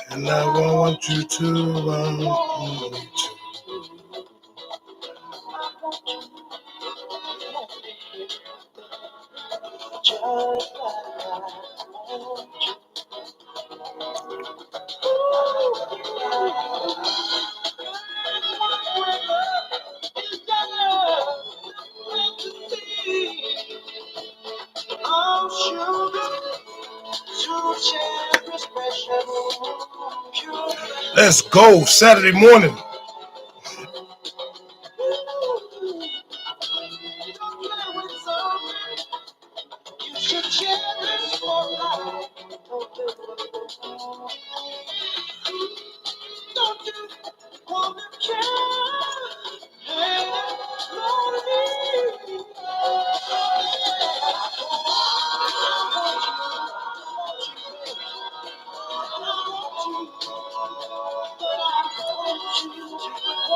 And I want you to want me to. Let's go, Saturday morning.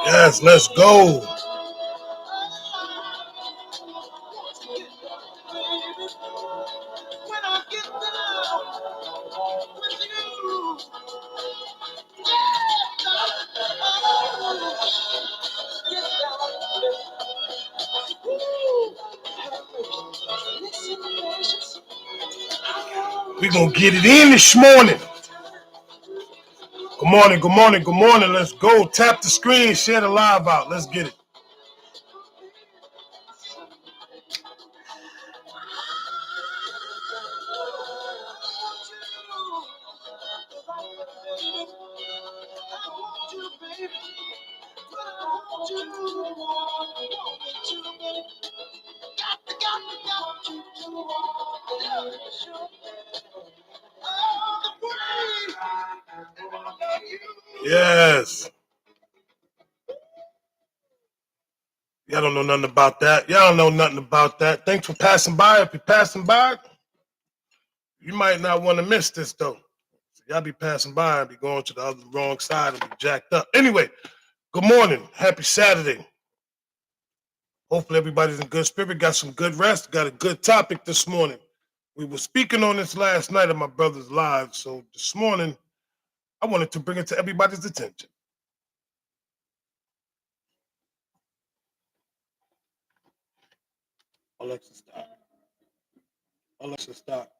Yes, let's go. We're going to get it in this morning. Good morning, good morning, good morning. Let's go. Tap the screen, share the live out. Let's get it. Yes. Y'all don't know nothing about that. Y'all don't know nothing about that. Thanks for passing by. If you're passing by, you might not want to miss this, though. So y'all be passing by and be going to the other wrong side and be jacked up. Anyway, good morning. Happy Saturday. Hopefully everybody's in good spirit. Got some good rest. Got a good topic this morning. We were speaking on this last night at my brother's live. So this morning, I wanted to bring it to everybody's attention. Alexa, stop. Alexa, stop.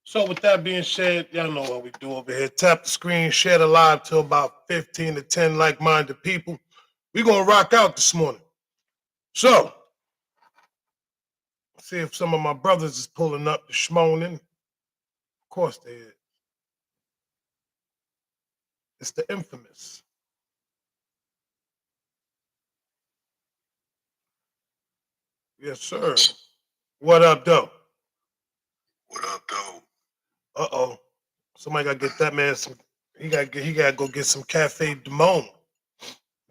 So with that being said, y'all know what we do over here. Tap the screen, share the live to about 15 to 10 like-minded people. We're going to rock out this morning. So, see if some of my brothers is pulling up the schmoning. Of course they is. It's the infamous. Yes, sir. What up, though? What up, though? Uh-oh. Somebody got to get that man some, he got to go get some Cafe Demone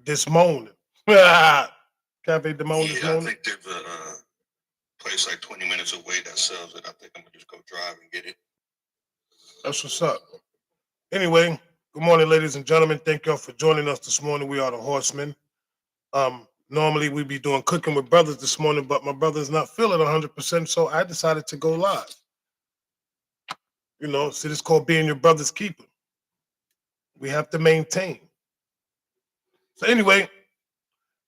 this morning. Cafe Demone this morning? I think there's a place like 20 minutes away that sells it. I think I'm going to just go drive and get it. That's what's up. Anyway, good morning, ladies and gentlemen. Thank y'all for joining us this morning. We are the Horsemen. Normally we be doing cooking with brothers this morning, but my brother's not feeling 100%, so I decided to go live. You know, see, this is called being your brother's keeper. We have to maintain. So anyway,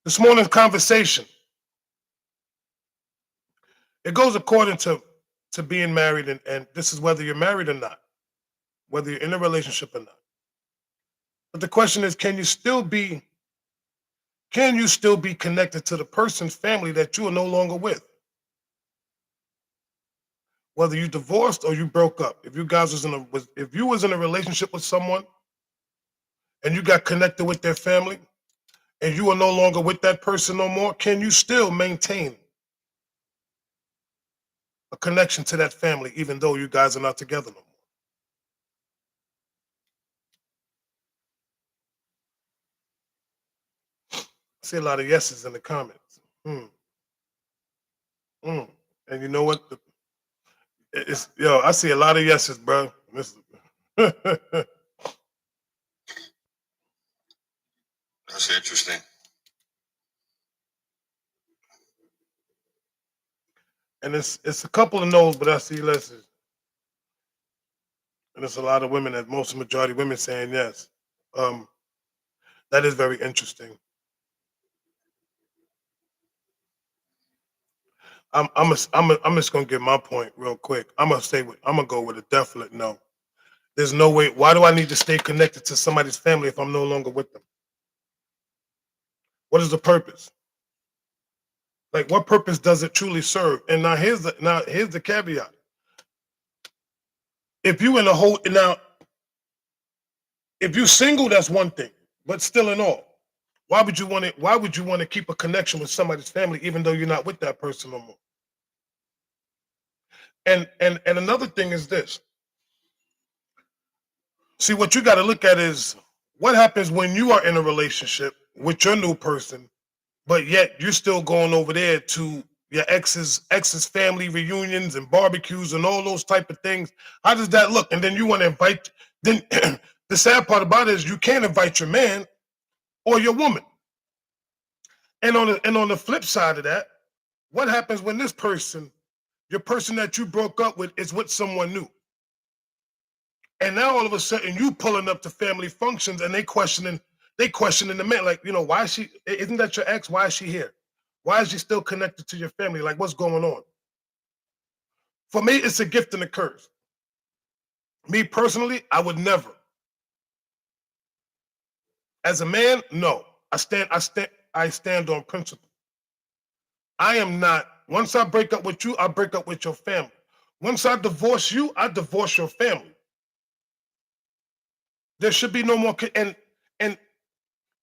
this morning's conversation, it goes according to being married, and this is whether you're married or not, whether you're in a relationship or not. But the question is, can you still be connected to the person's family that you are no longer with? Whether you divorced or you broke up, if you guys if you was in a relationship with someone and you got connected with their family and you are no longer with that person no more, can you still maintain a connection to that family even though you guys are not together no more? see a lot of yeses in the comments. Mm, mm. And you know what? It's yo, I see a lot of yeses, bro. That's interesting. And it's a couple of no's, but I see lesses. And it's a lot of women, that most majority of women saying yes. Um, that is very interesting. I'm just gonna give my point real quick. I'm gonna go with a definite no. There's no way. Why do I need to stay connected to somebody's family if I'm no longer with them? What is the purpose? Like, what purpose does it truly serve? And here's the caveat. If you in a whole now, if you single, that's one thing. But still, in all, why would you want it? Why would you want to keep a connection with somebody's family even though you're not with that person no more? And another thing is this. See, what you got to look at is what happens when you are in a relationship with your new person, but yet you're still going over there to your ex's family reunions and barbecues and all those type of things. How does that look? And then you want to invite. Then the sad part about it is you can't invite your man or your woman. And on the flip side of that, what happens when this person, your person that you broke up with, is with someone new? And now all of a sudden you pulling up to family functions and they questioning the man, like, why is she, isn't that your ex? Why is she here? Why is she still connected to your family? Like, what's going on? For me, it's a gift and a curse. Me personally, I would never. As a man, no. I stand on principle. I am not, once I break up with you, I break up with your family. Once I divorce you, I divorce your family. There should be no more and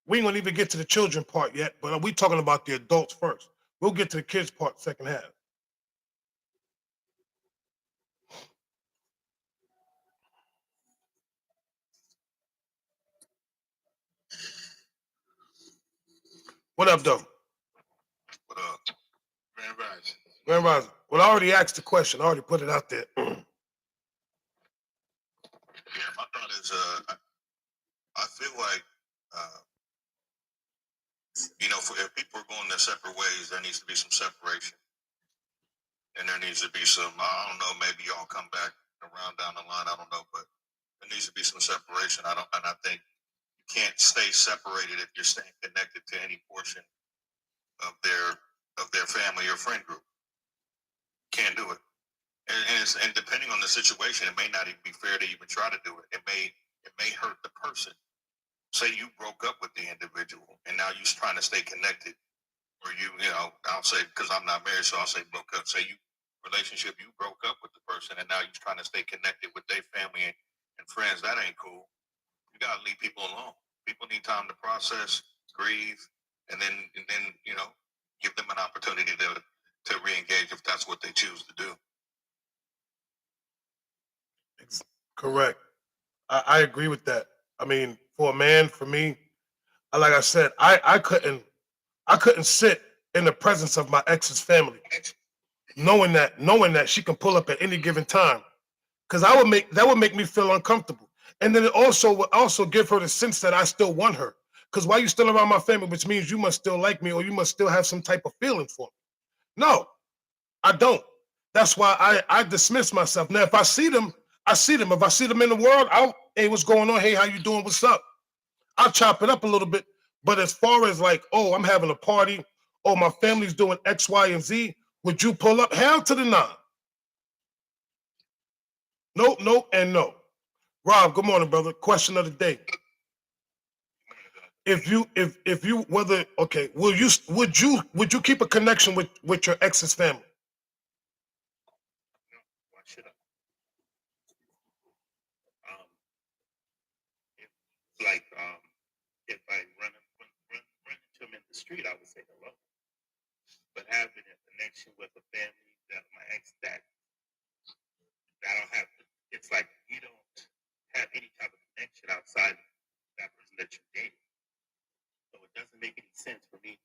we ain't gonna even get to the children part yet, but we talking about the adults first. We'll get to the kids part second half. What up, though? But Grand Rising. Grand Rising. Well, I already asked the question. I already put it out there. Yeah, my thought is, I feel like, uh, if people are going their separate ways, there needs to be some separation, and there needs to be some. I don't know. Maybe y'all come back around down the line. I don't know, but there needs to be some separation. And I think you can't stay separated if you're staying connected to any portion of their family or friend group. Can't do it. And depending on the situation, it may not even be fair to even try to do it. It may hurt the person. Say you broke up with the individual, and now you're trying to stay connected, or I'll say, because I'm not married, so I'll say broke up. Say you broke up with the person, and now you're trying to stay connected with their family and friends. That ain't cool. You gotta leave people alone. People need time to process, grieve, and then give them an opportunity to re-engage if that's what they choose to do. Correct. I agree with that. I mean, for a man, for me, like I said, I couldn't sit in the presence of my ex's family, knowing that she can pull up at any given time, because that would make me feel uncomfortable. And then it also would also give her the sense that I still want her. Because why you still around my family, which means you must still like me or you must still have some type of feeling for me. No, I don't. That's why I dismiss myself. Now, if I see them, I see them. If I see them in the world, hey, what's going on? Hey, how you doing? What's up? I'll chop it up a little bit. But as far as like, oh, I'm having a party, oh, my family's doing X, Y, and Z, would you pull up? Hell to the nine. Nope, nope, and no. Rob, good morning, brother. Question of the day. If you whether okay, would you keep a connection with your ex's family? Why should I? Um, if if I run into them in the street, I would say hello. But having a connection with a family that my ex that I don't have, it's like you don't have any type of connection outside that person that you date. So it doesn't make any sense for me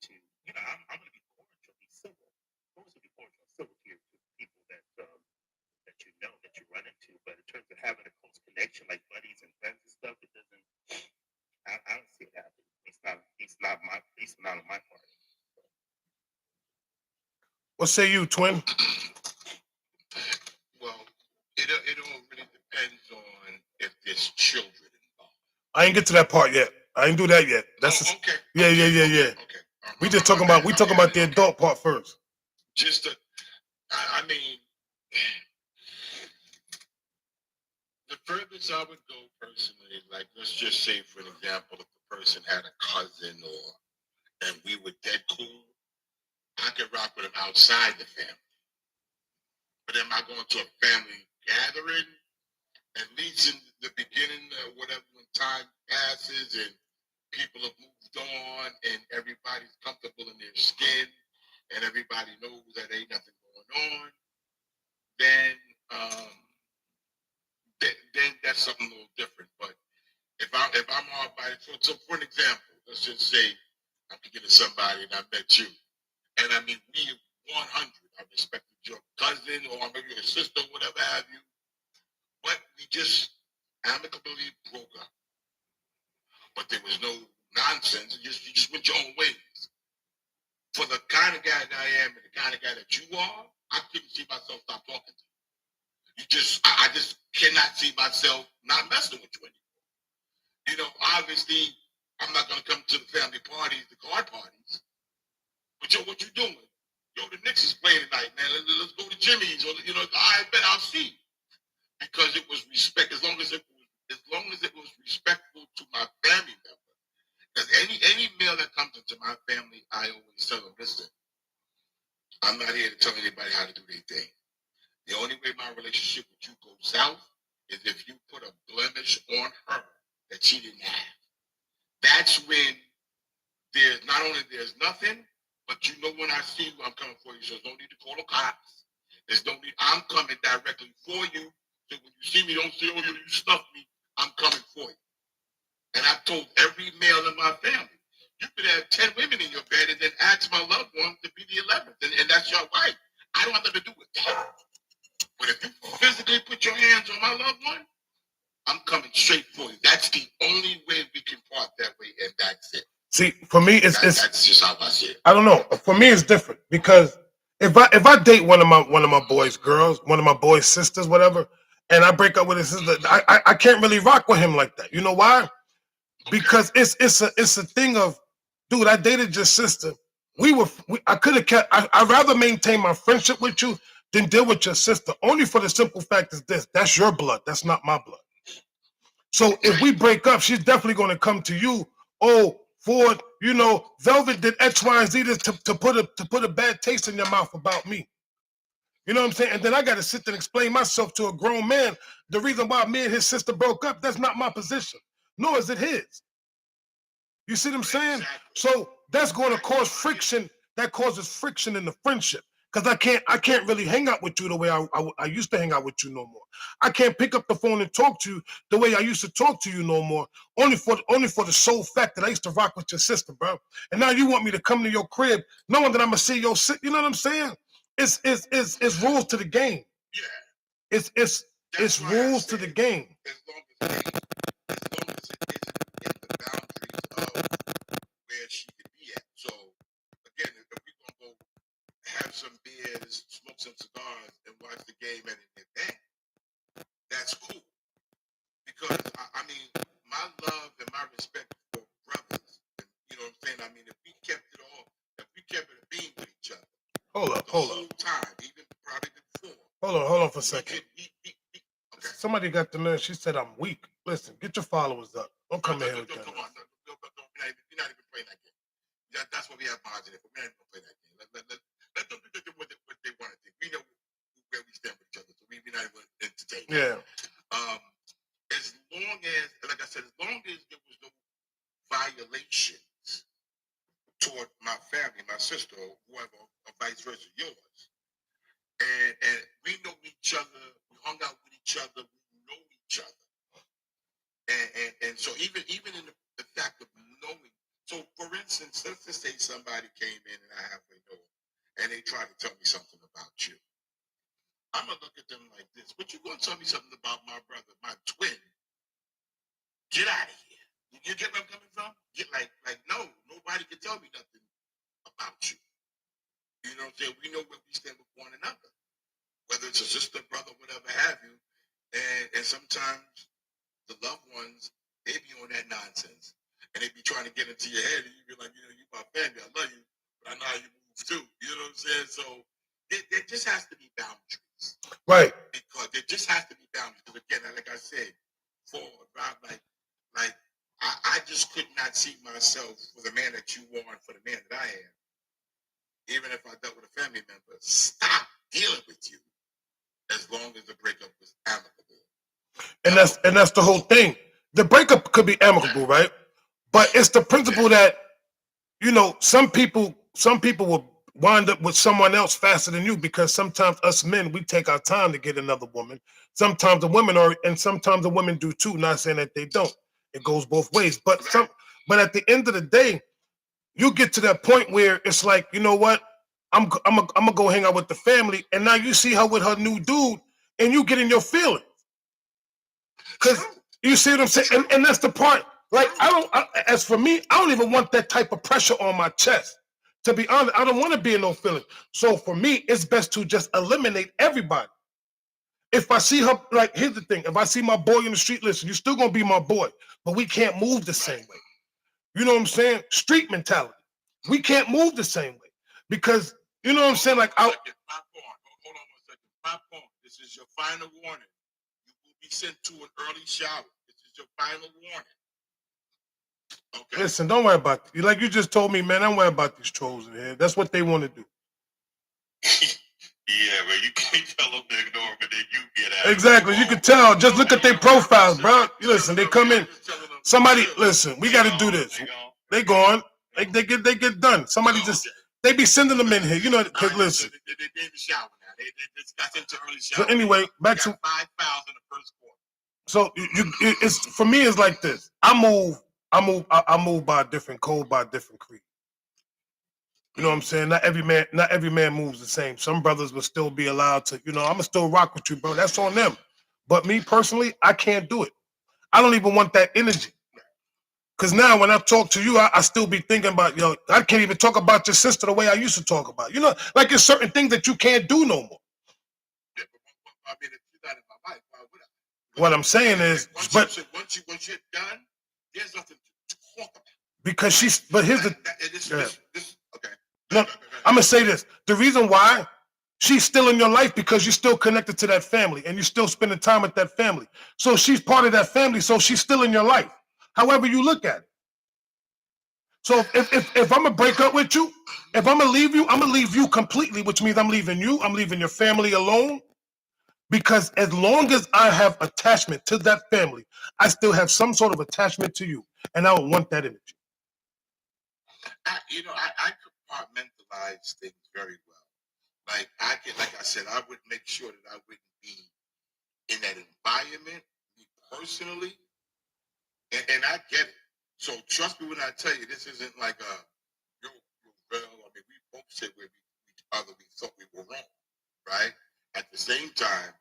having a close connection like buddies and friends and stuff, it doesn't. I don't see it happening. It's not my. It's not on my part. What say you, twin? Well, it all really depends on if there's children involved. I ain't get to that part yet. I ain't do that yet. That's okay. Yeah. Okay. We just talking about the adult part first. I mean, the furthest I would go personally, like let's just say, for an example, if the person had a cousin and we were dead cool, I could rock with them outside the family. But am I going to a family gathering? At least in the beginning, whatever, when time passes and people have moved on and everybody's comfortable in their skin and everybody knows that ain't nothing going on, then that's something a little different. But if I'm all by it, so for an example, let's just say I'm thinking of somebody and I met you, and I mean we 100. I respected your cousin or maybe your sister, whatever have you, but we just amicably broke up. But there was no nonsense. You just went your own ways. For the kind of guy that I am and the kind of guy that you are, I couldn't see myself stop talking to you. I just cannot see myself not messing with you anymore. You know, obviously, I'm not going to come to the family parties, the card parties. But yo, what you doing? Yo, the Knicks is playing tonight, man. Let's go to Jimmy's. Or, you know, I bet I'll see. Because it was respect. As long as it was respectful to my family member. Because any male that comes into my family, I always tell them, listen, I'm not here to tell anybody how to do their thing. The only way my relationship with you goes south is if you put a blemish on her that she didn't have. That's when there's nothing, but you know when I see you, I'm coming for you. So there's no need to call the cops. There's no need. I'm coming directly for you. So when you see me, don't say, oh, you stuffed me. I'm coming for you. And I've told every male in my family, you could have 10 women in your bed and then ask my loved one to be the 11th. And that's your wife. I don't have nothing to do with that. But if you physically put your hands on my loved one, I'm coming straight for you. That's the only way we can part that way, and that's it. See, for me, that's just how I see it. I don't know. For me, it's different because if I date one of my boys' girls, one of my boys' sisters, whatever, and I break up with his sister, I can't really rock with him like that. You know why? Because it's a thing of, dude, I dated your sister. I could have kept. I'd rather maintain my friendship with you than deal with your sister. Only for the simple fact is this: that's your blood. That's not my blood. So if we break up, she's definitely going to come to you. Oh, Ford, you know, Velvet did X, Y, and Z to put a bad taste in your mouth about me. You know what I'm saying? And then I got to sit there and explain myself to a grown man. The reason why me and his sister broke up, that's not my position, nor is it his. You see what I'm saying? So that's going to cause friction. That causes friction in the friendship. Because I can't really hang out with you the way I used to hang out with you no more. I can't pick up the phone and talk to you the way I used to talk to you no more. Only for the sole fact that I used to rock with your sister, bro. And now you want me to come to your crib knowing that I'm gonna see your sister. You know what I'm saying? It's rules to the game. Yeah. It's rules to the game. As long as it isn't in the boundaries of where she could be at. So again, if we're gonna go have some beers, smoke some cigars, and watch the game at an event, that's cool. Because I mean, my love and my respect for brothers, and, you know what I'm saying? I mean, if we kept it a beam with each other. Hold up. Time, even probably before. Hold on for a second. Okay. Somebody got the nerve. She said I'm weak. Listen, get your followers up. Don't come in here with that. Come on. We're not even playing that game. That's what we have margin for. We're not even play that game. Let them do what they want to do. We know where we stand with each other, so we're not even entertaining. Yeah. As long as, like I said, as long as there was no violations toward my family, my sister, or whoever, or vice versa, yours. And we know each other, we hung out with each other, we know each other. And so even in the fact of knowing, so for instance, let's just say somebody came in and I halfway know, and they tried to tell me something about you. I'm gonna look at them like this. But you gonna tell me something about my brother, my twin? Get out of here. You get where I'm coming from? Get like no, nobody can tell me nothing about you. You know what I'm saying? We know where we stand with one another, whether it's a sister, brother, whatever have you. And sometimes the loved ones, they be on that nonsense. And they be trying to get into your head, and you be like, you my family, I love you, but I know how you move too. You know what I'm saying? So there just has to be boundaries. Right. Because there just has to be boundaries. Because again, like I said, I just could not see myself for the man that you are and for the man that I am. Even if I dealt with a family member, stop dealing with you as long as the breakup was amicable. And that's the whole thing. The breakup could be amicable, right? But it's the principle that, some people will wind up with someone else faster than you, because sometimes us men, we take our time to get another woman. Sometimes the women are, and sometimes the women do too. Not saying that they don't. It goes both ways. But at the end of the day, you get to that point where it's like, you know what? I'm gonna go hang out with the family, and now you see her with her new dude, and you get in your feelings. Because you see what I'm saying? And that's the part. Like, as for me, I don't even want that type of pressure on my chest. To be honest, I don't want to be in no feeling. So for me, it's best to just eliminate everybody. If I see her, like, here's the thing. If I see my boy in the street, listen, you're still going to be my boy, but we can't move the same way. You know what I'm saying? Street mentality. We can't move the same way. Because, you know what I'm saying? Like, hold on 1 second. Popcorn, this is your final warning. You will be sent to an early shower. This is your final warning. Okay. Listen, don't worry about it. Like you just told me, man, don't worry about these trolls in here. That's what they want to do. Yeah, but you can't tell them to ignore them, and then you get out. Exactly. You can tell. Just look at their profiles, bro. You listen, they come in. Somebody, listen, we got to do this. They gone. They get done. Somebody they be sending them in here. You know, because listen. They're in the shower now. They just got into early So shower. anyway, back to 5 fouls in the first quarter. So it's for me. It's like this. I move by a different code, by a different creed. You know what I'm saying? Not every man moves the same. Some brothers will still be allowed to, I'ma still rock with you, bro. That's on them. But me personally, I can't do it. I don't even want that energy. Cause now when I talk to you, I still be thinking about, I can't even talk about your sister the way I used to talk about. Like there's certain things that you can't do no more. Yeah, but I mean, if you're not in my life, why would I? What I'm saying is, once you're done, there's nothing to talk about. Because here's the okay. No, I'm gonna say this. The reason why she's still in your life, because you're still connected to that family and you're still spending time with that family. So she's part of that family, so she's still in your life. However you look at it. So if I'm gonna break up with you, if I'm gonna leave you, I'm gonna leave you completely, which means I'm leaving you, I'm leaving your family alone. Because as long as I have attachment to that family, I still have some sort of attachment to you. And I don't want that energy. I compartmentalize things very well. Like I said, I would make sure that I wouldn't be in that environment, me personally, and I get it. So trust me when I tell you, this isn't like I mean, we both said where we thought we were wrong, right? At the same time,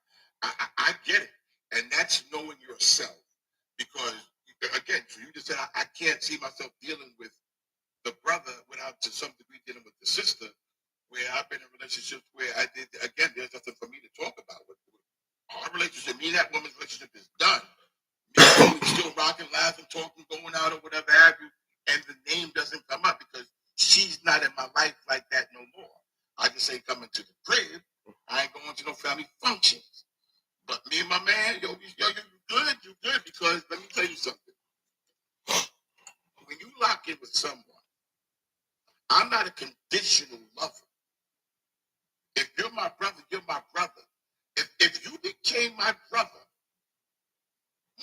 I get it, and that's knowing yourself. Because again, so you just said I can't see myself dealing with the brother without to some degree dealing with the sister, where I've been in relationships where I did, again, there's nothing for me to talk about. Our relationship, me and that woman's relationship is done. Me and we still rocking, laughing, talking, going out or whatever have you, and the name doesn't come up because she's not in my life like that no more. I just say coming to the crib, I ain't going to no family functions. But me and my man, you good, because let me tell you something. When you lock in with someone, I'm not a conditional lover. If you're my brother, you're my brother. If you became my brother,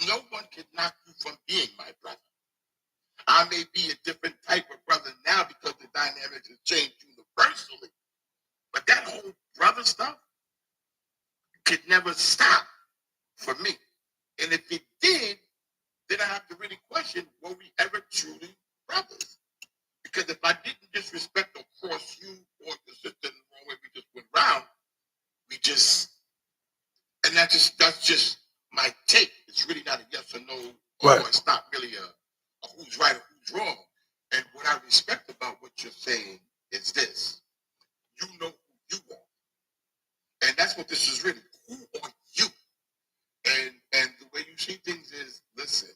no one can knock you from being my brother. I may be a different type of brother now because the dynamics have changed universally. But that whole brother stuff could never stop for me. And if it did, then I have to really question, were we ever truly brothers? Because if I didn't disrespect or cross you or your sister in the wrong way, we just went round, we just Right. It's not really a who's right or who's wrong. And what I respect about what you're saying is this: you know who you are, and that's what this is really. Who are you? And the way you see things is, listen,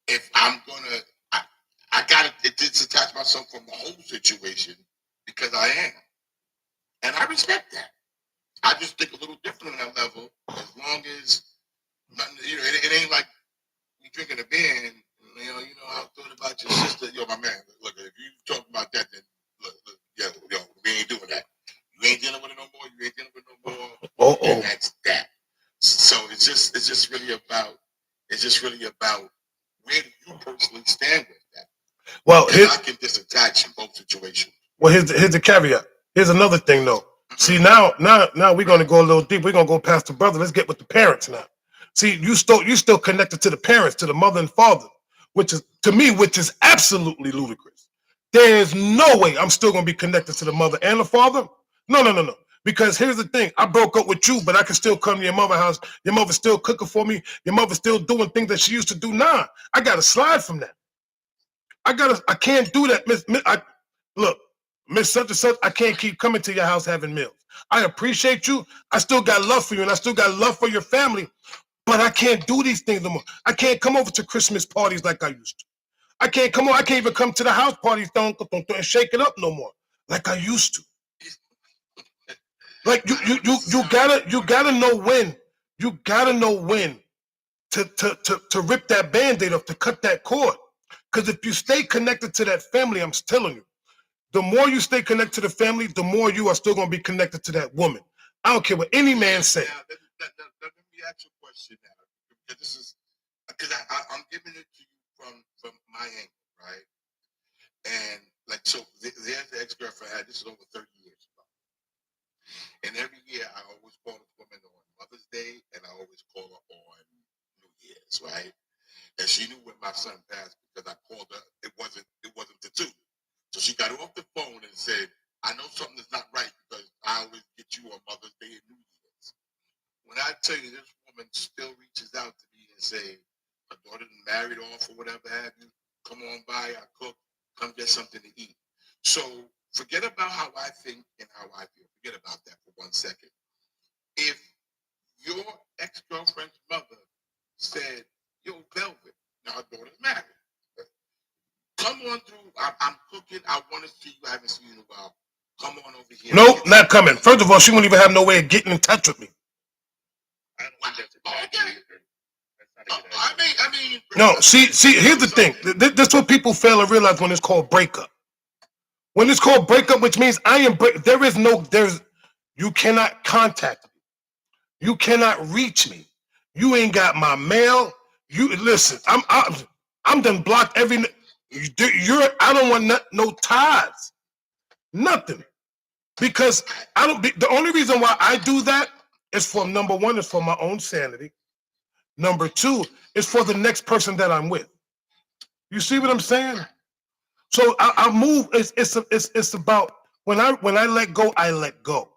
if I'm gonna, I gotta detach myself from the whole situation because I am, and I respect that. I just think a little different on that level. As long as it ain't like you drinking a beer and I thought about your sister. Yo, my man, look, if you talk about that, then look, yo, we ain't doing that. You ain't dealing with it no more. You ain't dealing with it no more. And that's that. So it's just really about where do you personally stand with that? Well, I can disattach in both situations. Well, here's the caveat. Here's another thing, though. See, now we're gonna go a little deep. We're gonna go past the brother. Let's get with the parents now. See, you still connected to the parents, to the mother and father, which is absolutely ludicrous. There's no way I'm still gonna be connected to the mother and the father. No. Because here's the thing: I broke up with you, but I can still come to your mother's house. Your mother's still cooking for me. Your mother's still doing things that she used to do. Nah, I gotta slide from that. I can't do that, look, Miss Such and Such, I can't keep coming to your house having meals. I appreciate you. I still got love for you, and I still got love for your family, but I can't do these things no more. I can't come over to Christmas parties like I used to. I can't even come to the house parties and shake it up no more like I used to. Like you gotta know when. You gotta know when to rip that Band-Aid off, to cut that cord. Because if you stay connected to that family, I'm telling you, the more you stay connected to the family, the more you are still going to be connected to that woman. I don't care what any man say. Let me ask you a question now. This is because I'm giving it to you from my angle, right? And like, so there's the ex-girlfriend I had. This is over 30 years ago. And every year I always call this woman on Mother's Day, and I always call her on New Year's, right? And she knew when my son passed because I called her. It wasn't the two. So she got off the phone and said, I know something is not right because I always get you on Mother's Day and New Year's. When I tell you this woman still reaches out to me and say, her daughter married off or whatever have you, come on by, I cook, come get something to eat. So forget about how I think and how I feel. Forget about that for 1 second. If your ex-girlfriend's mother said, yo, Velvet, now her daughter's married. Come on through. I'm cooking. I want to see you. I haven't seen you in a while. Come on over here. Nope, not coming. First of all, she won't even have no way of getting in touch with me. I don't think that's a bad idea. That's not a good idea. I mean. No, see, here's the thing. That's what people fail to realize when it's called breakup. When it's called breakup, which means you cannot contact me. You cannot reach me. You ain't got my mail. You listen. I'm done blocked every. I don't want no ties, nothing, because I don't. The only reason why I do that is for number one, is for my own sanity. Number two is for the next person that I'm with. You see what I'm saying? So I move. It's about when I let go, I let go.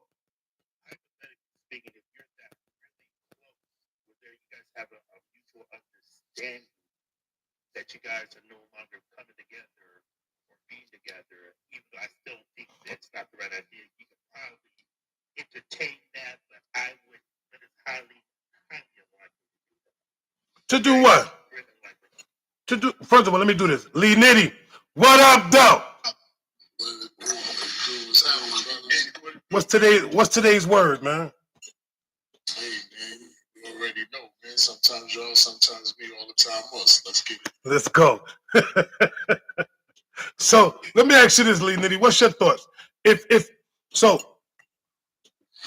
Speaking, if you're that really close, where you guys have a mutual understanding that you guys are no longer coming together or being together, even though I still think that's not the right idea, you can probably entertain that, but I would, but it's highly unlikely To do what? To do. First of all, let me do this. Lee Nitty, what up, though? What's today's word, man? Hey, man, you already know, man. Sometimes y'all, sometimes me, all the time us. Let's get it. Let's go. So let me ask you this, Lee Nitty. What's your thoughts?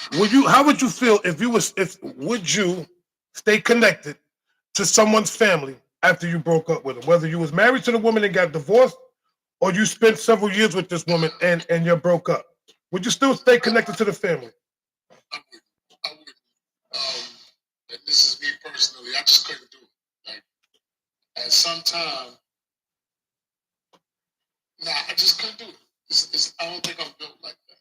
How would you feel would you stay connected to someone's family after you broke up with them? Whether you was married to the woman and got divorced, or you spent several years with this woman and you broke up, would you still stay connected to the family? I would. And this is me personally. I just couldn't do it. Like, at some time, I just couldn't do it. I don't think I'm built like that.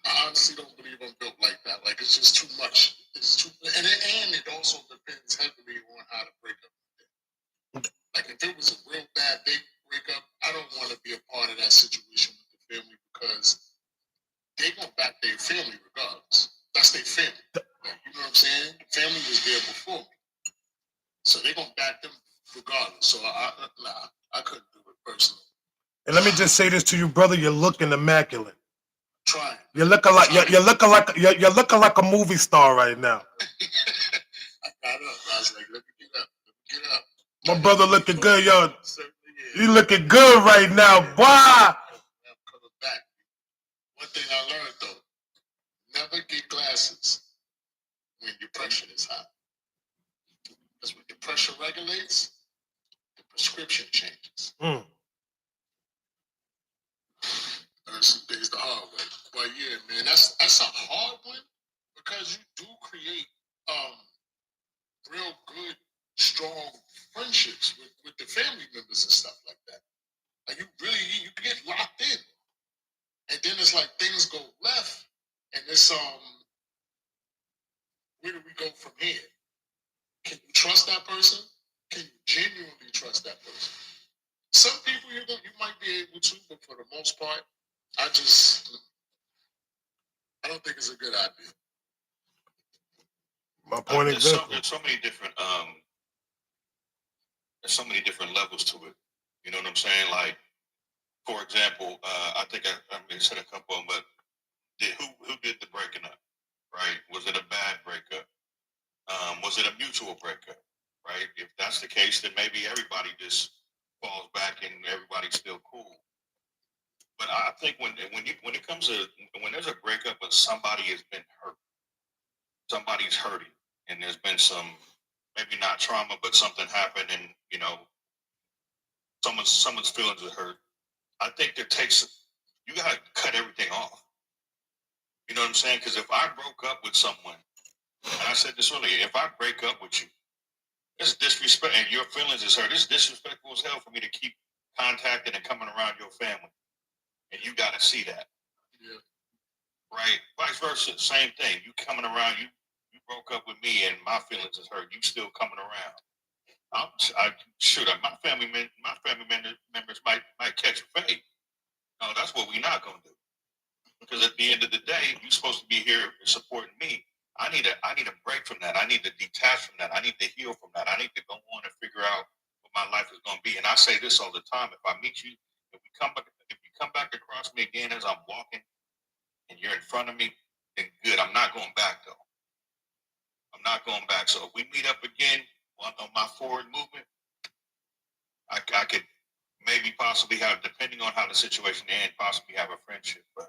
I honestly don't believe I'm built like that. Like, it's just too much. It's too, and it also depends focuses heavily on how to break up. Like if it was a real bad big breakup, I don't want to be a part of that situation with the family because they gonna back their family regardless. That's their family. Like, you know what I'm saying? The family was there before me, so they gonna back them regardless. So I couldn't do it personally. And let me just say this to you, brother. You're looking immaculate. Trying. You're looking like you're looking like a movie star right now. I got up. I was like, let me get up. Let me get up. My brother looking good, yo. Certainly is. You looking good right now, boy. I'm coming back. One thing I learned though, never get glasses when your pressure is high. Because when your pressure regulates, the prescription changes. Mm. Learn some things the hard way. But yeah, man, that's a hard one because you do create real good, strong friendships with the family members and stuff like that. Like you get locked in. And then it's like things go left and it's where do we go from here? Can you trust that person? Can you genuinely trust that person? Some people you might be able to, but for the most part, I don't think it's a good idea. My point exactly. There's so many different there's so many different levels to it. You know what I'm saying? Like, for example, I think I said a couple of them, but who did the breaking up? Right? Was it a bad breakup? Was it a mutual breakup? Right? If that's the case, then maybe everybody just falls back and everybody's still cool. But I think when it comes to when there's a breakup and somebody has been hurt, somebody's hurting, and there's been some maybe not trauma, but something happened, and you know, someone's feelings are hurt. I think you gotta cut everything off. You know what I'm saying? Because if I broke up with someone, and I said this earlier, if I break up with you, it's disrespect, and your feelings is hurt. It's disrespectful as hell for me to keep contacting and coming around your family. And you got to see that. Yeah. Right? Vice versa, same thing. You coming around, you broke up with me and my feelings is hurt. You still coming around. My family members might catch a fade. No, that's what we're not going to do. Because at the end of the day, you're supposed to be here supporting me. I need a break from that. I need to detach from that. I need to heal from that. I need to go on and figure out what my life is going to be. And I say this all the time. If I meet you, if you come back across me again as I'm walking and you're in front of me, then good. I'm not going back though. I'm not going back. So if we meet up again on my forward movement, I could maybe possibly have, depending on how the situation ends, possibly have a friendship. But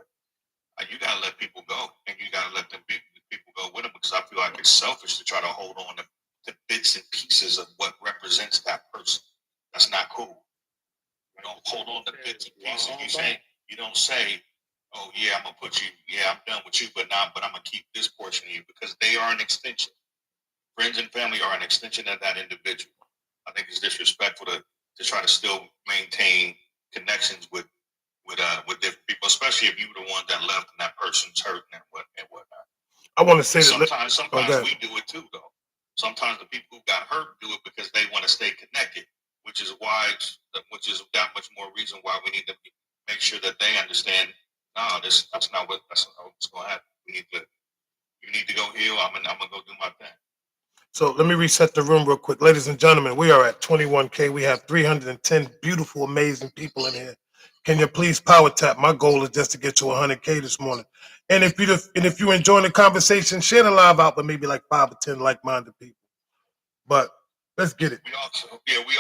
you gotta let people go, and you gotta let people go with them, because I feel like it's selfish to try to hold on to bits and pieces of what represents that person. That's not cool. You don't hold on to bits and pieces. You don't say, oh yeah, I'm gonna put you, yeah, I'm done with you, but I'm gonna keep this portion of you, because they are an extension. Friends and family are an extension of that individual. I think it's disrespectful to try to still maintain connections with different people, especially if you were the one that left and that person's hurting and whatnot. I want to say that sometimes we do it too, though. Sometimes the people who got hurt do it because they want to stay connected, which is that much more reason why we need to make sure that they understand. No, that's not what's going to happen. You need to go heal. I'm gonna go do my thing. So let me reset the room real quick. Ladies and gentlemen, we are at 21K. We have 310 beautiful, amazing people in here. Can you please power tap? My goal is just to get to 100K this morning. And if you're enjoying the conversation, share the live out with maybe like 5 or 10 like-minded people. But let's get it. We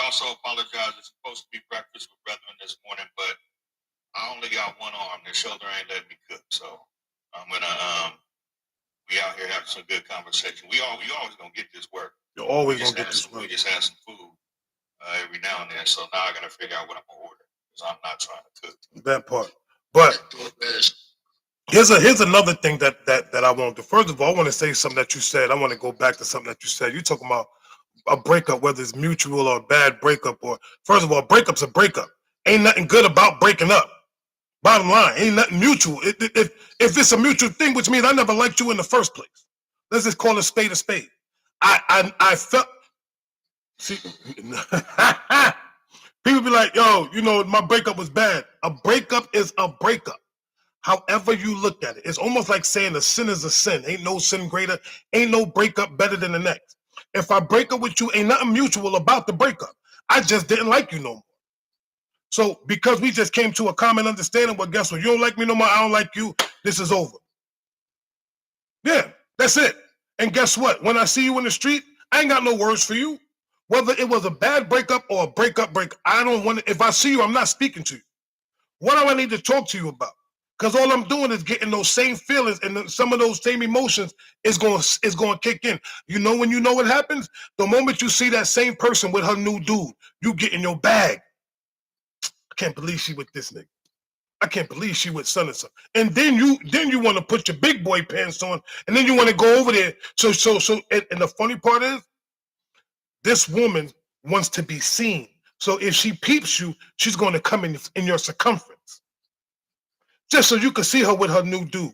also apologize. It's supposed to be breakfast with brethren this morning, but I only got one arm. The shoulder ain't letting me cook, so I'm gonna we out here having some good conversation. We always gonna get this work. You're always gonna get this work. We just have some food every now and then, so now I gotta figure out what I'm gonna order, because I'm not trying to cook. That part. But here's another thing that I want to do. First of all, I want to say something that you said. I want to go back to something that you said. You're talking about a breakup, whether it's mutual or a bad breakup, or first of all, breakup's a breakup. Ain't nothing good about breaking up. Bottom line, ain't nothing mutual. If it's a mutual thing, which means I never liked you in the first place. Let's just call a spade a spade. I felt. See, people be like, yo, you know, my breakup was bad. A breakup is a breakup. However you look at it, it's almost like saying a sin is a sin. Ain't no sin greater. Ain't no breakup better than the next. If I break up with you, ain't nothing mutual about the breakup. I just didn't like you no more. So because we just came to a common understanding, well, guess what? You don't like me no more. I don't like you. This is over. Yeah, that's it. And guess what? When I see you in the street, I ain't got no words for you. Whether it was a bad breakup or a breakup, I don't want to. If I see you, I'm not speaking to you. What do I need to talk to you about? Because all I'm doing is getting those same feelings and some of those same emotions is going to kick in. You know when you know what happens? The moment you see that same person with her new dude, you get in your bag. I can't believe she with this nigga. I can't believe she with son and son. And then you want to put your big boy pants on, and then you want to go over there. So and the funny part is, this woman wants to be seen. So if she peeps you, she's going to come in your circumference. Just so you can see her with her new dude.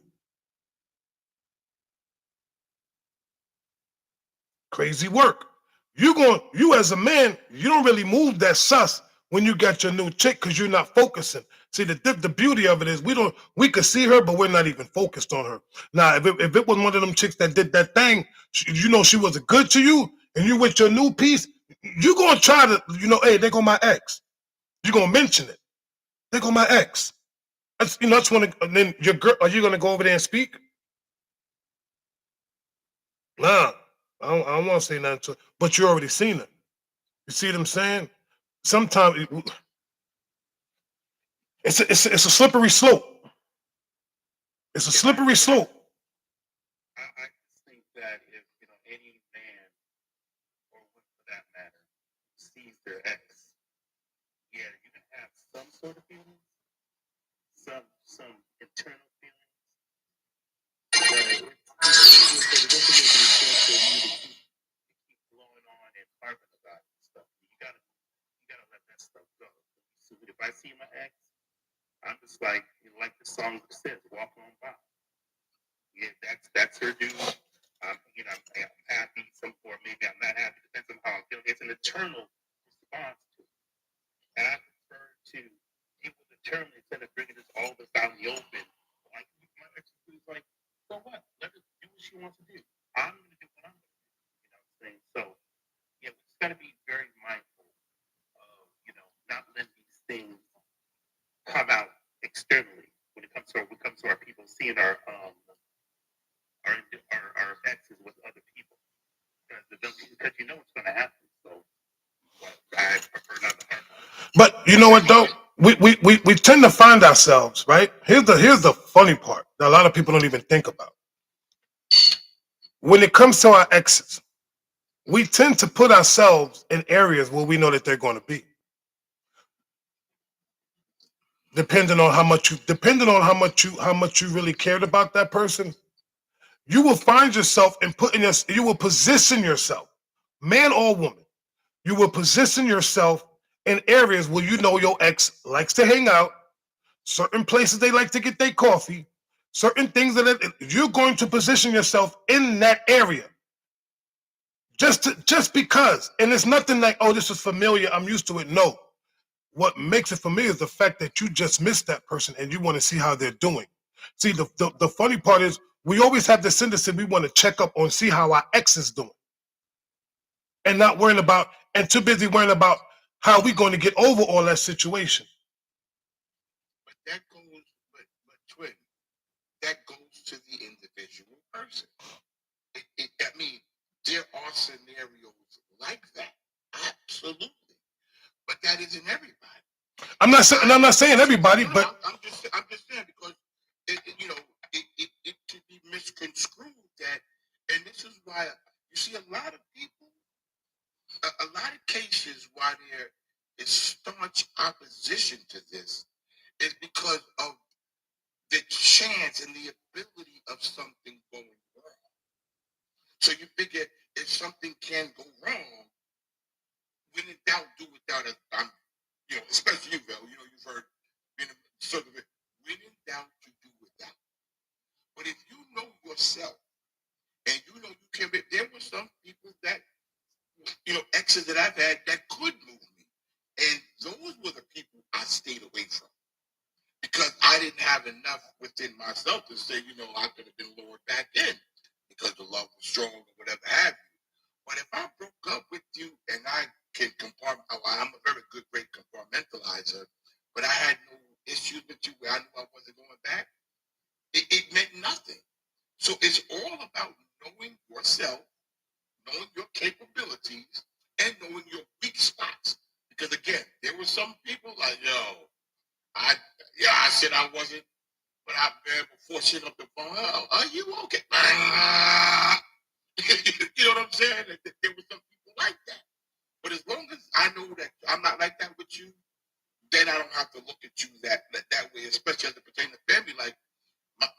Crazy work. You as a man, you don't really move that sus when you got your new chick because you're not focusing. See, the beauty of it is we could see her, but we're not even focused on her. Now, if it was one of them chicks that did that thing, you know she was good to you, and you with your new piece, you gonna try to, hey, they go my ex. You gonna mention it. They go my ex. That's when. And then your girl, are you gonna go over there and speak? Nah, I don't want to say nothing to her, but you already seen it. You see what I'm saying? Sometimes it's a slippery slope. It's a slippery slope. I just think that if any man or woman for that matter sees their ex, yeah, you can have some sort of feelings, some internal feelings, but it doesn't make any sense for you to keep blowing on and harping about it and stuff. You gotta let that stuff go. So if I see my ex, I'm just like the song says, walk on by. Yeah, that's her dude. I'm happy. Or maybe I'm not happy. Depends on how I'm feeling. It's an eternal response to it. And I prefer to deal with the term instead of bringing this all this out in the open. Like my ex is like, so what? Let her do what she wants to do. I'm going to do what I'm going to do. You know what I'm saying? So yeah, we just got to be very mindful of not letting these things come out externally when it comes to our people seeing our exes with other people because you know what's going to happen. So I prefer not to harp on it. But you know what though? We tend to find ourselves, right? Here's the funny part that a lot of people don't even think about. When it comes to our exes, we tend to put ourselves in areas where we know that they're going to be. Depending on how much you really cared about that person, you will find yourself you will position yourself, man or woman, you will position yourself in areas where you know your ex likes to hang out, certain places they like to get their coffee, certain things that you're going to position yourself in that area. Just because. And it's nothing like, oh, this is familiar, I'm used to it. No. What makes it familiar is the fact that you just missed that person and you want to see how they're doing. See, the funny part is we always have this tendency we want to check up on see how our ex is doing. And not worrying about, and too busy worrying about how we going to get over all that situation. But that goes, but twin, that goes to the individual person. I mean, there are scenarios like that, absolutely, but that isn't everybody. I'm not saying everybody, but I'm just saying because it could be misconstrued that, and this is why you see a lot of people, a lot of cases why there is staunch opposition to this is because of the chance and the ability of something going wrong. So you figure if something can go wrong, when in doubt, do without it. Especially you, Vel. You've heard sort of it. When in doubt, you do without. But if you know yourself and you know you can, there were some people exes that I've had that could move me. And those were the people I stayed away from. Because I didn't have enough within myself to say, I could have been lured back in because the love was strong or whatever have you. But if I broke up with you and I can I'm a very great compartmentalizer, but I had no issues with you where I knew I wasn't going back, it meant nothing. So it's all about knowing yourself, knowing your capabilities, and knowing your weak spots. Because again, there were some people like, I said I wasn't, but I man before shit up the phone. Oh, are you okay? You know what I'm saying? There were some people like that. But as long as I know that I'm not like that with you, then I don't have to look at you that way, especially as it pertains to family. Like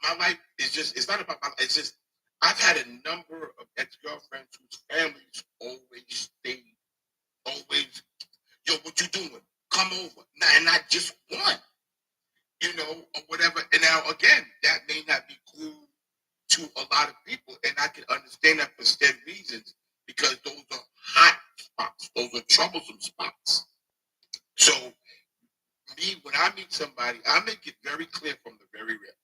my life is it's not about my life. It's just I've had a number of ex-girlfriends whose families always stayed, always, yo, what you doing? Come over. And not just one, or whatever. And now again, that may not be cool to a lot of people, and I can understand that for said reasons, because those are hot spots, those are troublesome spots. So me, when I meet somebody, I make it very clear from the very rip.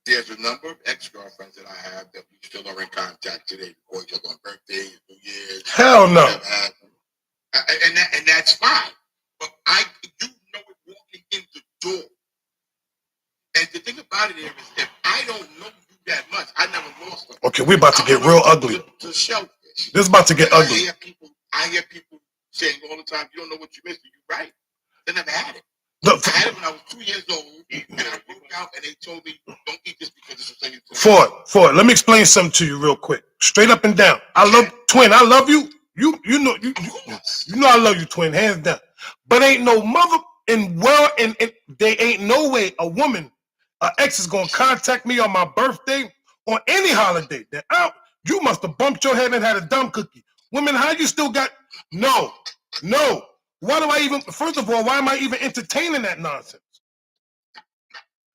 There's a number of ex-girlfriends that I have that we still are in contact today. We call each other on birthdays, New Year's. Hell no. And that's fine. But you know it walking in the door. And the thing about it is, if I don't know you that much, I never lost them. Okay, we're about to get real ugly. To shellfish. This is about to get ugly. I hear people saying all the time, you don't know what you missed. You're right. They never had it. Look, I had it when I was 2 years old, and I broke out, and they told me, don't eat this because it's a thing. Ford, let me explain something to you real quick. Straight up and down. I love Twin. I love you. You know I love you, Twin, hands down. But ain't no mother in world, and there ain't no way a woman, an ex, is gonna contact me on my birthday or any holiday. You must have bumped your head and had a dumb cookie. Women, how you still got no? Why do I even? First of all, why am I even entertaining that nonsense?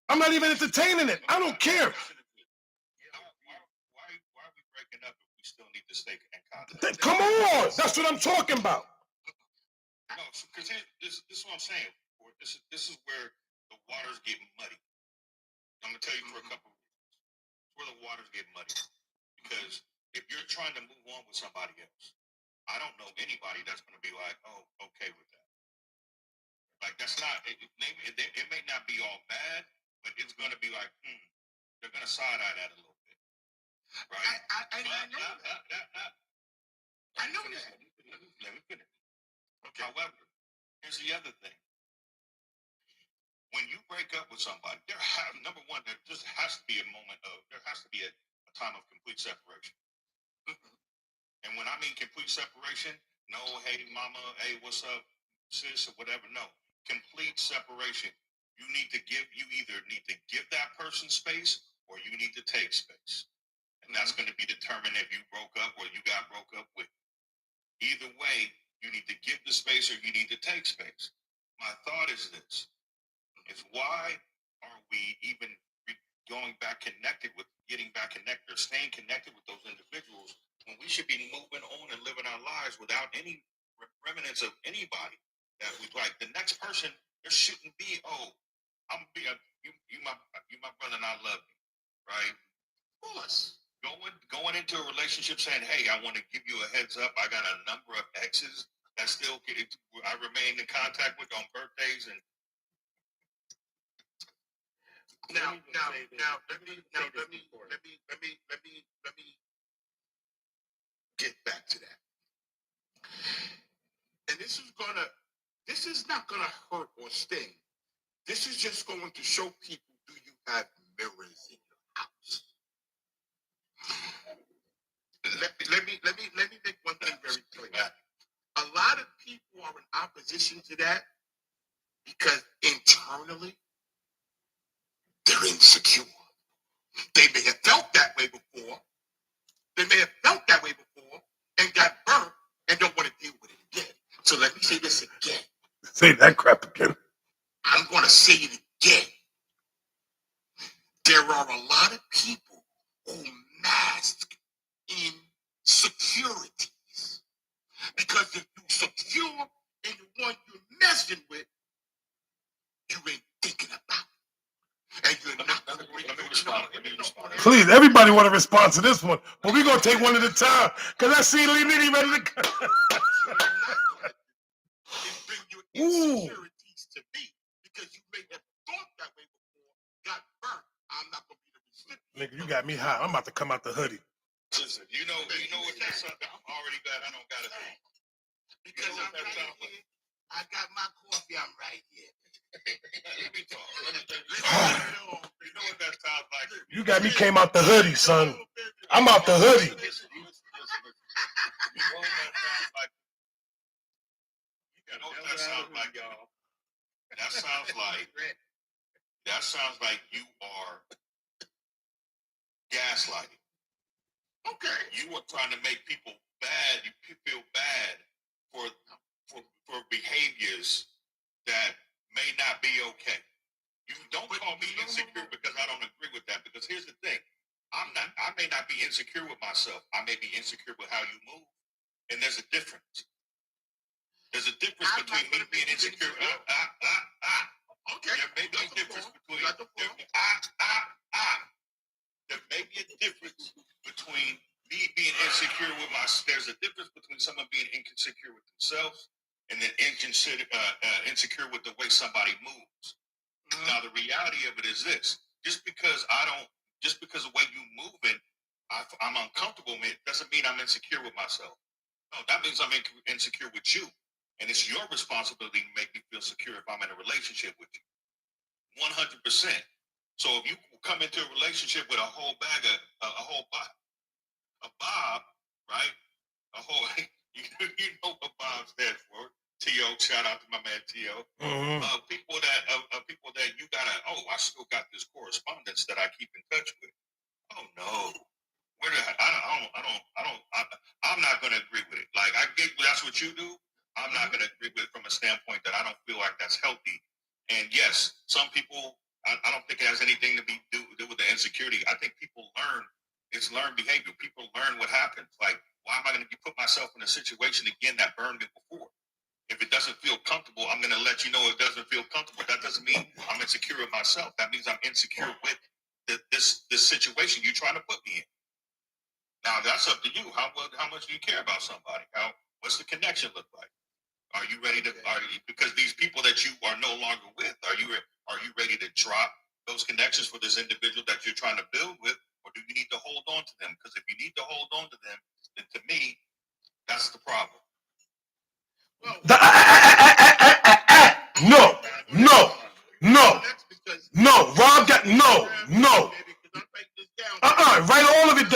I'm not even entertaining it. I don't care. Why are we breaking up if we still need to stay in contact? Come on, that's what I'm talking about. No, because this is what I'm saying. This is where the waters get muddy. I'm gonna tell you for a couple of reasons where the waters get muddy. Because if you're trying to move on with somebody else, I don't know anybody that's gonna be like, oh, okay with that. Like that's not. It may not be all bad, but it's gonna be like, they're gonna side eye that a little bit, right? I know that. I know that. Let me finish. Okay. However, here's the other thing. When you break up with somebody, number one, there just has to be a moment of, there has to be a time of complete separation. And when I mean complete separation, no, hey, mama, hey, what's up, sis, or whatever. No, complete separation. You either need to give that person space or you need to take space. And that's going to be determined if you broke up or you got broke up with. Either way, you need to give the space or you need to take space. My thought is this. Is why are we even getting back connected or staying connected with those individuals when we should be moving on and living our lives without any remnants of anybody that we like? The next person, there shouldn't be, you my brother and I love you, right? Of course. Going into a relationship saying, hey, I want to give you a heads up. I got a number of exes that I remain in contact with on birthdays and Now, let me get back to that. And this is not gonna hurt or sting. This is just going to show people, do you have mirrors in your house? Let me make one thing very clear. A lot of people are in opposition to that because internally they're insecure. They may have felt that way before. And got burnt and don't want to deal with it again. So let me say this again. Say that crap again. I'm going to say it again. There are a lot of people who mask insecurities. Please, everybody want to respond to this one, but we're gonna take one at a time because I see Lee Nitty ready to go. It bring your Ooh. insecurities to me because you may have thought that way before, got burnt. I'm not gonna be the recipient. Nigga, you got me hot. I'm about to come out the hoodie. Listen, you know what that's something. I'm already glad I don't got it. Because I'm right here. I got my coffee. I'm right here. Let me talk. You know what that sounds like? You got me came out the hoodie, son. I'm out the hoodie. Listen. You know what that sounds like? You know what that sounds like, y'all? That sounds like you are gaslighting. Okay. You are trying to make people bad. You feel bad for behaviors that may not be okay. You don't call me insecure because I don't agree with that. Because here's the thing. I may not be insecure with myself. I may be insecure with how you move. And there's a difference. There's a difference between me being insecure. Okay. There may be a difference between there may be a difference between me being insecure with myself. There's a difference between someone being insecure with themselves and then insecure with the way somebody moves. Now the reality of it is this: just because the way you moving, I'm uncomfortable with, doesn't mean I'm insecure with myself. No, that means I'm insecure with you, and it's your responsibility to make me feel secure if I'm in a relationship with you. 100%. So if you come into a relationship with a whole bag of Bob, right? You know what Bob stands for. T.O. Shout out to my man T.O. People that you gotta. Oh, I still got this correspondence that I keep in touch with. Oh no, I'm not gonna agree with it. Like I get that's what you do. I'm not gonna agree with it from a standpoint that I don't feel like that's healthy. And yes, some people. I don't think it has anything to do with the insecurity. I think people learn. It's learned behavior. People learn what happens. Like, why am I going to put myself in a situation again that burned me before? If it doesn't feel comfortable, I'm going to let you know it doesn't feel comfortable. That doesn't mean I'm insecure with myself. That means I'm insecure with this situation you're trying to put me in. Now, that's up to you. How much do you care about somebody? What's the connection look like? Are you ready to? Because these people that you are no longer with, are you ready to drop those connections for this individual that you're trying to build with, or do you need to hold on to them? Because if you need to hold on to them, then to me, that's the problem. No. Rob got no. Write all of it.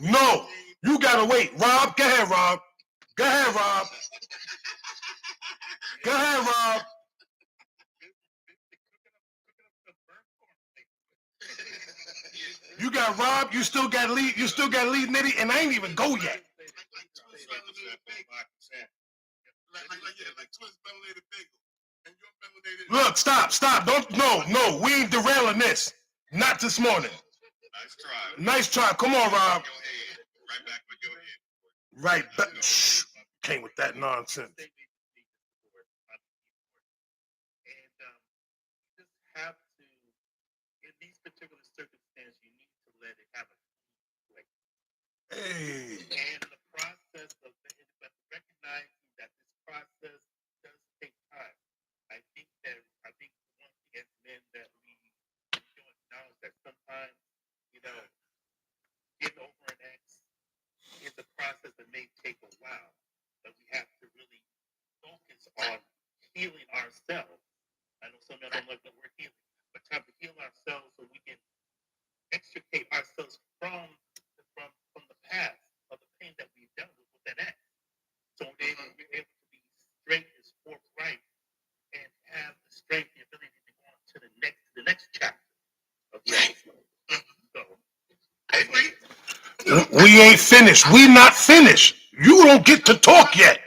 No. You gotta wait. Rob, go ahead, Rob. Go ahead, Rob. You got Rob. You still got Lee. You still got Lee Nitty, and I ain't even go yet. Look, stop. Don't. No. We ain't derailing this. Not this morning. Nice try. Come on, Rob. Right back with your head. Right back. Came with that nonsense. And you just have to, in these particular circumstances, you need to let it have a way. Hey. And the process of recognizing that this process does take time. I think one thing as men that we don't acknowledge that sometimes, getting over an ex is a process that may take a while, but we have to really focus on healing ourselves. I know some of y'all don't like the word healing, but time to heal ourselves so we can extricate ourselves from the past of the pain that we've dealt with that ex. So then we're able to be straight and forthright and have the strength, the ability to go on to the next chapter of life. So we ain't finished. We not finished. You don't get to talk yet.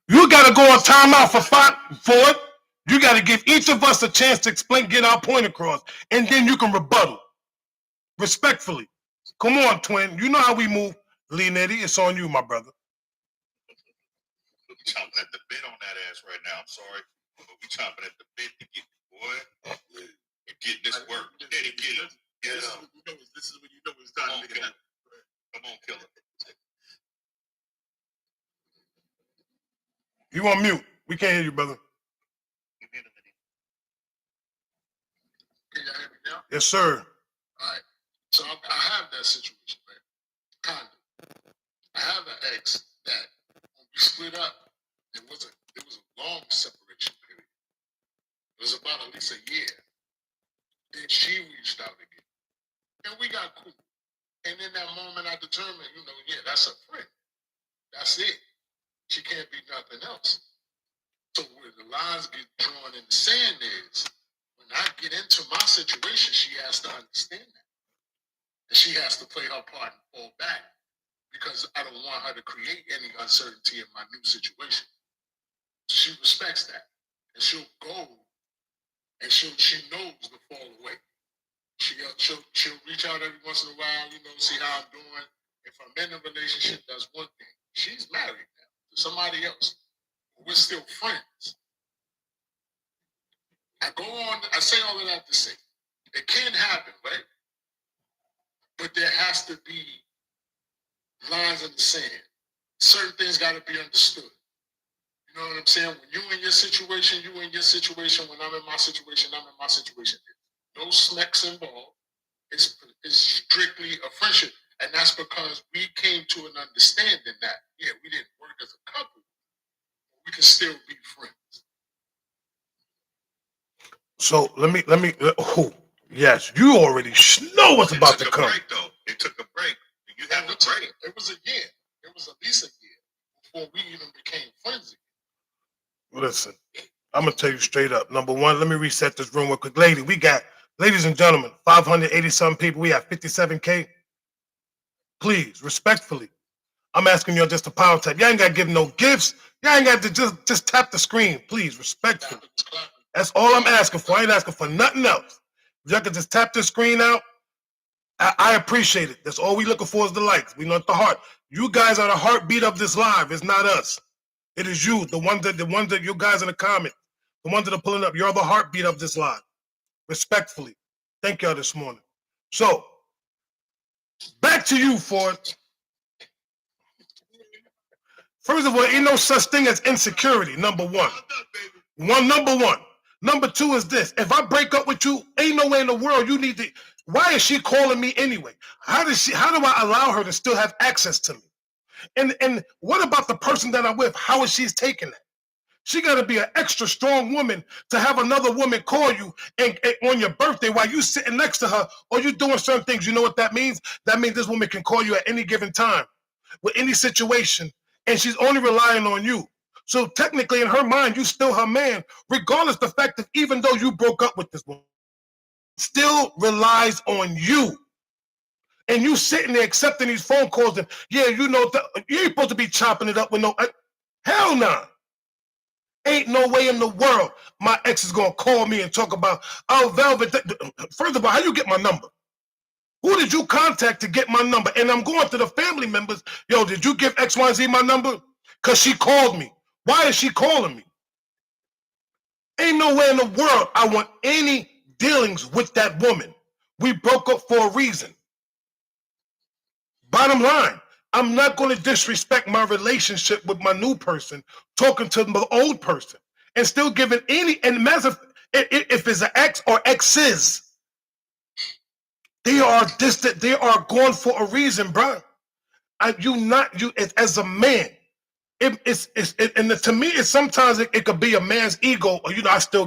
You got to go on timeout for it. You got to give each of us a chance to explain, get our point across, and then you can rebuttal. Respectfully. Come on, twin. You know how we move. Lee Nitty, it's on you, my brother. We chomping at the bit on that ass right now. I'm sorry, but we chomping at the bit to get boy. Get this work. Eddie, get him. Yeah. This is when you know it's time Come on, to kill get it. Come on, kill it. You on mute? We can't hear you, brother. You mute him, Anita. Can you hear me now? Yes, sir. All right. So I have that situation, right? Kind of. I have an ex that when we split up, it was a long separation period. It was about at least a year. Then she reached out again, and we got cool. And in that moment, I determined, yeah, that's a friend. That's it. She can't be nothing else. So where the lines get drawn in the sand is, when I get into my situation, she has to understand that. And she has to play her part and fall back, because I don't want her to create any uncertainty in my new situation. She respects that. And she'll go, and she knows to fall away. She'll reach out every once in a while, see how I'm doing. If I'm in a relationship, that's one thing. She's married now to somebody else. We're still friends. I say all of that to say, it can happen, right? But there has to be lines in the sand. Certain things got to be understood. You know what I'm saying? When you in your situation, you in your situation. When I'm in my situation, I'm in my situation. No snacks involved. It's strictly a friendship. And that's because we came to an understanding that, yeah, we didn't work as a couple. We can still be friends. So let me. Oh, yes, you already know what's about to come. Break, though. It took a break. You have a break. It was a year. It was at least a year before we even became friends again. Listen, I'm gonna tell you straight up. Number one, let me reset this room real quick. Ladies and gentlemen, 580-something people. We have 57K. Please, respectfully, I'm asking y'all just to power tap. Y'all ain't gotta give no gifts. Y'all ain't got to just tap the screen. Please, respectfully. That's all I'm asking for. I ain't asking for nothing else. If y'all can just tap the screen out, I appreciate it. That's all we looking for is the likes. We want the heart. You guys are the heartbeat of this live. It's not us. It is you, the ones that you guys in the comment, the ones that are pulling up. You're the heartbeat of this live. Respectfully. Thank y'all this morning. So, back to you, Ford. First of all, ain't no such thing as insecurity, number one. Number one. Number two is this. If I break up with you, ain't no way in the world you need to. Why is she calling me anyway? How do I allow her to still have access to me? And what about the person that I'm with? How is she taking that? She got to be an extra strong woman to have another woman call you and on your birthday while you sitting next to her or you doing certain things. You know what that means? That means this woman can call you at any given time with any situation, and she's only relying on you. So technically, in her mind, you still her man, regardless of the fact that even though you broke up with this woman, still relies on you. And you sitting there accepting these phone calls and, yeah, you ain't supposed to be chopping it up with no, hell nah. Ain't no way in the world my ex is going to call me and talk about, oh, Velvet. First of all, how you get my number? Who did you contact to get my number? And I'm going to the family members. Yo, did you give XYZ my number? Because she called me. Why is she calling me? Ain't no way in the world I want any dealings with that woman. We broke up for a reason. Bottom line, I'm not going to disrespect my relationship with my new person, talking to the old person, and still giving any, and massive, if it's an ex or exes, they are distant, they are gone for a reason, bro. As a man, and to me, it's sometimes it could be a man's ego, or I'm still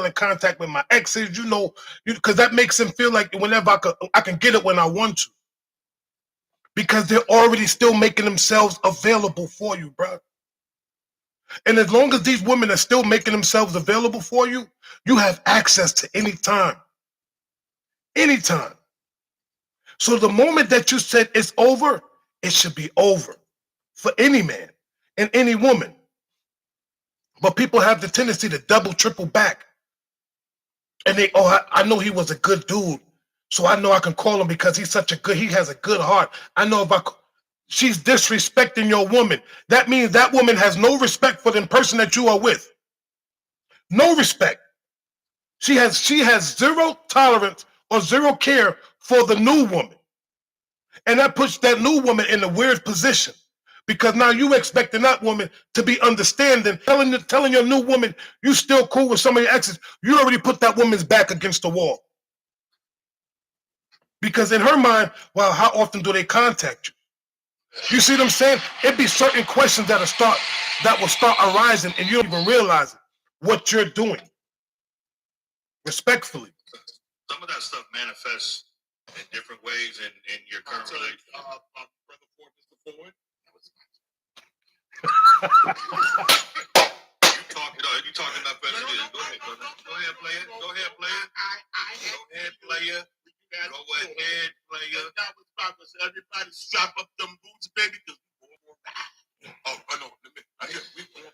in contact with my exes, because that makes him feel like whenever I can get it when I want to, because they're already still making themselves available for you, bro. And as long as these women are still making themselves available for you, you have access to any time. Anytime. So the moment that you said it's over, it should be over for any man and any woman. But people have the tendency to double, triple back. And I know he was a good dude, so I know I can call him because he has a good heart. I know she's disrespecting your woman. That means that woman has no respect for the person that you are with. No respect. She has zero tolerance or zero care for the new woman. And that puts that new woman in a weird position because now you expecting that woman to be understanding, telling your new woman you still cool with some of your exes. You already put that woman's back against the wall. Because in her mind, well, how often do they contact you? You see what I'm saying? It'd be certain questions that will start arising and you don't even realize it, what you're doing. Respectfully. Some of that stuff manifests in different ways in your current relationship. Brother Ford, Mr. Ford. You talking enough better than this. Go ahead, brother. Go ahead, play it. Go ahead, play it. Go ahead, play it. Go ahead, play it. That was fine. Everybody strap up them boots, baby, because we're going to ride. Oh, no.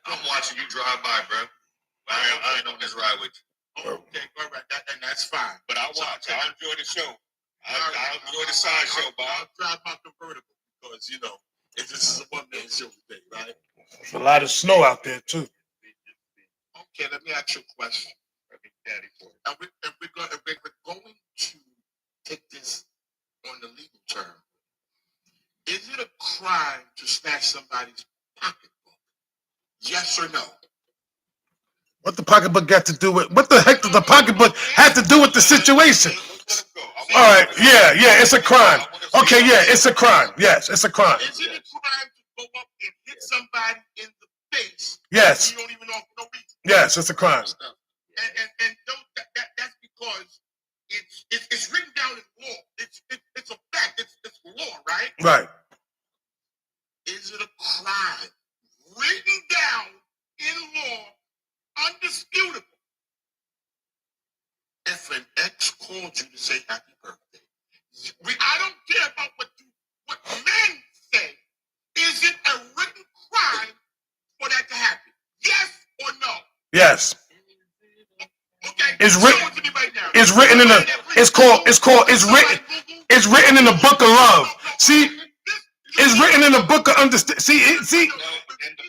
I'm watching you drive by, bro. I ain't on this ride with you. Oh, okay, all right, and that's fine. But I'll watch. I'll enjoy the show. I'll enjoy the sideshow, Bob. I'll drive my convertible because, this is a one-man show today, right? There's a lot of snow out there, too. Okay, let me ask you a question. And we're going to take this on the legal term. Is it a crime to snatch somebody's pocketbook? Yes or no? What the pocketbook got to do with, what the heck does the pocketbook have to do with the situation? All right, yeah, it's a crime. Okay, yeah, it's a crime. Yes, it's a crime. Is it a crime to go up and hit somebody in the face? Yes. You don't even know for no reason. Yes, it's a crime. And that's because it's written down in law. It's a fact. It's law, right? Right. Is it a crime written down in law, undisputable, if an ex called you to say happy birthday? I don't care about what men say. Is it a written crime for that to happen? Yes or no? Yes. Okay. It's Show written. it to me right now. It's written in the. It's written in the book of love. See, it's written in the book of understand. See. In the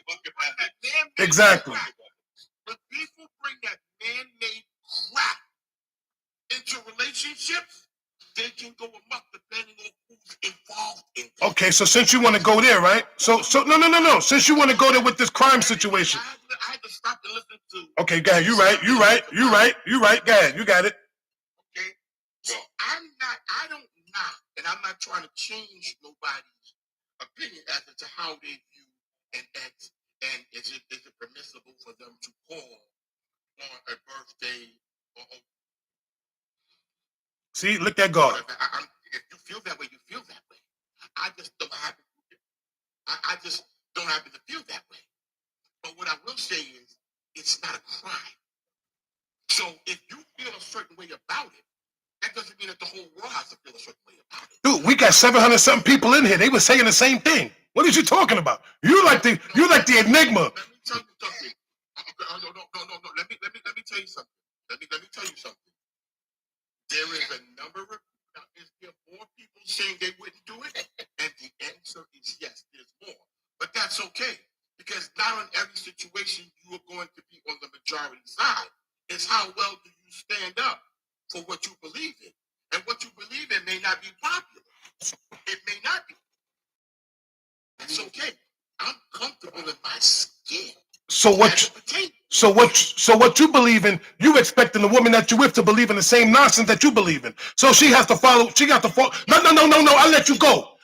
book of ethics. Exactly. When people bring that man-made crap into relationships, they can go amok depending on who's involved in it. Okay, so since you want to go there, right? So no. Since you want to go there with this crime situation. I had to stop and listen to. Okay, go ahead. You right. Go ahead. You got it. Okay. So I don't knock, and I'm not trying to change nobody's opinion as to how they view an ex, and is it permissible for them to call on a birthday or See, look at God. if you feel that way, you feel that way. I just don't happen. I just don't happen to feel that way. But what I will say is, it's not a crime. So if you feel a certain way about it, that doesn't mean that the whole world has to feel a certain way about it. Dude, we got 700-something people in here. They were saying the same thing. What are you talking about? You like the enigma. Let me tell you something. No. Let me tell you something. Let me tell you something. There is a number of, now, is there more people saying they wouldn't do it? And the answer is yes, there's more. But that's okay, because not on every situation you are going to be on the majority side. It's how well do you stand up for what you believe in. And what you believe in may not be popular. It may not be. It's okay. I'm comfortable in my skin. So what you believe in, you expecting the woman that you with to believe in the same nonsense that you believe in. So she got to follow. No. I'll let you go.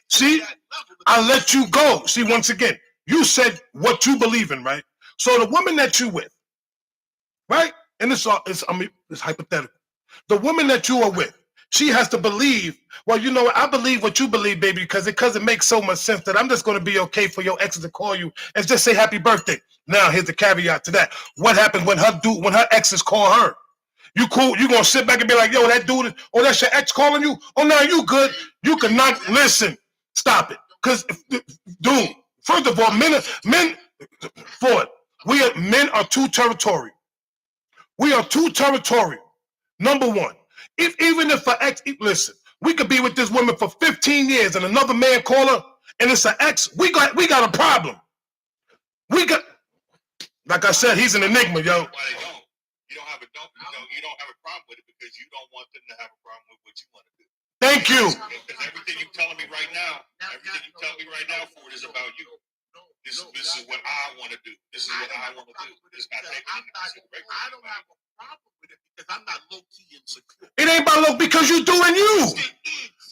See, I'll let you go. See, once again, you said what you believe in, right? So the woman that you with, right? And it's hypothetical. The woman that you are with, she has to believe, well, you know what? I believe what you believe, baby, because it makes so much sense that I'm just going to be okay for your exes to call you and just say happy birthday. Now, here's the caveat to that. What happens when her exes call her? You cool? You going to sit back and be like, yo, that dude, oh, that's your ex calling you? Oh, no, you good. You cannot listen. Stop it. Because, dude, first of all, men are too territorial. We are too territorial. Number one. Even if an ex, listen, we could be with this woman for 15 years and another man call her and it's an ex, we got a problem. Like I said, he's an enigma, yo. You don't have a you don't have a problem with it because you don't want them to have a problem with what you want to do. Thank you. Because everything you're telling me right now, Ford, is about you. This is what I want to do. This is what I want to do. It's not taking into consideration. I don't have a problem with it because I'm not low key insecure. It ain't about low because you doing you.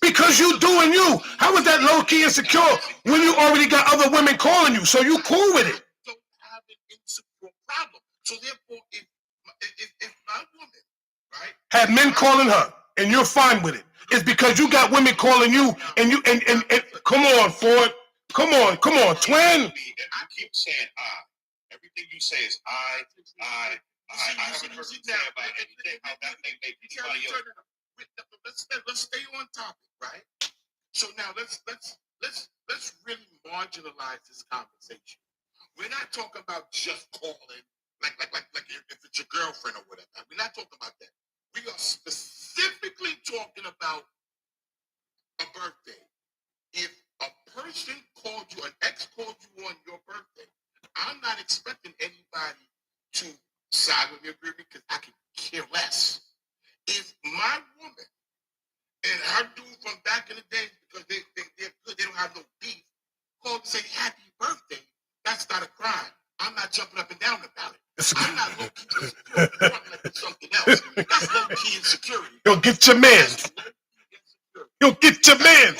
Because you doing you. How is that low key insecure when you already got other women calling you? So you cool with it. I don't have an insecure problem. So therefore, if my woman, right, Had men calling her and you're fine with it. It's because you got women calling you and you and come on, Ford. Come on, twin. You keep saying I. Everything you say is I. I haven't heard you say about anything how that may make anybody else. Let's stay on topic, right? So now let's really marginalize this conversation. We're not talking about just calling like if it's your girlfriend or whatever. We're not talking about that. We are specifically talking about a birthday. If a person called you, an ex called you on your birthday, I'm not expecting anybody to side with me, agree with me, because I can care less. If my woman and her dude from back in the day, because they're good, they don't have no beef, called to say happy birthday, that's not a crime. I'm not jumping up and down about it. I'm not low key insecure. Like it's something else. That's low key insecurity. You'll get your man. You'll get your man.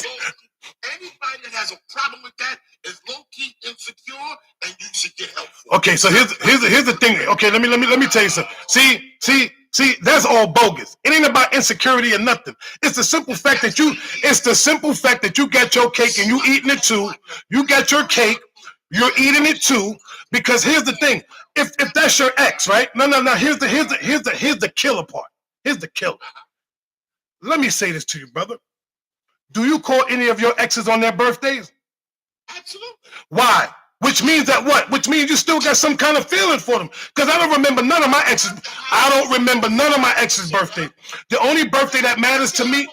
Anybody that has a problem with that is low key insecure, and you should get help for it. Okay, so here's the thing. Okay, let me tell you something. See, that's all bogus. It ain't about insecurity or nothing. It's the simple fact that you got your cake and you eating it too. You got your cake, you're eating it too. Because here's the thing. If that's your ex, right? No. Here's the killer part. Here's the killer. Let me say this to you, brother. Do you call any of your exes on their birthdays? Absolutely. Why? Which means that what? Which means you still got some kind of feeling for them. Because I don't remember none of my exes. I don't remember none of my exes' birthdays. The only birthday that matters to me,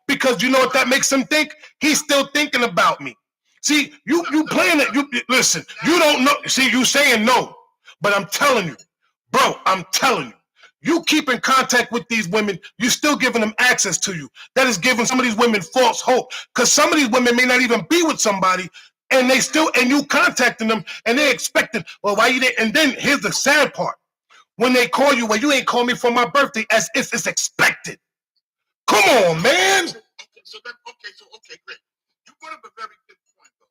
because you know what that makes him think? He's still thinking about me. See, you playing it. You listen, you don't know. See, you saying no. But I'm telling you, bro, you keep in contact with these women, you're still giving them access to you. That is giving some of these women false hope. Because some of these women may not even be with somebody, and you contacting them, and they expecting, well, why you there? And then here's the sad part. When they call you, well, you ain't call me for my birthday, as if it's expected. Come on, man. Okay, great. You brought up a very good point, though.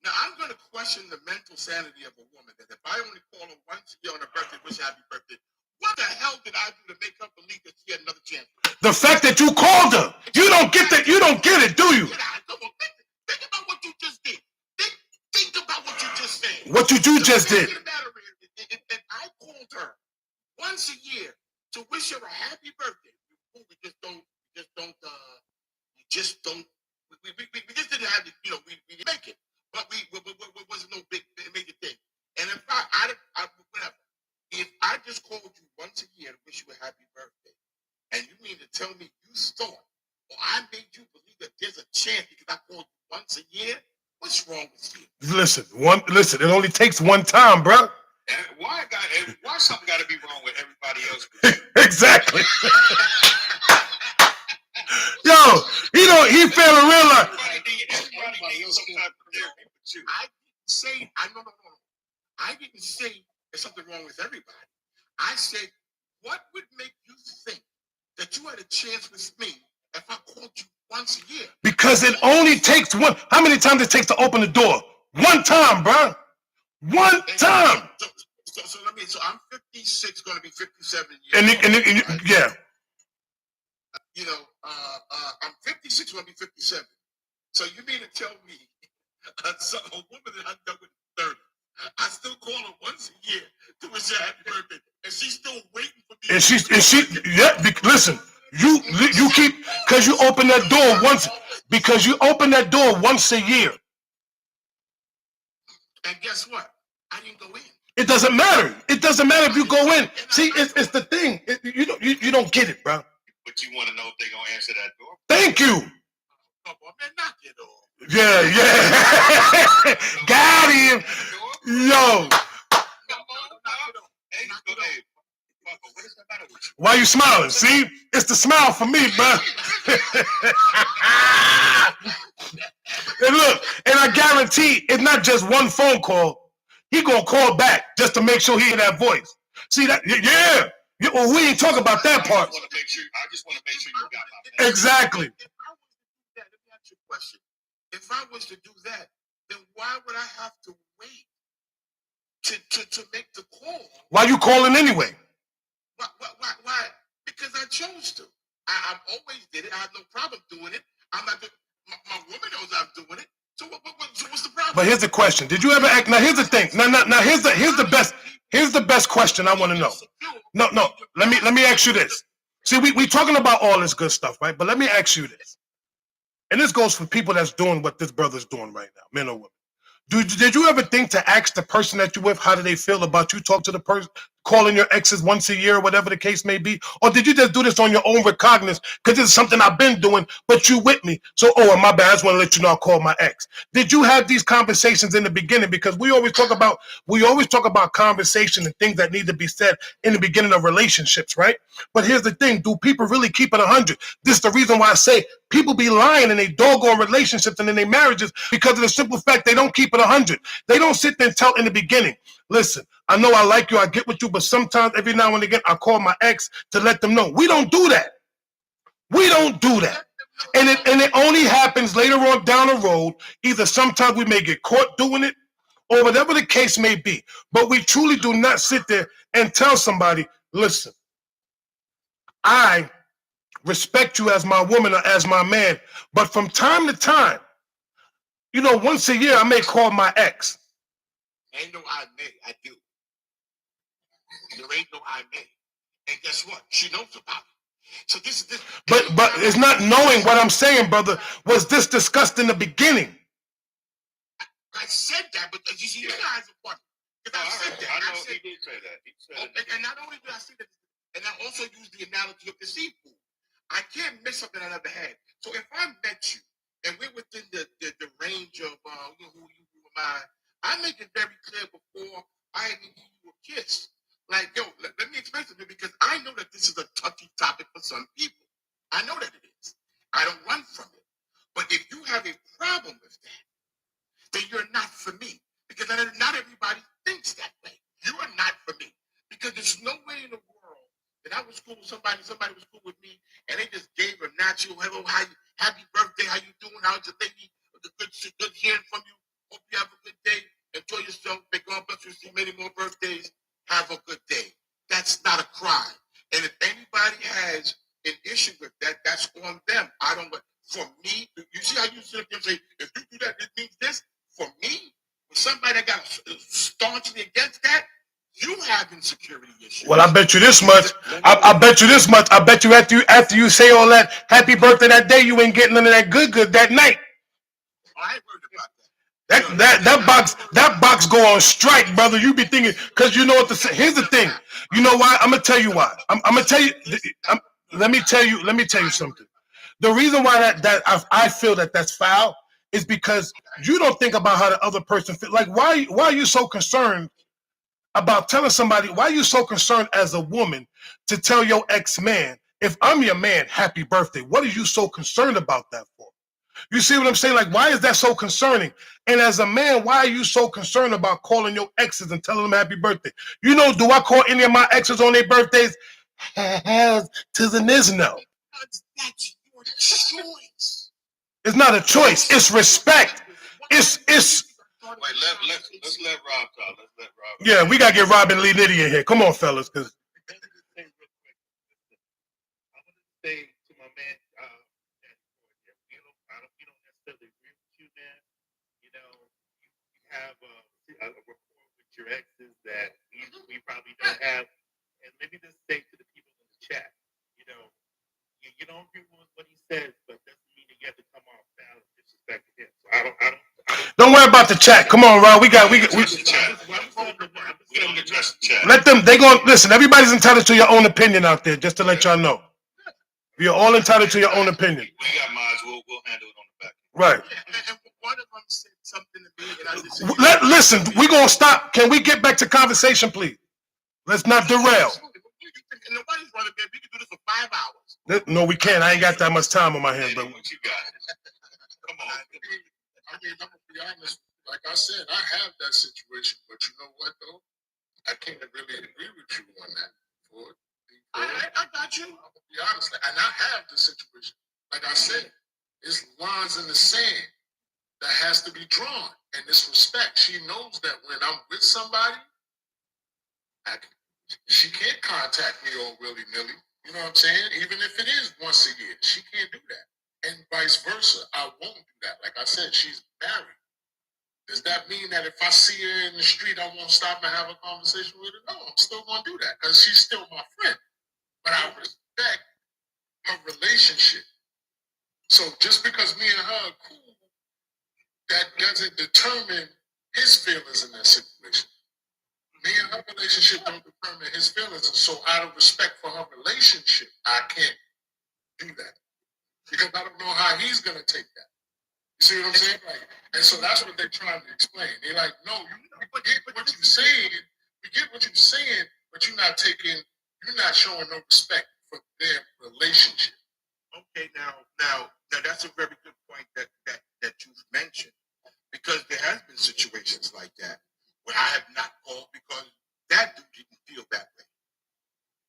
Now, I'm going to question the mental sanity of a woman that if I only call her once a year on her birthday, wish her happy birthday, what the hell did I do to make her believe that she had another chance? The fact that you called her, you don't get that. You don't get it, do you? Think about what you just did. Think about what you just said. What you just did. If I called her once a year to wish her a happy birthday, we just didn't have to, we didn't make it. But we wasn't no big major thing. And if whatever, if I just called you once a year to wish you a happy birthday, and you mean to tell me you thought, or I made you believe that there's a chance because I called you once a year, what's wrong with you? Listen, it only takes one time, bro. Why something got to be wrong with everybody else? Exactly. Yo, he failed to realize. I didn't say there's something wrong with everybody. I said, what would make you think that you had a chance with me if I called you once a year? Because it only takes one. How many times it takes to open the door? One time, bro. One time. So I'm 56, going to be 57 years. And yeah. I'm 56, going to be 57. So you mean to tell me a woman that I'm done with 30, I still call her once a year to wish her happy birthday, and she's still waiting for me. Listen, you keep, because you open that door once a year. And guess what? I didn't go in. It doesn't matter. It doesn't matter if you go in. See, it's the thing. You don't get it, bro. But you want to know if they're gonna answer that door? Thank you. I'm man, knock it off. Yeah, yeah. Got him. Yo, why you smiling? See, it's the smile for me, man. And look, and I guarantee it's not just one phone call. He gonna call back just to make sure he hear that voice. See that? Yeah. Well, we ain't talking about that part. I just want to make sure you got my back. Exactly. Let me ask you a question. If I was to do that, then why would I have to wait to make the call? Why you calling anyway? Why? Because I chose to. I've always did it. I have no problem doing it. I'm not. My woman knows I'm doing it. So what's the problem? But here's the question: did you ever act? Now here's the thing. Now here's the best question I want to know. No. Let me ask you this. See, we talking about all this good stuff, right? But let me ask you this. And this goes for people that's doing what this brother's doing right now, men or women. Did you ever think to ask the person that you with how do they feel about you? Talk to the person, calling your exes once a year, or whatever the case may be, or did you just do this on your own recognizance because this is something I've been doing, but you with me? So, my bad. I just want to let you know I called my ex. Did you have these conversations in the beginning? Because we always talk about conversation and things that need to be said in the beginning of relationships, right? But here's the thing: do people really keep it 100? This is the reason why I say people be lying in their doggone relationships and in their marriages because of the simple fact they don't keep it 100. They don't sit there and tell in the beginning, listen, I know I like you, I get with you, but sometimes every now and again I call my ex to let them know. We don't do that. We don't do that. And it only happens later on down the road. Either sometimes we may get caught doing it or whatever the case may be. But we truly do not sit there and tell somebody, listen, I respect you as my woman or as my man, but from time to time, once a year I may call my ex. Ain't no I may, I do. There ain't no I may. And guess what? She knows about it. So this. But it's not knowing what I'm saying, brother. Was this discussed in the beginning? I said that, but you see, you guys are funny. Because I said that. I know he did say that. He said and not only did I say that, and I also used the analogy of the seafood. I can't miss something I never had. So if I met you and we're within the range of who am I make it very clear before I even give you a kiss. Like, yo, let me explain something because I know that this is a touchy topic for some people. I know that it is. I don't run from it. But if you have a problem with that, then you're not for me. Because not everybody thinks that way. You are not for me. Because there's no way in the world that I was cool with somebody was cool with me, and they just gave a natural hello, happy birthday, how you doing, how's your baby, good hearing from you, hope you have a good day, enjoy yourself, may God bless you, see many more birthdays, have a good day. That's not a crime. And if anybody has an issue with that, that's on them. I don't, for me, you see how you sit there and say, if you do that, it means this? For me, with somebody that got staunchly against that, you have insecurity issues. Well, I bet you this much. I bet you this much. I bet you after you say all that happy birthday that day, you ain't getting none of that good that night. I ain't worried about that. That box go on strike, brother. You be thinking because you know what here's the thing. You know why? I'm gonna tell you why. I'm gonna tell you. Let me tell you something. The reason why that I feel that's foul is because you don't think about how the other person feel. Like why are you so concerned about telling somebody? Why are you so concerned as a woman to tell your ex-man, if I'm your man, happy birthday? What are you so concerned about that for? You see what I'm saying? Like, why is that so concerning? And as a man, why are you so concerned about calling your exes and telling them happy birthday? Do I call any of my exes on their birthdays? Hells to the no. That's your choice. It's not a choice. It's respect. It's. Wait, let's let Rob talk. Let's let Rob. Yeah, we gotta get Robin Lee Liddy in here. Come on, fellas, because. I want to say to my man, we don't necessarily agree with you, man. You have a rapport with your exes that we probably don't have, and maybe just say to the people in the chat, you don't agree with what he says, but doesn't mean that you have to come off foul and disrespect him. So I don't. Don't worry about the chat. Come on, Rob. We don't address the chat. let them. They going listen. Everybody's entitled to your own opinion out there. Just to let y'all know, you're all entitled to your own opinion. We got minds. We'll handle it on the back. Right. And one of them said something to me, and I just said, Listen, we're gonna stop. Can we get back to conversation, please? Let's not derail. And nobody's running there. We can do this for 5 hours. No, we can't. I ain't got that much time on my hands, but What you got? Come on. I mean, I'm gonna be honest. Like I said, I have that situation, but you know what though? I can't really agree with you on that. Ford. I got you. I'm gonna be honest, and I have the situation. Like I said, it's lines in the sand that has to be drawn, and this respect. She knows that when I'm with somebody, she can't contact me all willy-nilly. You know what I'm saying? Even if it is once a year, she can't do that. And vice versa, I won't do that. Like I said, she's married. Does that mean that if I see her in the street, I won't stop and have a conversation with her? No, I'm still going to do that because she's still my friend. But I respect her relationship. So just because me and her are cool, that doesn't determine his feelings in that situation. Me and her relationship don't determine his feelings. And so out of respect for her relationship, I can't do that. Because I don't know how he's going to take that. You see what I'm saying? Like, and so that's what they're trying to explain. They're like, no, we get what you're saying. We get what you're saying, but you're not showing no respect for their relationship. Okay, now that's a very good point that you've mentioned, because there has been situations like that where I have not called because that dude didn't feel that way.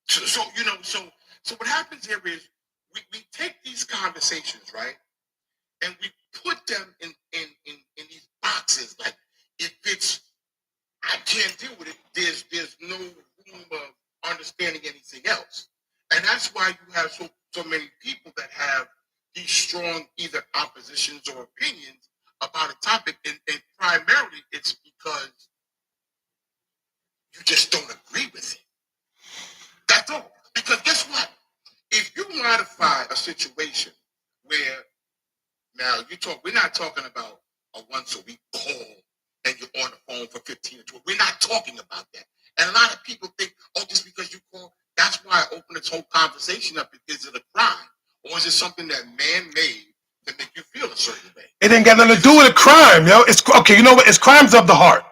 So what happens here is we take these conversations, right, and we put them in these boxes. Like, if it's, I can't deal with it, there's no room of understanding anything else. And that's why you have so many people that have these strong either oppositions or opinions about a topic, and primarily it's because you just don't agree with it. That's all. Because guess what? If you modify a situation where, now we're not talking about a once a week call and you're on the phone for 15 or 20. We're not talking about that. And a lot of people think, oh, just because you call, that's why I opened this whole conversation up. Is it a crime? Or is it something that man made to make you feel a certain way? it ain't got nothing to do with a crime, yo. It's okay. You know what? It's crimes of the heart.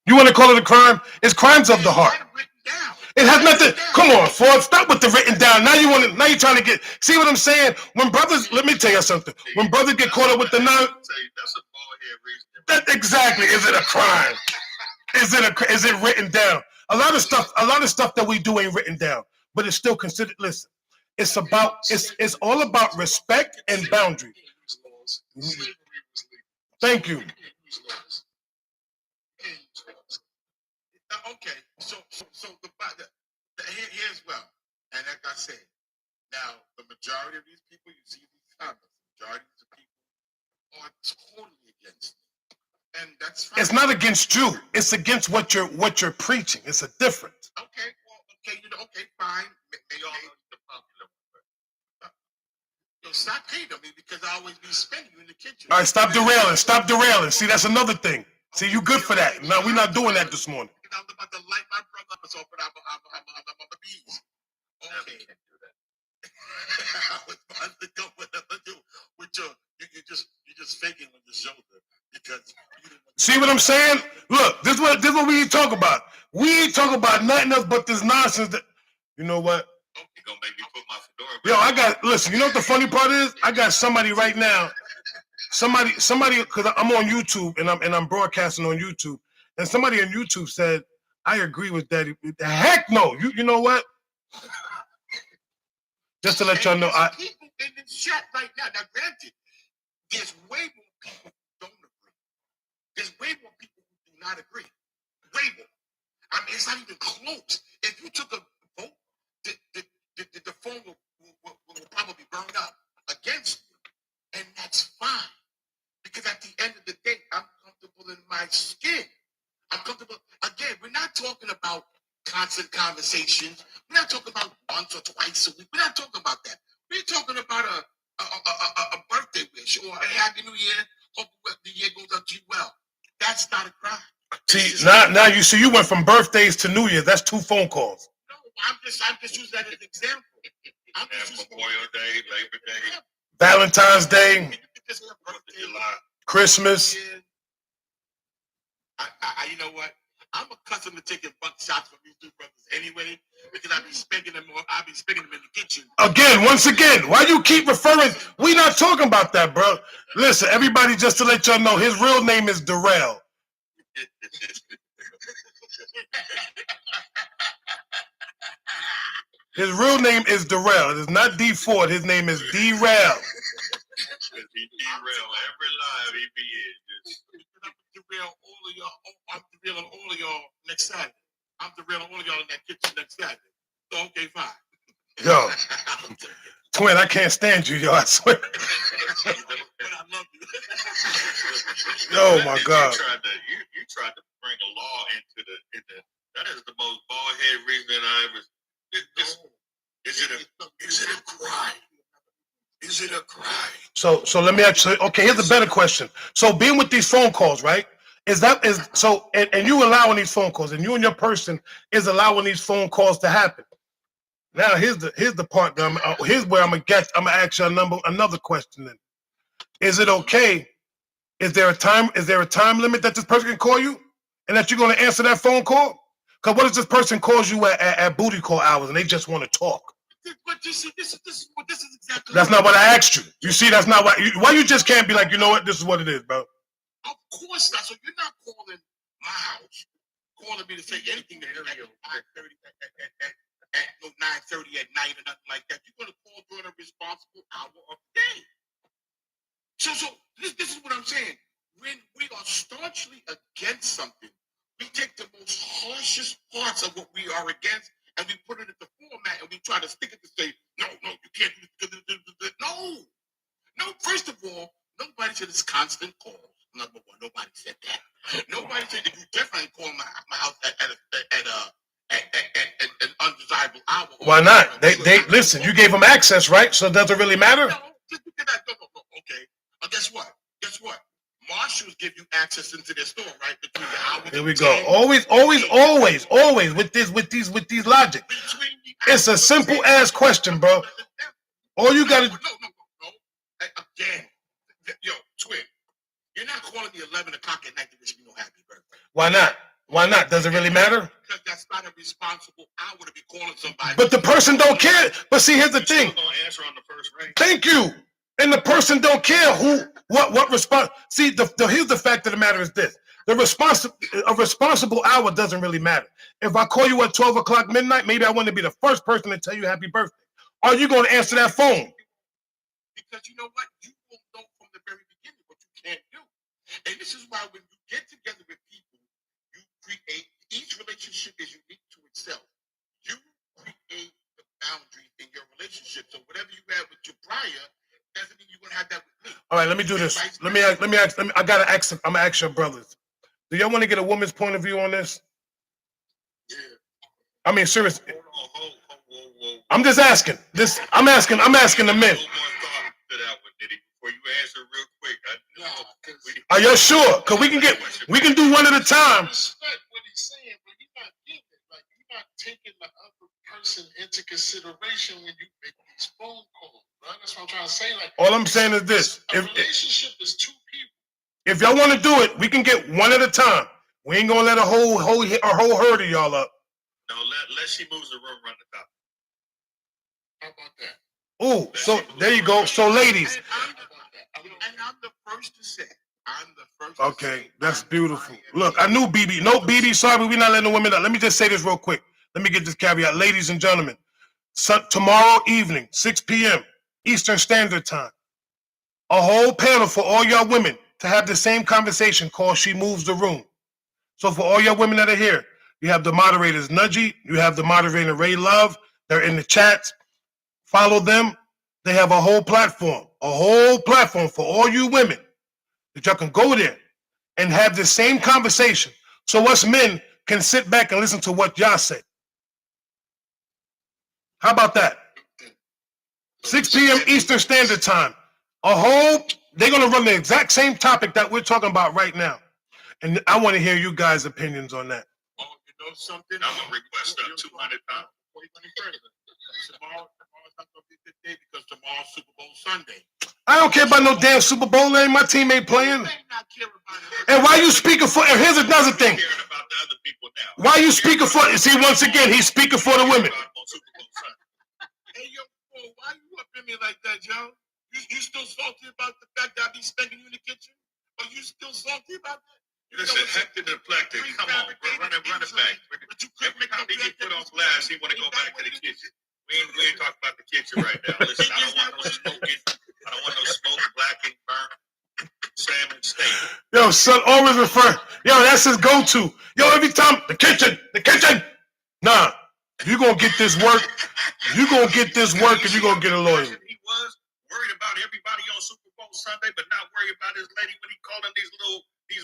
You want to call it a crime? It's crimes of the heart. It has nothing. Come on, Ford. Stop with the written down. Now you're trying to get. See what I'm saying? When brothers, let me tell you something. When brothers get caught up with the non. That's a bald-head reason. That exactly. Is it a crime? Is it written down? A lot of stuff that we do ain't written down, but it's still considered. Listen, it's all about respect and boundary. Thank you. Okay, so here's well, and like I said, now the majority of these people, you see these comments, the majority of the people are totally against me, and that's fine. It's not against you. It's against what you're preaching. It's a difference. Okay, well, okay, fine. They all the popular one. Yo, stop hating on me because I always be spending you in the kitchen. All right, stop derailing. Stop derailing. See, that's another thing. See, you good for that. No, we're not doing that this morning. I was about to light my brother up, so but I'm a beast. Okay. Can't do that. I was about to go with you're just faking on your shoulder because you didn't. See what I'm saying? Look, this is what we talk about. We ain't talk about nothing else but this nonsense. That, you know what? You're gonna make me put my fedora back. Yo, listen. You know what the funny part is? I got somebody right now. Somebody, because I'm on YouTube and I'm broadcasting on YouTube, and somebody on YouTube said, "I agree with that." The heck no! You know what? Just to let y'all know, People in the chat right now. Now, granted, there's way more people who don't agree. There's way more people who do not agree. Way more. I mean, it's not even close. If you took a vote, the phone will probably burn up against you, and that's fine. Because at the end of the day, I'm comfortable in my skin. I'm comfortable. Again, we're not talking about constant conversations. We're not talking about once or twice a week. We're not talking about that. We're talking about a birthday wish or a happy new year. Hope the year goes out to you well. That's not a crime. see now you see you went from birthdays to New Year. That's 2 phone calls. No, I'm just using that as an example. I'm just using Memorial Day, Labor Day. Valentine's Day. just have birthday. July. Christmas. You know what? I'm accustomed to taking buck shots from these two brothers anyway, because I be spending them in the kitchen. Again, once again, why you keep referring? We not talking about that, bro. Listen, everybody, just to let y'all know, his real name is Darrell. His real name is Darrell. It is not D Ford. His name is D-Rail. He derail every live he be in. I'm derailing all of y'all. I'm derailing all of y'all next Saturday. I'm derailing all of y'all in that kitchen next Saturday. So okay, fine. Yo, twin, I can't stand you, yo. I swear. But I love you. Oh my God. You tried to bring a law into the. That is the most bald-headed reason I ever. Is it a crime? Is it a crime? So let me actually. Okay, here's a better question. So being with these phone calls, right? Is so? And you allowing these phone calls, and you and your person is allowing these phone calls to happen. Now here's the part that here's where I'm gonna ask you another question. Then, is it okay? Is there a time limit that this person can call you, and that you're gonna answer that phone call? Because what if this person calls you at booty call hours and they just want to talk? But you see, this is exactly. That's not what I asked you. You see, that's not why you just can't be like, you know what, this is what it is, bro. Of course not. So you're not calling my house, calling me to say anything to me at 9:30 at night or nothing like that. You're gonna call during a responsible hour of the day. So this is what I'm saying. When we are staunchly against something, we take the most harshest parts of what we are against and we put it in the format and we try to stick it to say, no, you can't do this. No, first of all, nobody said it's constant calls. Number one, nobody said that. Nobody said that you definitely call my house at an undesirable hour. Why not? They listen, you gave them access, right? So does it really matter? No, just because okay. Guess what? Marshals give you access into their store, right? Between the hours. Here we go. Always with these logic. It's a simple ass question, bro. All you gotta No. Again, yo, twin, you're not calling me 11 o'clock at night to wish me no happy birthday. Why not? Why not? Does it really matter? Because that's not a responsible hour to be calling somebody. But the person don't care. But see, here's the thing. Still gonna answer on the first ring. Thank you. And the person don't care what response. See, here's the fact of the matter is this: a responsible hour doesn't really matter. If I call you at 12 o'clock midnight, maybe I want to be the first person to tell you happy birthday. Are you going to answer that phone? Because you know what, you will know from the very beginning what you can't do, and this is why when you get together with people, you create. Each relationship is unique to itself. You create the boundaries in your relationship. So whatever you have with your prior. Doesn't mean you're gonna have that with me. All right, let me do this. I'm gonna ask your brothers. Do y'all want to get a woman's point of view on this? Yeah. I mean, seriously. Whoa. I'm just asking. I'm asking the men. To that one, Diddy, before you answer real quick. Are you sure? Cause we can do one at a time. I respect what he's saying, but you're not getting it. Like you're not taking the other person into consideration when you make these phone calls. Right? That's what I'm trying to say. Like, all I'm saying is this: a relationship is two people. If y'all want to do it, we can get one at a time. We ain't gonna let a whole herd of y'all up. No, let she moves the room run the top. How about that? Ooh, so there you go. So ladies, and I'm the first to say. Okay, that's beautiful. Look, I knew BB. No, BB, sorry, but we're not letting the women up. Let me just say this real quick. Let me get this caveat. Ladies and gentlemen, tomorrow evening, 6 p.m. Eastern Standard Time, a whole panel for all y'all women to have the same conversation called She Moves the Room. So for all y'all women that are here, you have the moderators Nudgy, you have the moderator Ray Love. They're in the chats. Follow them. They have a whole platform for all you women that y'all can go there and have the same conversation. So us men can sit back and listen to what y'all say. How about that? 6 p.m. Eastern Standard Time. They're going to run the exact same topic that we're talking about right now. And I want to hear you guys' opinions on that. Oh, you know something? I'm going to request up 200 times. Tomorrow's not going to be a good day because tomorrow's Super Bowl Sunday. I don't care about no damn Super Bowl. Ain't my team ain't playing. You may not care about it. And why you speaking for? And here's another thing. Caring about the other people now. Why you speaking for? See, once again, he's speaking for the women. On Super Bowl Sunday. Hey, yo, bro, why you up in me like that, yo? You still salty about the fact that I be spanking you in the kitchen? Are you still salty about that? Listen, Hector the Deflector, come on, bro, run it back. But you couldn't Every make time no he get put on goddamn blast, he want to go back to the kitchen. We ain't talking about the kitchen right now. Listen, I don't want no smoking. I don't want no smoke, blackened, burnt, salmon steak. Yo, son, always refer. Yo, that's his go-to. Yo, every time the kitchen. Nah, you gonna get this work. You gonna get this work, and you gonna get a lawyer. He was worried about everybody on Super Bowl Sunday, but not worried about his lady when he calling these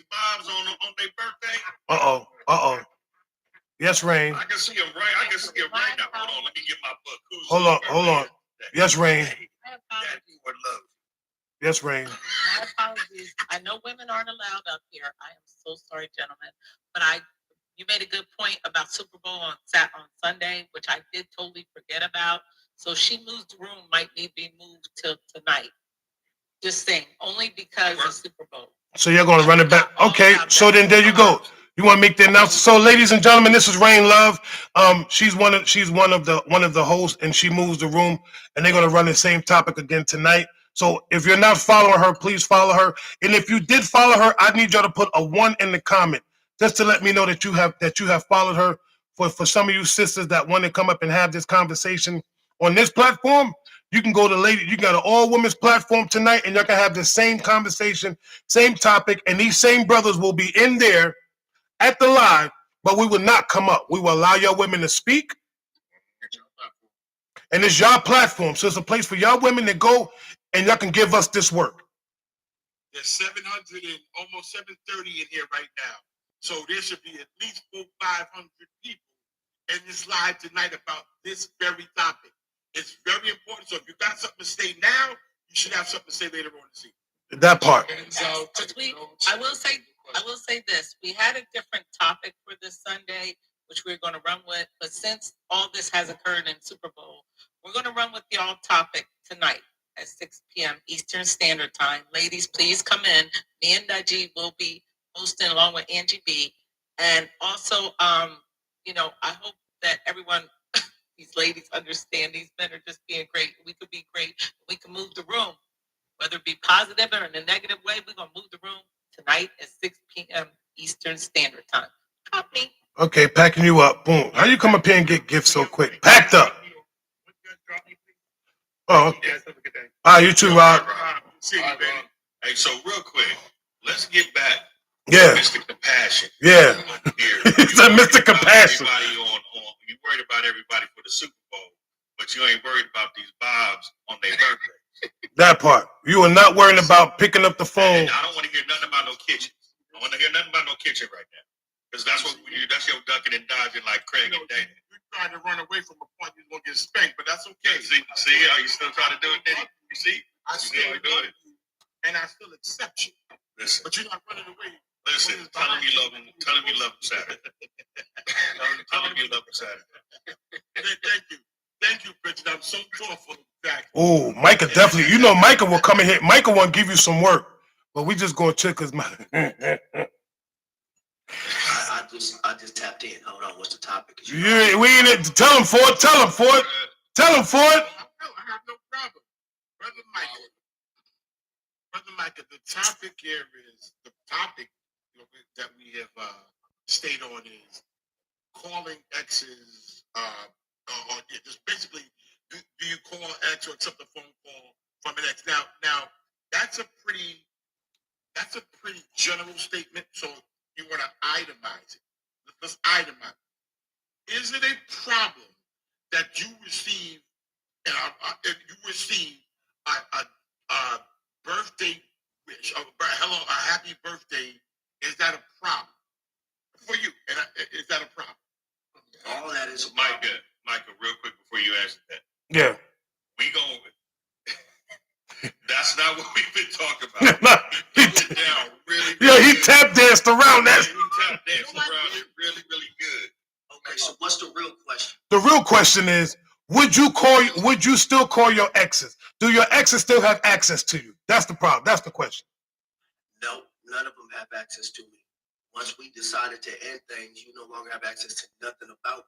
bombs on their birthday. Yes, Rain. I can see him right now. Hold on, let me get my book. Hold on. Yes, Rain. My apologies. Yes, Rain. My apologies. I know women aren't allowed up here. I am so sorry, gentlemen. But you made a good point about Super Bowl on Sunday, which I did totally forget about. So She Moves the Room might need to be moved till tonight. Just saying, only because of Super Bowl. So you're gonna run it back. Okay, so then there you go. You want to make the announcement? So, ladies and gentlemen, this is Rain Love. She's one of the hosts, and She Moves the Room, and they're gonna run the same topic again tonight. So if you're not following her, please follow her. And if you did follow her, I need y'all to put a 1 in the comment just to let me know that you have followed her. For some of you sisters that want to come up and have this conversation on this platform, you can go to you got an all women's platform tonight, and y'all can have the same conversation, same topic, and these same brothers will be in there at the live, but we will not come up. We will allow y'all women to speak, and it's y'all platform, so it's a place for y'all women to go, and y'all can give us this work. There's 700 and almost 730 in here right now. So there should be at least 400-500 people in this live tonight about this very topic. It's very important. So if you got something to say now, you should have something to say later on this evening. That part. And so I will say this. We had a different topic for this Sunday, which we're going to run with. But since all this has occurred in Super Bowl, we're going to run with y'all topic tonight at 6 p.m. Eastern Standard Time. Ladies, please come in. Me and Najee will be hosting along with Angie B. And also, I hope that everyone, these ladies understand these men are just being great. We could be great. We can move the room, whether it be positive or in a negative way. We're going to move the room tonight at 6 p.m. Eastern Standard Time. Copy. Okay, packing you up. Boom. How you come up here and get gifts so quick? Packed up. Oh, okay. You too, Rob. See you, baby. Hey, so real quick, let's get back. Yeah. Mr. Compassion. Yeah. He said Mr. Compassion. You worried about everybody for the Super Bowl, but you ain't worried about these bobs on their birthday. That part. You are not worrying about picking up the phone. And I don't want to hear nothing about no kitchen. I want to hear nothing about no kitchen right now. Because that's what we do. That's your ducking and dodging like Craig and Dana. You tried to run away from a point you're going to get spanked, but that's okay. See how you still trying to do it, Diddy? You see? I still do love it. you, and I still accept you. Listen, But you're not running away. tell him you love him. Tell him you love him Saturday. Tell him you love him Saturday. Thank you, Bridget. I'm so thoughtful of that. Oh, Micah definitely. Micah will come in here. Micah want to give you some work, but we just going to check his mind. I just tapped in. Hold on, what's the topic? Yeah, we ain't. Tell him for it. Tell him for it. Tell him for it. I have no problem. Brother Micah, the topic here is the topic that we have stayed on is calling exes, or just basically, do you call ex or accept a phone call from an ex? Now that's a pretty general statement. So you want to itemize it. Let's itemize it. Is it a problem that you receive a birthday wish, a happy birthday? Is that a problem for you? And is that a problem? All that is Micah, real quick before you answer that. Yeah. We going. That's not what we've been talking about. He tap danced around that. He tap danced around it really, really good. okay. So what's the real question? The real question is, Would you still call your exes? Do your exes still have access to you? That's the problem. That's the question. No, none of them have access to me. Once we decided to end things, you no longer have access to nothing about me.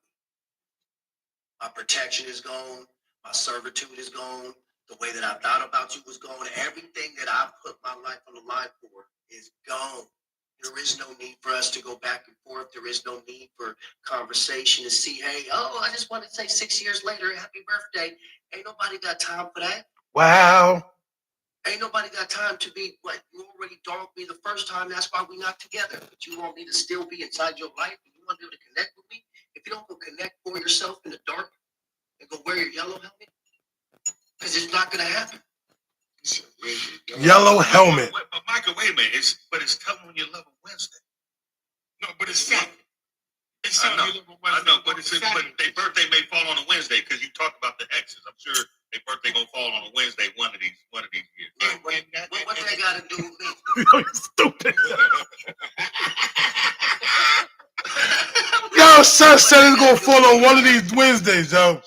My protection is gone. My servitude is gone. The way that I thought about you was gone. Everything that I put my life on the line for is gone. There is no need for us to go back and forth. There is no need for conversation to see, hey, oh, I just want to say 6 years later, happy birthday. Ain't nobody got time for that. Wow. Ain't nobody got time to be what you already dogged me the first time. That's why we're not together. But you want me to still be inside your life and you want to be able to connect with me? If you don't go connect for yourself in the dark and go wear your yellow helmet, because it's not going to happen. Yellow helmet. But Michael, wait a minute. It's Tell Me When You Love on Wednesday. No, but it's Saturday. It's I know, Saturday, I know, but Saturday. their birthday may fall on a Wednesday because you talked about the exes. I'm sure their birthday gonna fall on a Wednesday one of these years. What they got to do with me? Yo, you stupid. Yo, son said it's gonna fall on one of these Wednesdays, yo.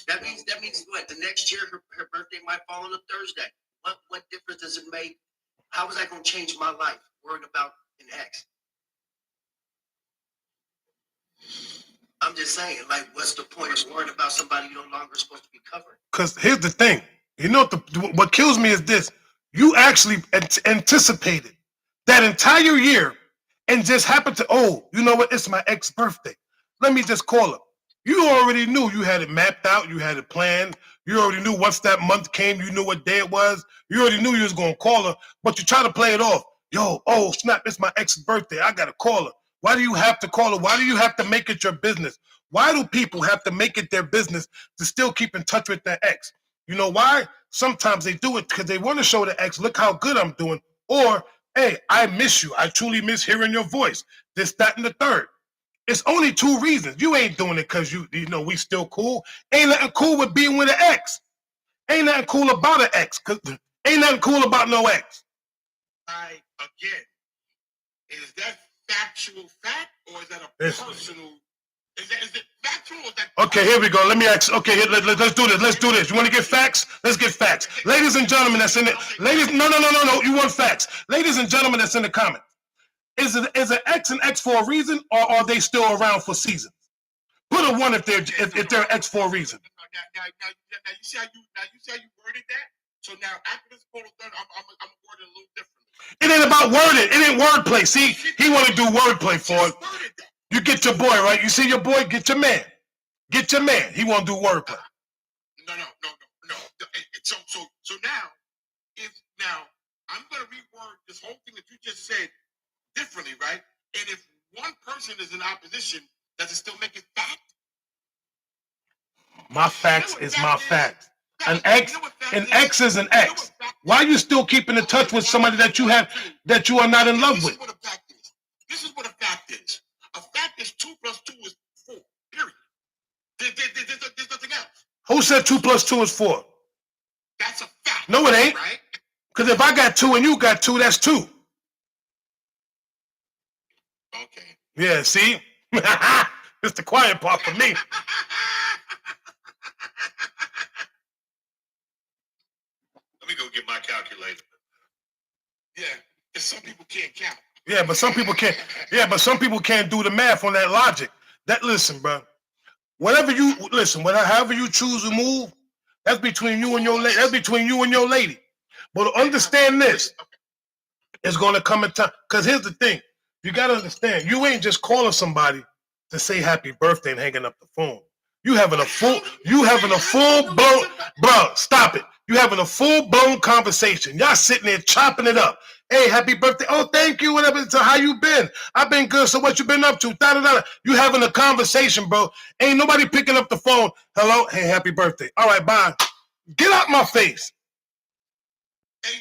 That means what? The next year her birthday might fall on a Thursday. What difference does it make? How is that going to change my life? Worrying about an ex. I'm just saying, like, what's the point of worrying about somebody you're no longer supposed to be covering? Because here's the thing. You know what kills me is this. You actually anticipated that entire year and just happened to, oh, you know what? It's my ex birthday. Let me just call her. You already knew. You had it mapped out. You had it planned. You already knew once that month came, you knew what day it was. You already knew you was going to call her, but you try to play it off. Yo, oh, snap, it's my ex's birthday. I got to call her. Why do you have to call her? Why do you have to make it your business? Why do people have to make it their business to still keep in touch with their ex? You know why? Sometimes they do it because they want to show the ex, look how good I'm doing. Or, hey, I miss you. I truly miss hearing your voice. This, that, and the third. It's only two reasons. You ain't doing it because you know we still cool. Ain't nothing cool with being with an ex. Ain't nothing cool about an ex. Cause ain't nothing cool about no ex. Again, is that factual fact or is that a Listen. personal? Is it factual or is that? Okay, here we go. Let me ask. Okay, let's do this. Let's do this. You want to get facts? Let's get facts. Ladies and gentlemen, that's in it. Ladies, no. You want facts? Ladies and gentlemen, that's in the comments. Is an ex an ex for a reason, or are they still around for seasons? Put a one if they're an ex for a reason. Now you see how you worded that. So now after this photo done, I'm word it a little differently. It ain't about wording. It ain't wordplay. See, he want to do wordplay for it. You get your boy right. You see your boy. Get your man. Get your man. He want to do wordplay. No. So now I'm gonna reword this whole thing that you just said differently, right? And if one person is in opposition, does it still make it fact? My facts is my facts. An ex is an ex. Why are you still keeping in touch with somebody that you are not in love with? This is what a fact is. A fact is 2 + 2 is 4. Period. There's nothing else. Who said 2 + 2 is 4? That's a fact. No, it ain't. Right? Because if I got 2 and you got 2, that's 2. Okay. Yeah, see? It's the quiet part for me. Let me go get my calculator. Yeah, because some people can't count. Yeah, but some people can't. Yeah, but some people can't do the math on that logic. Listen, bro. However you choose to move, that's between you and your lady. That's between you and your lady. But understand this: it's gonna come a time. Because here's the thing: you gotta understand, you ain't just calling somebody to say happy birthday and hanging up the phone. You having a full blown, bro. Stop it. You having a full blown conversation. Y'all sitting there chopping it up. Hey, happy birthday. Oh, thank you. Whatever. So how you been? I've been good. So what you been up to? Da-da-da. You having a conversation, bro. Ain't nobody picking up the phone. Hello? Hey, happy birthday. All right, bye. Get out my face.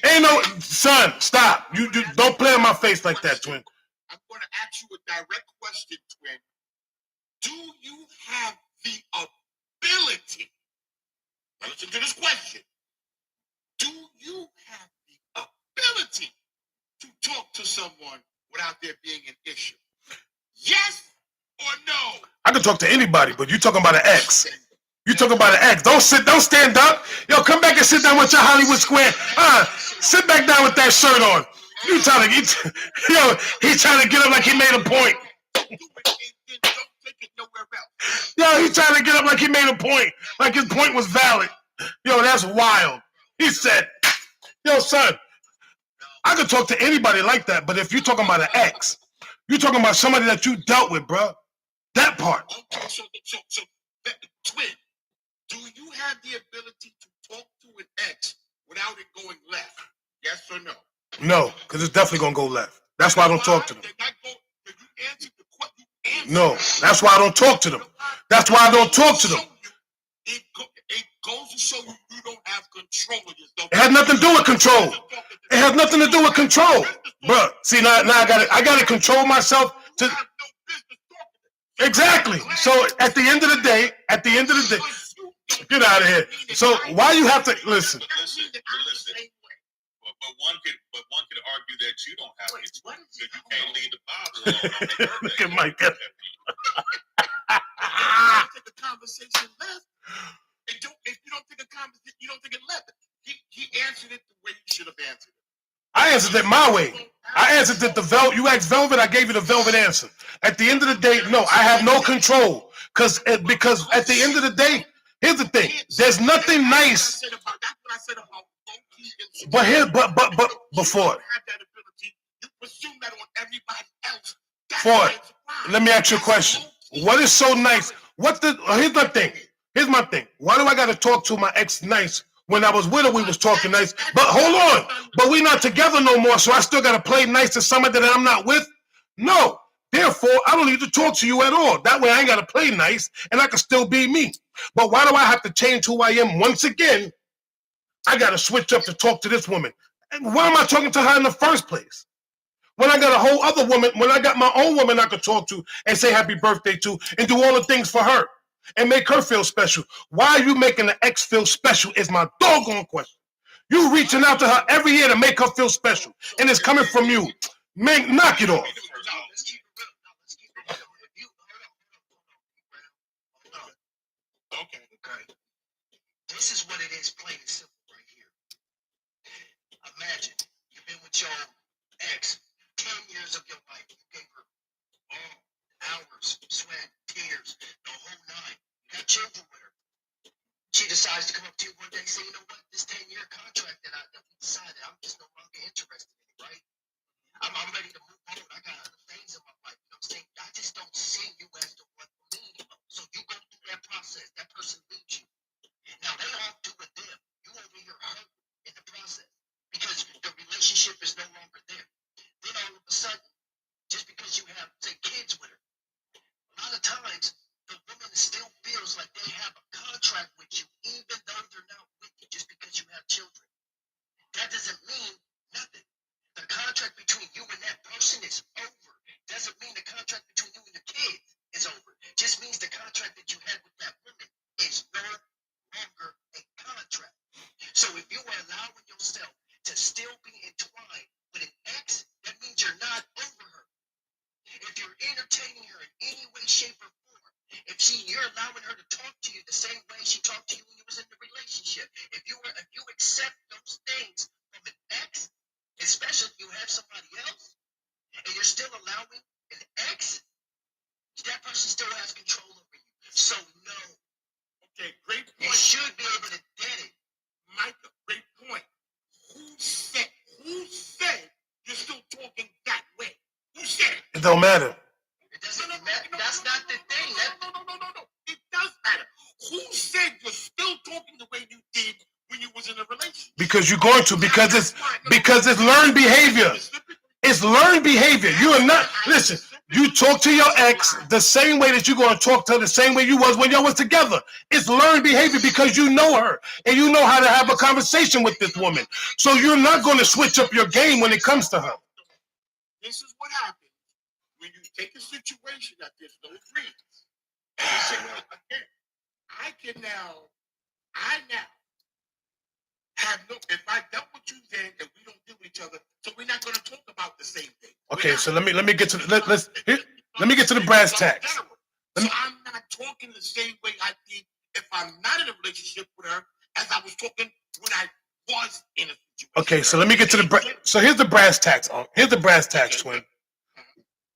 Ain't no, son, stop. You don't play in my face like that, twin. I'm going to ask you a direct question, twin. Do you have the ability? Now listen to this question. Do you have the ability to talk to someone without there being an issue? Yes or no? I can talk to anybody, but you talking about an ex. You talk about an ex. Don't stand up. Yo, come back and sit down with your Hollywood Square. Sit back down with that shirt on. You trying to get, yo, he trying to get up like he made a point. Yo, he trying to get up like he made a point. Like his point was valid. Yo, that's wild. He said, yo, son, I could talk to anybody like that, but if you're talking about an ex, you're talking about somebody that you dealt with, bro. That part. Okay, so twin, do you have the ability to talk to an ex without it going left? Yes or no? No, because it's definitely going to go left. That's why I don't talk to them. No, that's why I don't talk to them. That's why I don't talk to them. It goes to show you don't have control of yourself. It has nothing to do with control. It has nothing to do with control. Bro, see, now I got to control myself to... Exactly. So at the end of the day, get out of here. So why you have to listen? But one could argue that you don't have it. So you can't leave the Bible alone. Look at Mike. The conversation left. If you don't think a conversation, you don't think it left. He answered it the way you should have answered it. I answered it my way. I answered it the Velvet. You asked Velvet, I gave you the Velvet answer. At the end of the day, no, I have no control. Because at the end of the day, here's the thing. There's nothing nice. That's what I said about But before. You presume that on everybody else. Let me ask you a question. What is so nice? Here's my thing. Why do I got to talk to my ex nice? When I was with her, we was talking nice. But hold on. But we not together no more, so I still got to play nice to somebody that I'm not with? No. Therefore, I don't need to talk to you at all. That way I ain't got to play nice, and I can still be me. But why do I have to change who I am once again? I got to switch up to talk to this woman. And why am I talking to her in the first place? When I got a whole other woman, when I got my own woman I could talk to and say happy birthday to and do all the things for her and make her feel special. Why are you making the ex feel special is my doggone question. You reaching out to her every year to make her feel special, and it's coming from you. Man, knock it off. Okay. This is what it is, plain and simple right here. Imagine you've been with your ex 10 years of your life. You gave her all hours, sweat, tears, the whole nine. You got children with her. She decides to come up to you one day and say, you know what, this 10-year contract that we decided, I'm just no longer interested in it, right? I'm ready to move on. I got other things in my life. You know what I'm saying? I just don't see you as the one for me anymore. So you go through that process. That person leaves you. Now they all do it them. You over here hurt in the process because the relationship is no longer there. Then all of a sudden, just because you have, say, kids with her, a lot of times the woman still feels like they have a contract with you, even though they're not with you, just because you have children. That doesn't mean nothing. The contract between you and that person is over. Doesn't mean the contract between you and the kids is over. Just means the contract that you had with that woman is no longer a contract. So if you are allowing yourself to still be entwined with an ex, that means you're not over her. If you're entertaining her in any way, shape, or form, if you're allowing her to talk to you the same way she talked to you when you was in the relationship, if you accept those things from an ex, especially if you have somebody else, and you're still allowing an ex, that person still has control over you. So no. Okay, great point. You should be able to get it. Micah, great point. Who said you're still talking that way? Who said it? It don't matter. It doesn't matter. That's not the thing. No. It does matter. Who said you're still talking the way you did when you was in a relationship? Because you're going to, because it's learned behavior. It's learned behavior. You are not, listen, you talk to your ex the same way that you're going to talk to her the same way you was when y'all was together. It's learned behavior because you know her and you know how to have a conversation with this woman. So you're not going to switch up your game when it comes to her. This is what happens when you take a situation that there's no agreements. And you say, well, again, I now have no, if I dealt with you then and we don't deal with each other, so we're not going to talk about the same thing. Okay, so let me get to let me get to the brass tacks. So I'm not talking the same way I did if I'm relationship with her as I was talking when I was in a situation. Okay, so let me get to the so here's the brass tacks. Here's the brass tacks, twin.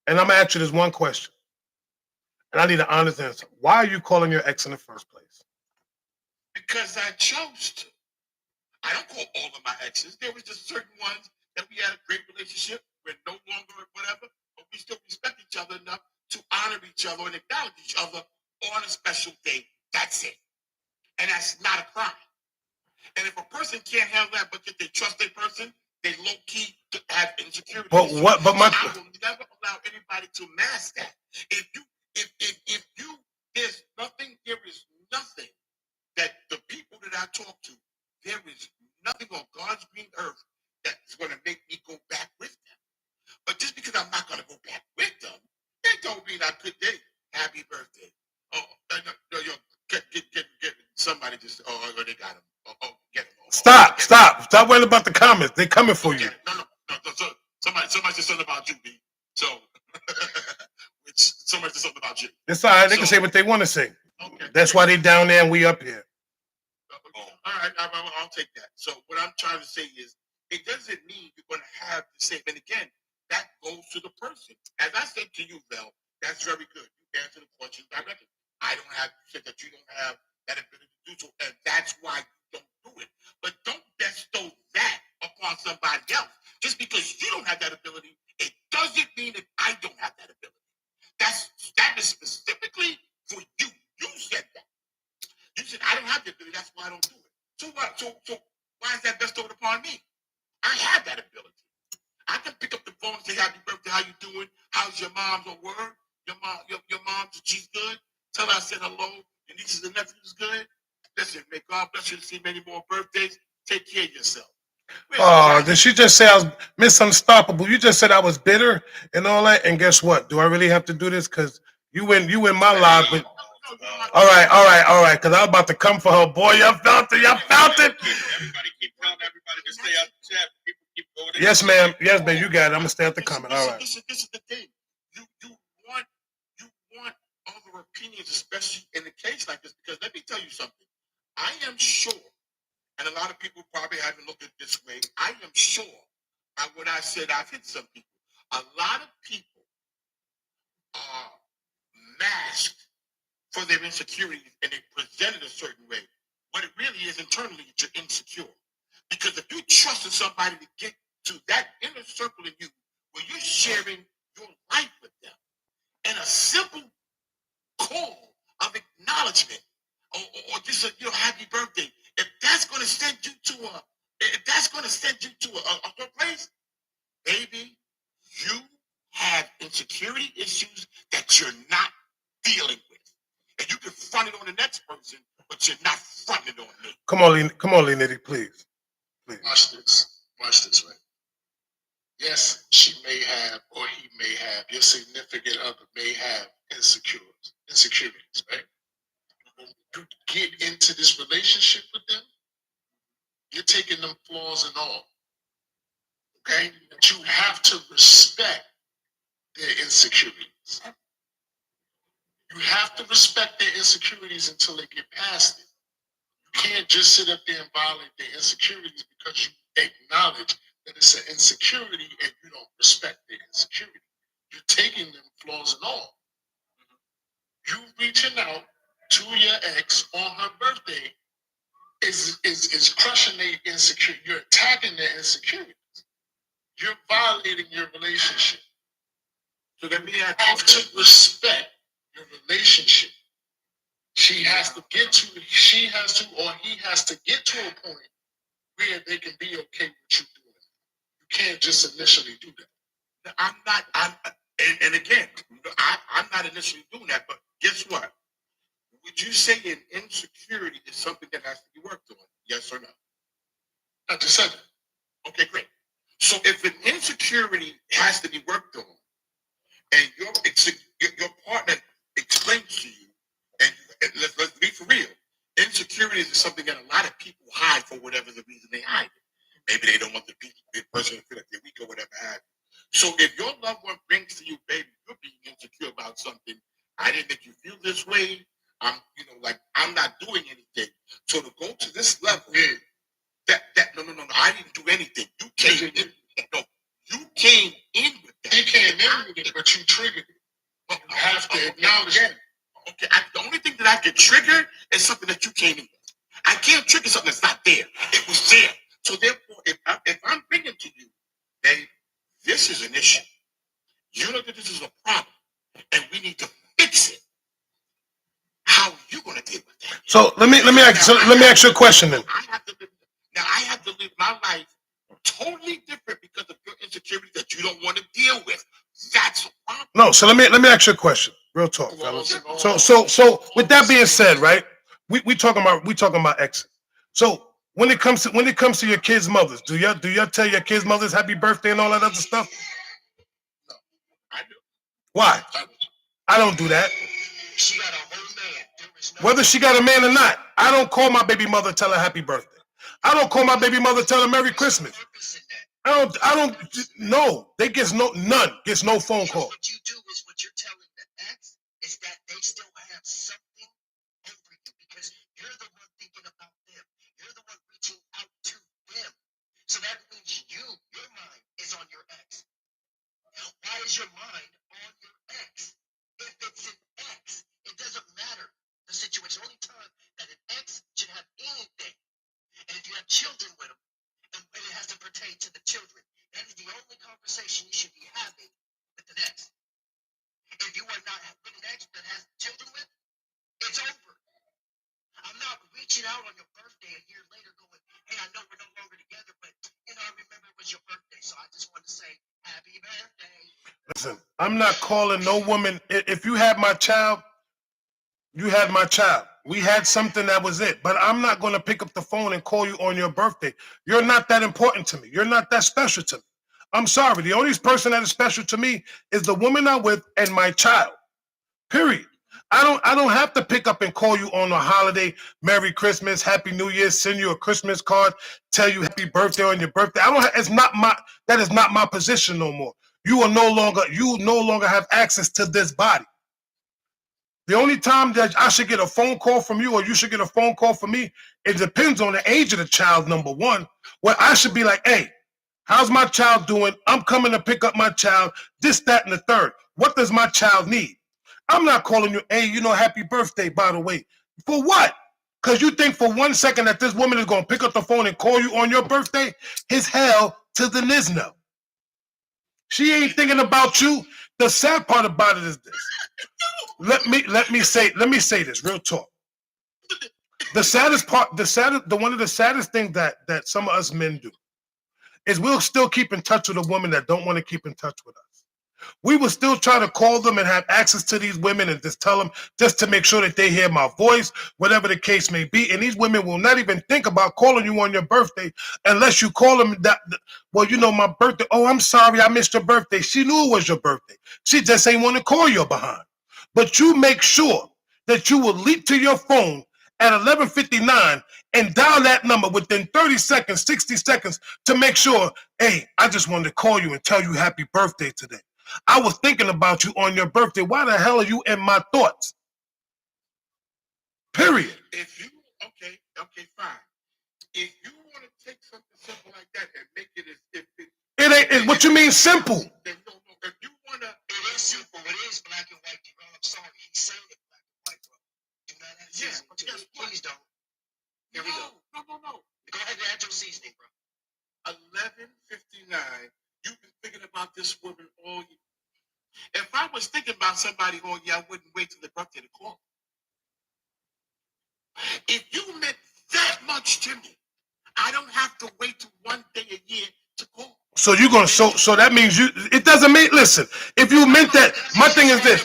And I'm gonna ask you this one question, and I need an honest answer. Why are you calling your ex in the first place? Because I chose to. I don't call all of my exes. There was just certain ones that we had a great relationship. We're no longer whatever, but we still respect each other enough to honor each other and acknowledge each other on a special day. That's it. And that's not a crime. And if a person can't handle that, but yet they trust a person, they low key have insecurity. But what? But my. So I will never allow anybody to mask that. If you, there's nothing. There is nothing that the people that I talk to. There is nothing on God's green earth that's going to make me go back with them. But just because I'm not going to go back with them, it don't mean I could day. Happy birthday. Oh, no, get somebody just. Oh, they got him. Oh, get him. Stop worrying about the comments. They're coming for you. No. So, somebody said something about you, B. So, somebody said something about you. It's all right. They can say what they want to say. Okay. That's why they down there and we up here. All right, I'll take that. So what I'm trying to say is, it doesn't mean you're going to have the same. And again, that goes to the person. As I said to you, Vel, that's very good. You answer the question directly. I don't have said that you don't have that ability to do so, and that's why you don't do it. But don't bestow that upon somebody else. Just because you don't have that ability, it doesn't mean that I don't have that ability. That is specifically for you. You said that. You said I don't have the ability. That's why I don't do it. So what? So why is that bestowed upon me? I have that ability. I can pick up the phone and say, "Happy birthday! How you doing? How's your mom's on word? Your mom, she's good. Tell her I said hello. Your nieces and nephews good. Listen, may God bless you to see many more birthdays. Take care of yourself." Oh, did she just say I was Miss Unstoppable? You just said I was bitter and all that. And guess what? Do I really have to do this? Because you win my live, but. All right. Because I was about to come for her. Boy, y'all felt it. Everybody keep telling everybody to stay out the chat. People keep going. Yes, ma'am. You got it. I'm gonna stay at the comment. All right. This is the thing. You want other opinions, especially in a case like this, because let me tell you something. I am sure, and a lot of people probably haven't looked at it this way. I am sure by what I said, I've hit some people. A lot of people are masked for their insecurities, and they present it a certain way. What it really is internally, you're insecure. Because if you trusted somebody to get to that inner circle in you, where you're sharing your life with them, and a simple call of acknowledgement, or just a happy birthday, if that's going to send you to a place, baby, you have insecurity issues that you're not dealing with. And you can front it on the next person, but you're not fronting it on me. Come on, Nitty, please. Watch this, right? Yes, she may have, or he may have, your significant other may have insecurities, right? When you get into this relationship with them, you're taking them flaws and all, okay? But you have to respect their insecurities. You have to respect their insecurities until they get past it. You can't just sit up there and violate their insecurities because you acknowledge that it's an insecurity and you don't respect their insecurity. You're taking them flaws and all. You reaching out to your ex on her birthday is crushing their insecurity. You're attacking their insecurities. You're violating your relationship. So that means you have to respect your relationship. He has to get to a point where they can be okay with you doing it. You can't just initially do that. I'm not initially doing that, but guess what? Would you say an insecurity is something that has to be worked on? Yes or no? I just said that. Okay, great. So if an insecurity has to be worked on, and your partner explains to you, and let's be for real, insecurities is something that a lot of people hide for whatever the reason they hide it. Maybe they don't want the person to feel like they're weak or whatever have you. So if your loved one brings to you, baby, you're being insecure about something, I didn't make you feel this way. I'm not doing anything. So to go to this level. That no, I didn't do anything. You came in. No, you came in with that. He came in with it, but you triggered it. But You have to acknowledge it. Okay, the only thing that I can trigger is something that you came in with. I can't trigger something that's not there. It was there. So therefore, if I'm bringing to you, hey, this is an issue. You know that this is a problem, and we need to fix it. How are you going to deal with that? So let me ask you a question then. I have to live my life totally different because of your insecurity that you don't want to deal with. That's a problem. No, so let me ask you a question. Real talk, fellas. So with that being said, right? We talking about exes. So when it comes to your kids' mothers, do y'all tell your kids' mothers happy birthday and all that other stuff? No, I do. Why? I don't do that. She got a whole man. There is no Whether she got a man or not, I don't call my baby mother, tell her happy birthday. I don't call my baby mother, tell her Merry Christmas. purpose in that. I don't, no, they gets no phone So call. what you do is what you're telling the ex is that they still have something over you because you're the one thinking about them. You're the one reaching out to them. So that means your mind is on your ex. Why is your mind on your ex? If it's an ex, it doesn't matter the situation. The only time that an ex should have anything, and if you have children with them, and it has to pertain to the children, that is the only conversation you should be having with an ex. If you are not with an ex that has children with, it's over. I'm not reaching out on your birthday a year later going, hey, I know we're no longer together, but I remember it was your birthday, so I just wanted to say happy birthday. Listen, I'm not calling no woman. If you had my child, you had my child. We had something, that was it. But I'm not going to pick up the phone and call you on your birthday. You're not that important to me. You're not that special to me. I'm sorry. The only person that is special to me is the woman I'm with and my child. Period. I don't have to pick up and call you on a holiday, Merry Christmas, Happy New Year, send you a Christmas card, tell you happy birthday on your birthday. That is not my position no more. You no longer have access to this body. The only time that I should get a phone call from you or you should get a phone call from me, it depends on the age of the child, number one, where I should be like, hey, how's my child doing? I'm coming to pick up my child, this, that, and the third. What does my child need? I'm not calling you, hey, happy birthday, by the way. For what? Because you think for 1 second that this woman is going to pick up the phone and call you on your birthday? His hell to the nizno. She ain't thinking about you. The sad part about it is this. Let me say this, real talk. One of the saddest things that some of us men do is we'll still keep in touch with a woman that don't want to keep in touch with us. We will still try to call them and have access to these women and just tell them just to make sure that they hear my voice, whatever the case may be. And these women will not even think about calling you on your birthday unless you call them my birthday. Oh, I'm sorry, I missed your birthday. She knew it was your birthday. She just ain't want to call you behind. But you make sure that you will leap to your phone at 11:59 and dial that number within 30 seconds, 60 seconds to make sure, hey, I just wanted to call you and tell you happy birthday today. I was thinking about you on your birthday. Why the hell are you in my thoughts? Period. Okay, fine. If you want to take something simple like that and make it as if It ain't what you mean simple. Then no. If you want to, It is simple. It is black and white. I'm sorry. He's saying it black and white, bro. Do not add seasoning but to guess it. what? Please don't. Here we go. No. Go ahead and add your seasoning, bro. 11:59. You've been thinking about this woman all year. If I was thinking about somebody all year, I wouldn't wait till the birthday to call. If you meant that much to me, I don't have to wait till 1 day a year to call. So you're gonna so that means it doesn't mean, listen, if you meant that, my thing is this.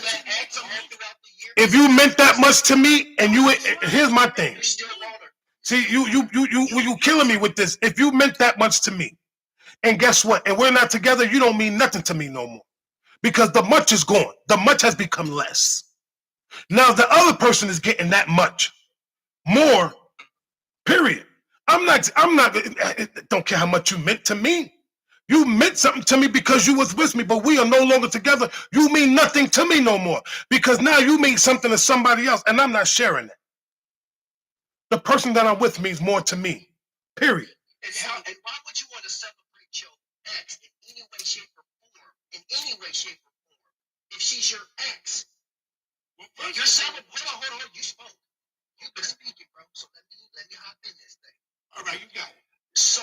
If you meant that much to me and here's my thing. See, you killing me with this. If you meant that much to me, and guess what? And we're not together, you don't mean nothing to me no more. Because the much is gone. The much has become less. Now the other person is getting that much more, period. I'm not, don't care how much you meant to me. You meant something to me because you was with me, but we are no longer together. You mean nothing to me no more because now you mean something to somebody else and I'm not sharing that. The person that I'm with means more to me. Period. And why would you want to celebrate your ex in any way, shape, or form? In any way, shape, or form, if she's your ex, you're celebrating. Hold on. You spoke. You've been speaking, bro. So let me hop in this thing. All right, you got it. So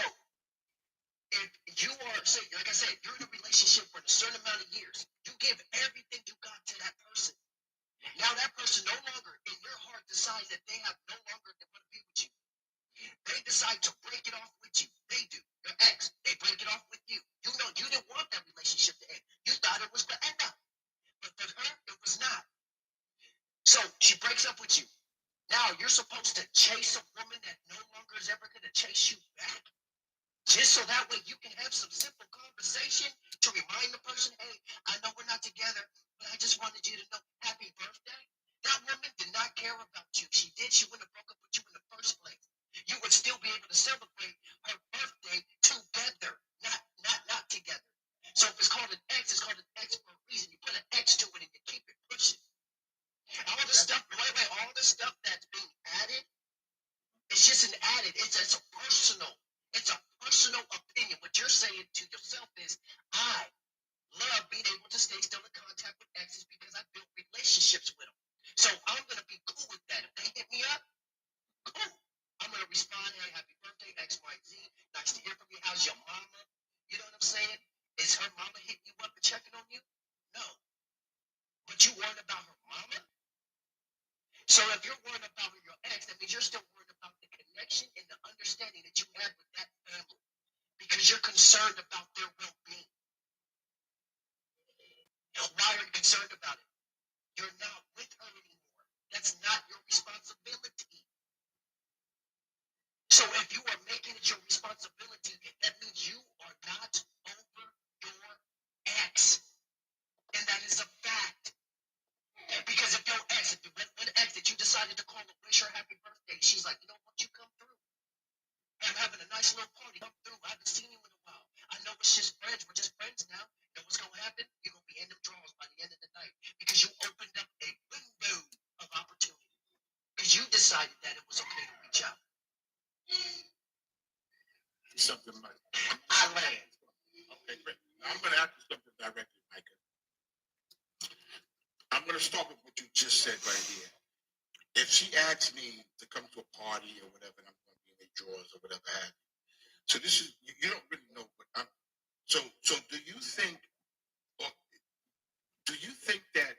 if you are, say, like I said, you're in a relationship for a certain amount of years, you give everything you got to that person. Now that person no longer, in your heart, decides that they have no longer want to be with you. They decide to break it off with you. They do. Your ex, they break it off with you. You know, you didn't want that relationship to end. You thought it was forever. But for her, it was not. So she breaks up with you. Now you're supposed to chase a woman that no longer is ever going to chase you back. Just so that way you can have some simple conversation to remind the person, hey, I know we're not together, but I just wanted you to know happy birthday. That woman did not care about you. She did. She wouldn't have broke up with you in the first place. You would still be able to celebrate her birthday together, not together. So if it's called an X, it's called an X for a reason. You put an X to it and you keep it pushing. All the stuff, all the stuff that's being added, it's just an added. It's a personal opinion. What you're saying to yourself is, I love being able to stay still in contact with exes because I built relationships with them. So I'm gonna be cool with that. If they hit me up, cool. I'm gonna respond, hey, happy birthday, X, Y, Z. Nice to hear from you. How's your mama? You know what I'm saying? Is her mama hitting you up and checking on you? No. But you worried about her mama? So if you're worried about your ex, that means you're still worried about the connection and the understanding that you had with that family because you're concerned about their well-being. Why are you concerned about it? You're not with her anymore. That's not your responsibility. So if you are making it your responsibility, that means you are not over your ex. And that is a fact. Because if your ex, if you went with an ex that you decided to call and wish her happy birthday, she's like, you know what, you come through. I'm having a nice little party. Come through. I haven't seen you in a while. I know it's just friends. We're just friends now. You know what's going to happen? You're going to be in them drawers by the end of the night because you opened up a window of opportunity. Because you decided that it was okay to reach out. Something like I land. okay, great. I'm going to ask you something directly, Micah. I'm going to start with what you just said right here. If she asks me to come to a party or whatever, and I'm going to be in their drawers or whatever have you. So this is, you don't really know what I'm, so do you think that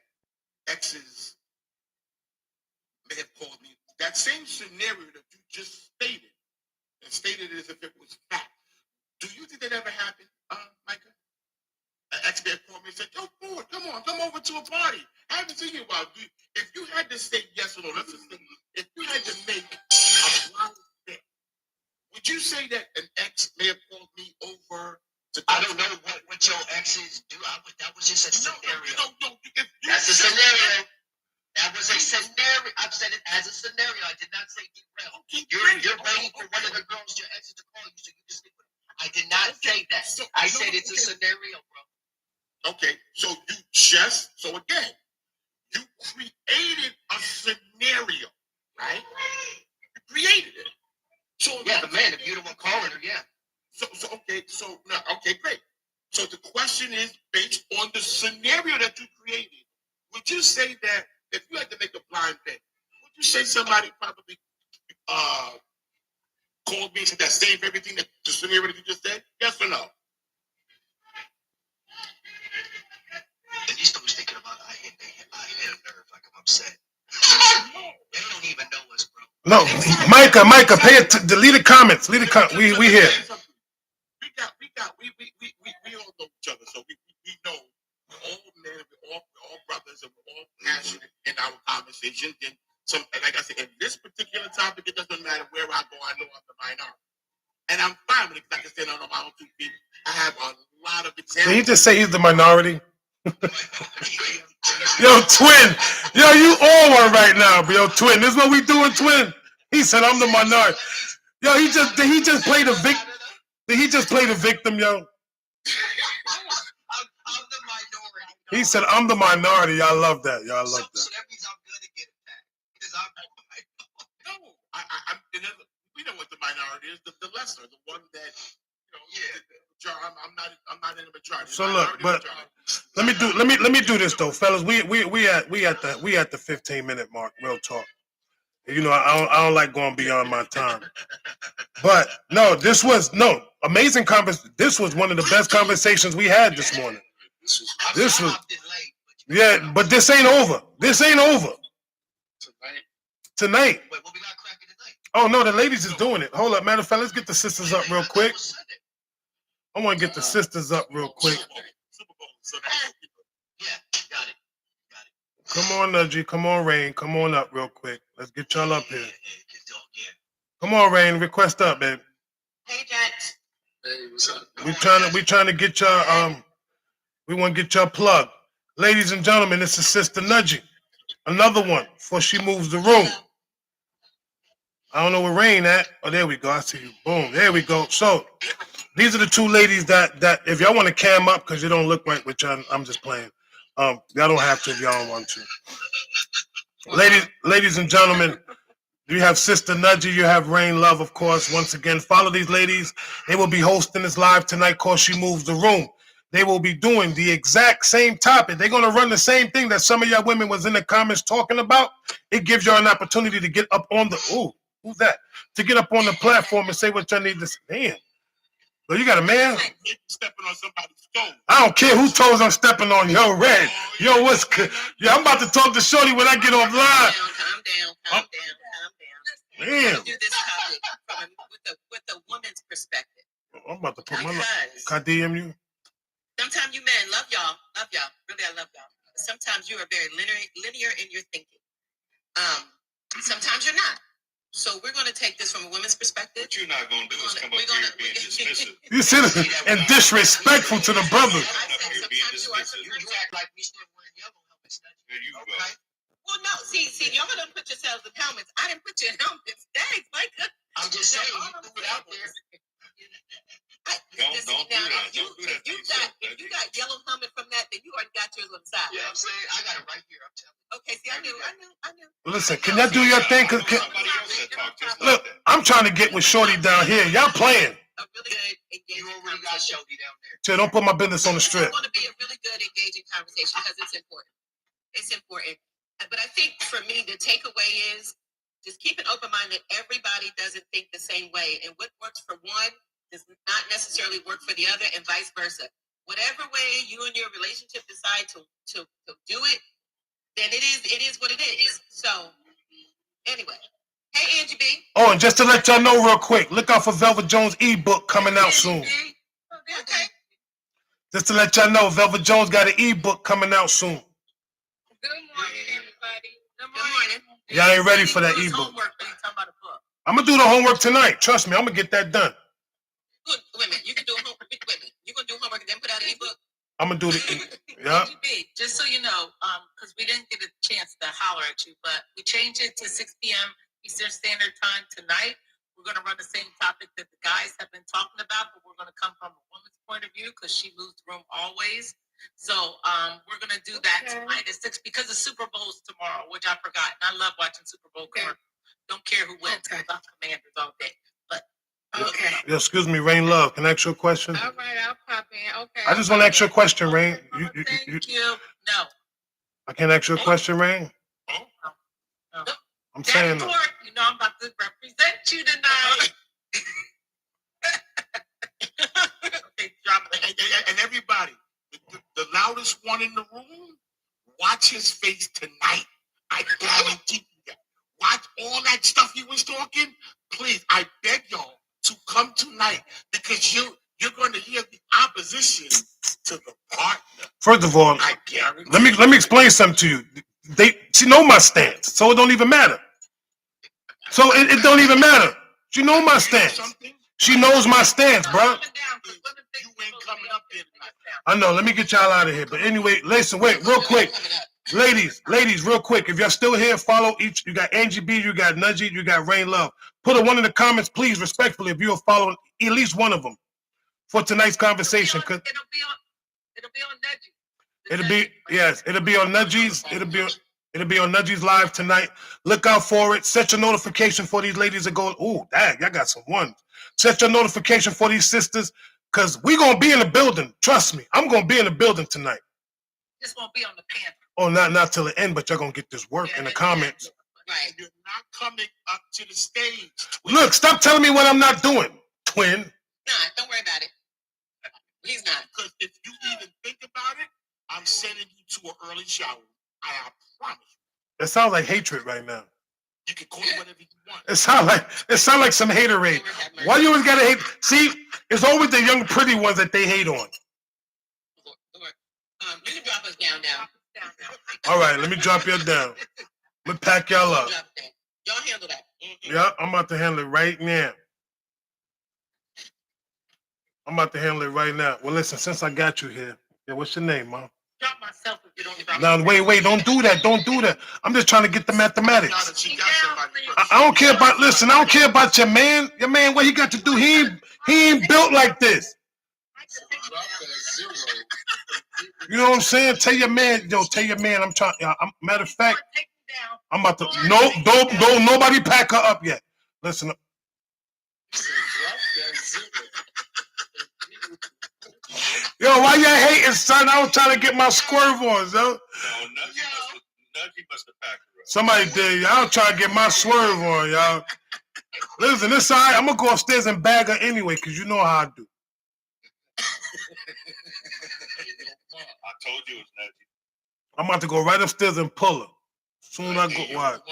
exes may have called me, that same scenario that you just stated, and stated as if it was fact, do you think that ever happened, Micah? An ex may have called me and said, yo, boy, come over to a party. I haven't seen you in a while. If you had to say yes or no, let's just say, if you had to make a blind bet, would you say that an ex may have called me over to? I don't know what your exes do. That was just a scenario. No, that's a scenario. That was a scenario. I've said it as a scenario. I did not say derail. Okay, you're waiting for one of the girls, your exes, to call you so you can sleep with them. I did not say that. I said it's a scenario, bro. Okay, so again, you created a scenario, right? You created it. So yeah, the man, if you're the one calling her, yeah. Okay, great. So the question is based on the scenario that you created. Would you say that if you had to make a blind bet, would you say somebody probably called me and said that same everything that the scenario that you just said? Yes or no? And he's always thinking about I hit a nerve, like I'm upset. They don't even know us, bro. No, Micah, delete the comments. We here. We all know each other, so we know we're all men, we're all brothers, and we're all passionate in our conversations. And like I said, in this particular topic, it doesn't matter where I go. I know I'm the minority, and I'm fine with it because I can stand on my own 2 feet. I have a lot of examples. Did he just say he's the minority? Yo, twin. Yo, you all one right now, bro. Yo, twin. This is what we doing, twin. He said I'm the minority. Yo, did he just play the victim? Did he just play the victim, yo? I'm the minority. He said I'm the minority. Y'all love that. Y'all love that. So that means I'm gonna get it back because I'm the minority. No, majority is the lesser, the one that, I'm not in the majority. So Minority, look, but majority. let me do this though, fellas. We at the 15-minute mark. Real talk. You know, I don't like going beyond my time. But no, amazing conversation. This was one of the best conversations we had this morning. This was, yeah, but this ain't over. This ain't over tonight. Wait, what we got cracking tonight? Oh no, the ladies is doing it. Hold up, matter of fact, let's get the sisters up real quick. I want to get the sisters up real quick. Super Bowl Sunday. Yeah, got it. Come on, Nudgy. Come on, Rain. Come on up real quick. Let's get y'all up here. Yeah. Come on, Rain. Request up, baby. Hey, Jax. Hey, what's up? We trying to get y'all we want to get y'all plugged. Ladies and gentlemen, this is Sister Nudgy. Another one before she moves the room. I don't know where Rain at. Oh, there we go. I see you. Boom. There we go. So these are the two ladies that if y'all want to cam up because you don't look right with y'all, I'm just playing. Y'all don't have to if y'all don't want to. Ladies and gentlemen, you have Sister Nudgy, you have Rain Love, of course. Once again, follow these ladies. They will be hosting this live tonight called She Moves the Room. They will be doing the exact same topic. They're going to run the same thing that some of y'all women was in the comments talking about. It gives y'all an opportunity to get up on the, who's that? To get up on the platform and say what y'all need to say. Damn. So you got a man? Stepping on somebody's toe. I don't care whose toes I'm stepping on. Yo, Red. Yo, what's good? Yeah, I'm about to talk to Shorty when I get off live. Calm down. Damn. We're gonna do this topic with a woman's perspective. I'm about to put my Because Can I DM you? sometimes you men love y'all. Really, I love y'all. But sometimes you are very linear in your thinking. Sometimes you're not. So we're going to take this from a woman's perspective. What you're not gonna do is come up here and being dismissive. You see, and disrespectful to the brothers. You act like we still wearing yellow helmets. There you go. Okay. Well, no, see, y'all don't put yourselves in helmets. I didn't put you in helmets. Dang, my goodness. I'm just saying, you threw it out there. Don't do that. Don't do that to yourself, If you got yellow helmet from that, then you already got yours on the side. Yeah, I'm saying, I got it right here. I'm telling you. Okay, see, I knew. Listen, can y'all do your thing? Somebody else that talk just like Look, that. I'm trying to get with Shorty down here. Y'all playing. A really good, You engaging already got conversation. Shelby down there. So don't put my business on the strip. It's going to be a really good, engaging conversation because it's important. It's important. But I think for me, the takeaway is just keep an open mind that everybody doesn't think the same way. And what works for one does not necessarily work for the other, and vice versa. Whatever way you and your relationship decide to do it, then it is what it is. So anyway, hey Angie B. Oh, and just to let y'all know real quick, look out for Velvet Jones ebook coming out soon. Okay. Just to let y'all know, Velvet Jones got an ebook coming out soon. Good morning, everybody. Good morning. Y'all ain't ready for that ebook. Homework, but you talking about a book. I'm gonna do the homework tonight. Trust me, I'm gonna get that done. Good. Wait a minute. You can do homework. Wait a minute. You gonna do homework and then put out an ebook? I'm gonna do the yeah. AGB, just so you know, because we didn't get a chance to holler at you, but we changed it to 6 p.m. Eastern Standard Time tonight. We're going to run the same topic that the guys have been talking about, but we're going to come from a woman's point of view because she moves the room always. So we're going to do that tonight at 6 because the Super Bowl's tomorrow, which I forgot. And I love watching Super Bowl commercials. Don't care who wins because I'm Commanders all day. But Yeah, excuse me, Rain Love. Can I ask you a question? All right, I'll pop in. Okay. I just want to ask you a question, Rain. Thank you. No. I can't ask you a question, Rain. No. I'm saying That court, you know I'm about to represent you tonight. Okay, drop it. And everybody, the loudest one in the room, watch his face tonight. I guarantee you that. Watch all that stuff he was talking. Please, I beg y'all to come tonight because you're going to hear the opposition to the partner. First of all, I guarantee. let me explain something to you. She know my stance, so it don't even matter. So it don't even matter. She know my stance. She knows my stance, bro. You ain't coming up there tonight. I know. Let me get y'all out of here. But anyway, listen, wait, real quick. Ladies, real quick. If y'all still here, follow each. You got Angie B, you got Nudgy, you got Rain Love. Put a one in the comments, please, respectfully, if you're following at least one of them for tonight's conversation. Cause it'll be on Nudgy. it'll be on Nudgy's. It'll be on It'll be on Nudgy's Live tonight. Look out for it. Set your notification for these ladies that go, ooh, dang, y'all got some ones. Set your notification for these sisters, because we going to be in the building. Trust me, I'm going to be in the building tonight. This won't be on the panel. Oh, not till the end, but y'all going to get this work in the comments. Right. You're not coming up to the stage. Look, stop telling me what I'm not doing, twin. Nah, don't worry about it. He's not. Because if you even think about it, I'm sending you to an early shower. I promise you. That sounds like hatred right now. You can call it whatever you want. It sounds like some haterade. Why you always gotta hate? See, it's always the young pretty ones that they hate on. You can drop us down now. All right, let me drop y'all down. Let me pack y'all up. Y'all handle that. Yeah, I'm about to handle it right now. Well, listen, since I got you here, yeah, what's your name, Mom? Drop myself if you don't drop Now, wait, don't do that. I'm just trying to get the mathematics. She got somebody. I don't care about, listen, I don't care about your man. Your man, what he got to do? He ain't built like this. You know what I'm saying? Tell your man, I'm trying, matter of fact, I'm about to, don't nobody pack her up yet. Listen. Yo, why y'all hating, son? I was trying to get my swerve on, yo. No, Nudgy must have packed her up. Somebody did. Y'all trying to get my swerve on, y'all. Listen, this side, I'm going to go upstairs and bag her anyway, because you know how I do. I told you it was Nudgy. I'm about to go right upstairs and pull her. Soon I go, what?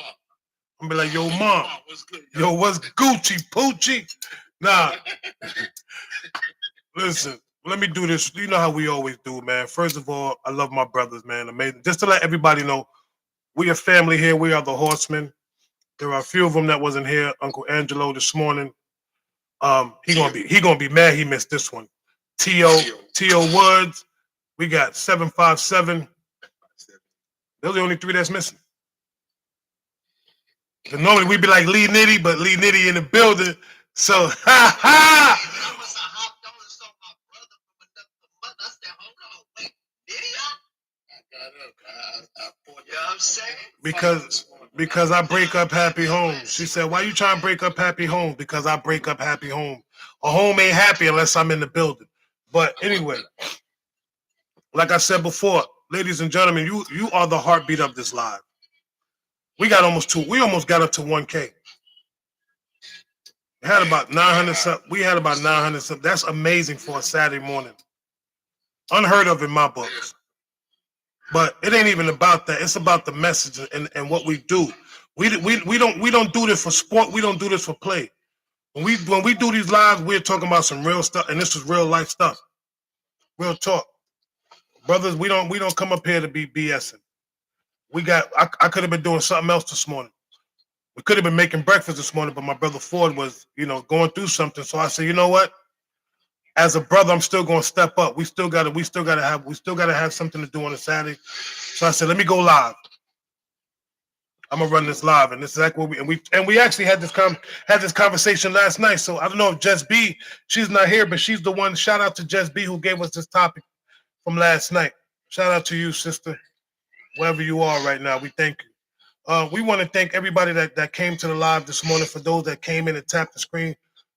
I'm going to be like, yo, Mom. Yo, what's Gucci, Poochie? Nah. Listen, let me do this. You know how we always do, man. First of all, I love my brothers, man. Amazing. Just to let everybody know, we are family here. We are the Horsemen. There are a few of them that wasn't here. Uncle Angelo this morning. He gonna be mad he missed this one. T.O. Woods. We got 757. Those are the only three that's missing. And normally we'd be like Lee Nitty, but Lee Nitty in the building. So, ha ha! Because I break up happy homes. She said, why you trying to break up happy homes? Because I break up happy home. A home ain't happy unless I'm in the building. But anyway, like I said before, ladies and gentlemen, you are the heartbeat of this live. We almost got up to 1K. We had about 900 something. That's amazing for a Saturday morning. Unheard of in my books. But it ain't even about that. It's about the message and what we do. We don't do this for sport. We don't do this for play. When we do these lives, we're talking about some real stuff, and this is real life stuff. Real talk. Brothers, we don't come up here to be BSing. I could have been doing something else this morning. We could have been making breakfast this morning, but my brother Ford was, going through something. So I said, you know what? As a brother, I'm still going to step up. We still got to have something to do on a Saturday. So I said, let me go live. I'm gonna run this live, and this is exactly what we actually had this conversation last night. So I don't know if Jess B, she's not here, but she's the one. Shout out to Jess B who gave us this topic from last night. Shout out to you, sister, wherever you are right now. We thank you. We want to thank everybody that came to the live this morning. For those that came in and tapped the screen,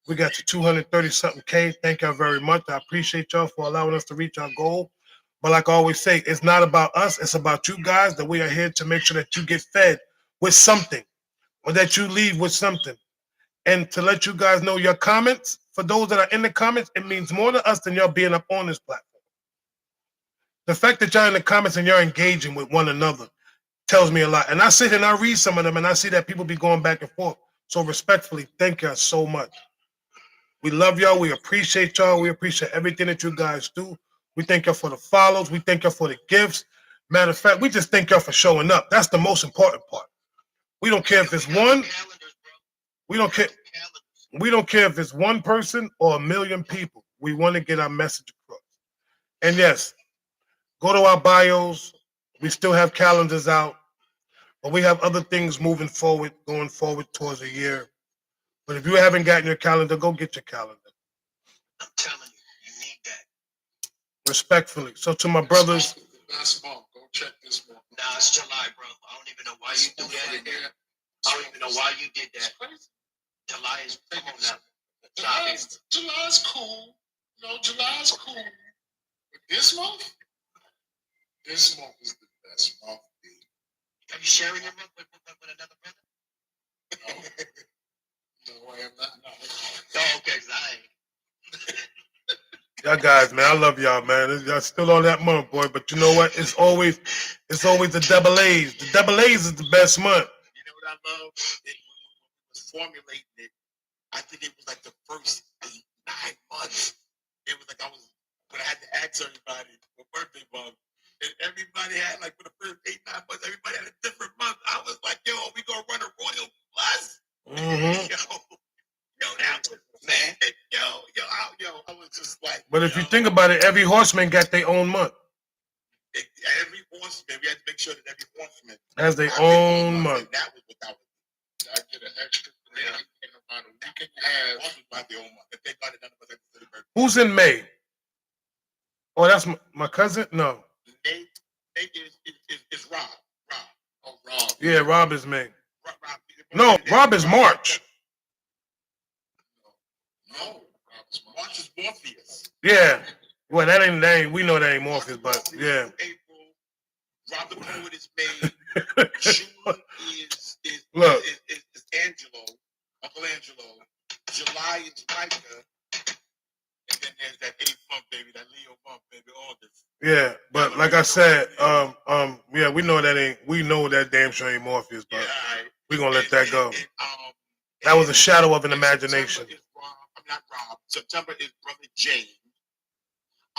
we got to 230-something K. Thank y'all very much. I appreciate y'all for allowing us to reach our goal. But like I always say, it's not about us. It's about you guys, that we are here to make sure that you get fed with something, or that you leave with something. And to let you guys know, your comments, for those that are in the comments, it means more to us than y'all being up on this platform. The fact that y'all in the comments and y'all engaging with one another tells me a lot. And I sit here and I read some of them, and I see that people be going back and forth. So respectfully, thank y'all so much. We love y'all. We appreciate y'all. We appreciate everything that you guys do. We thank y'all for the follows. We thank y'all for the gifts. Matter of fact, we just thank y'all for showing up. That's the most important part. We don't care if it's one. We don't care. We don't care if it's one person or 1 million people. We want to get our message across. And yes, go to our bios. We still have calendars out, but we have other things going forward towards a year. But if you haven't gotten your calendar, go get your calendar. I'm telling you, you need that. Respectfully. So to my brothers, Last month, go check this month. Nah, it's July, bro. I don't even know why you do that in there. I don't even know why you did that. July is, come on now. July's cool. No, July's cool. But this month is the best month. Are you sharing your month with another brother? No, no, I am not. No, okay, 'cause I ain't. Y'all guys, man, I love y'all, man. Y'all still on that month, boy. But you know what? It's always the double A's. The double A's is the best month. You know what I love? When we was formulating it, I think it was like the first 8-9 months. It was like when I had to ask everybody what birthday month, and everybody had like for the first 8-9 months, everybody had a different month. I was like, yo, are we gonna run a Royal Plus? Mm-hmm. Yo, that was man. Yo, I was just like. But if you think about it, every horseman got their own month. Every horseman, we had to make sure that every horseman Has their own month. And that was without. I get an extra day in about a week and a half. Horsemen by their own month. If they got it, none of us had to celebrate. Who's in May? Oh, that's my cousin? No. Nate is Rob. Oh, Rob. Yeah, Rob is May. Rob. No, Rob is March. No, March is Morpheus. Yeah. Well, that ain't. We know that ain't Morpheus, but yeah. April. Rob the Poet is May. June is Look. is Angelo, Uncle Angelo. July is Micah. And then there's that 8th month, baby, that Leo month, baby, August. Yeah, but like I said, yeah, we know that damn sure ain't Morpheus, but we're gonna let that go. That was a shadow of an imagination. I'm not Rob. September is Brother James.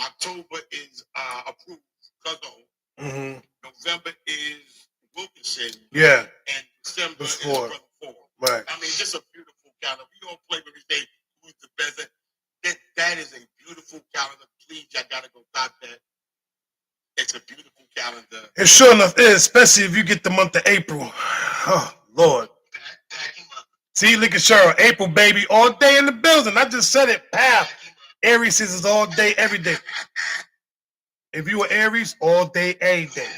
October is Approved Cousin. Mm-hmm. November is Wilkinson. Yeah. And December is Ford. Brother Ford. Right. I mean, just a beautiful calendar. We don't play when we say who's the best. That is a beautiful calendar. Please, y'all gotta go stop that. It's a beautiful calendar. It sure enough is, especially if you get the month of April. Oh, Lord. Pack him up. See, look at Cheryl. April, baby, all day in the building. I just said it, pal. Aries is all day, every day. If you were Aries, all day, every day.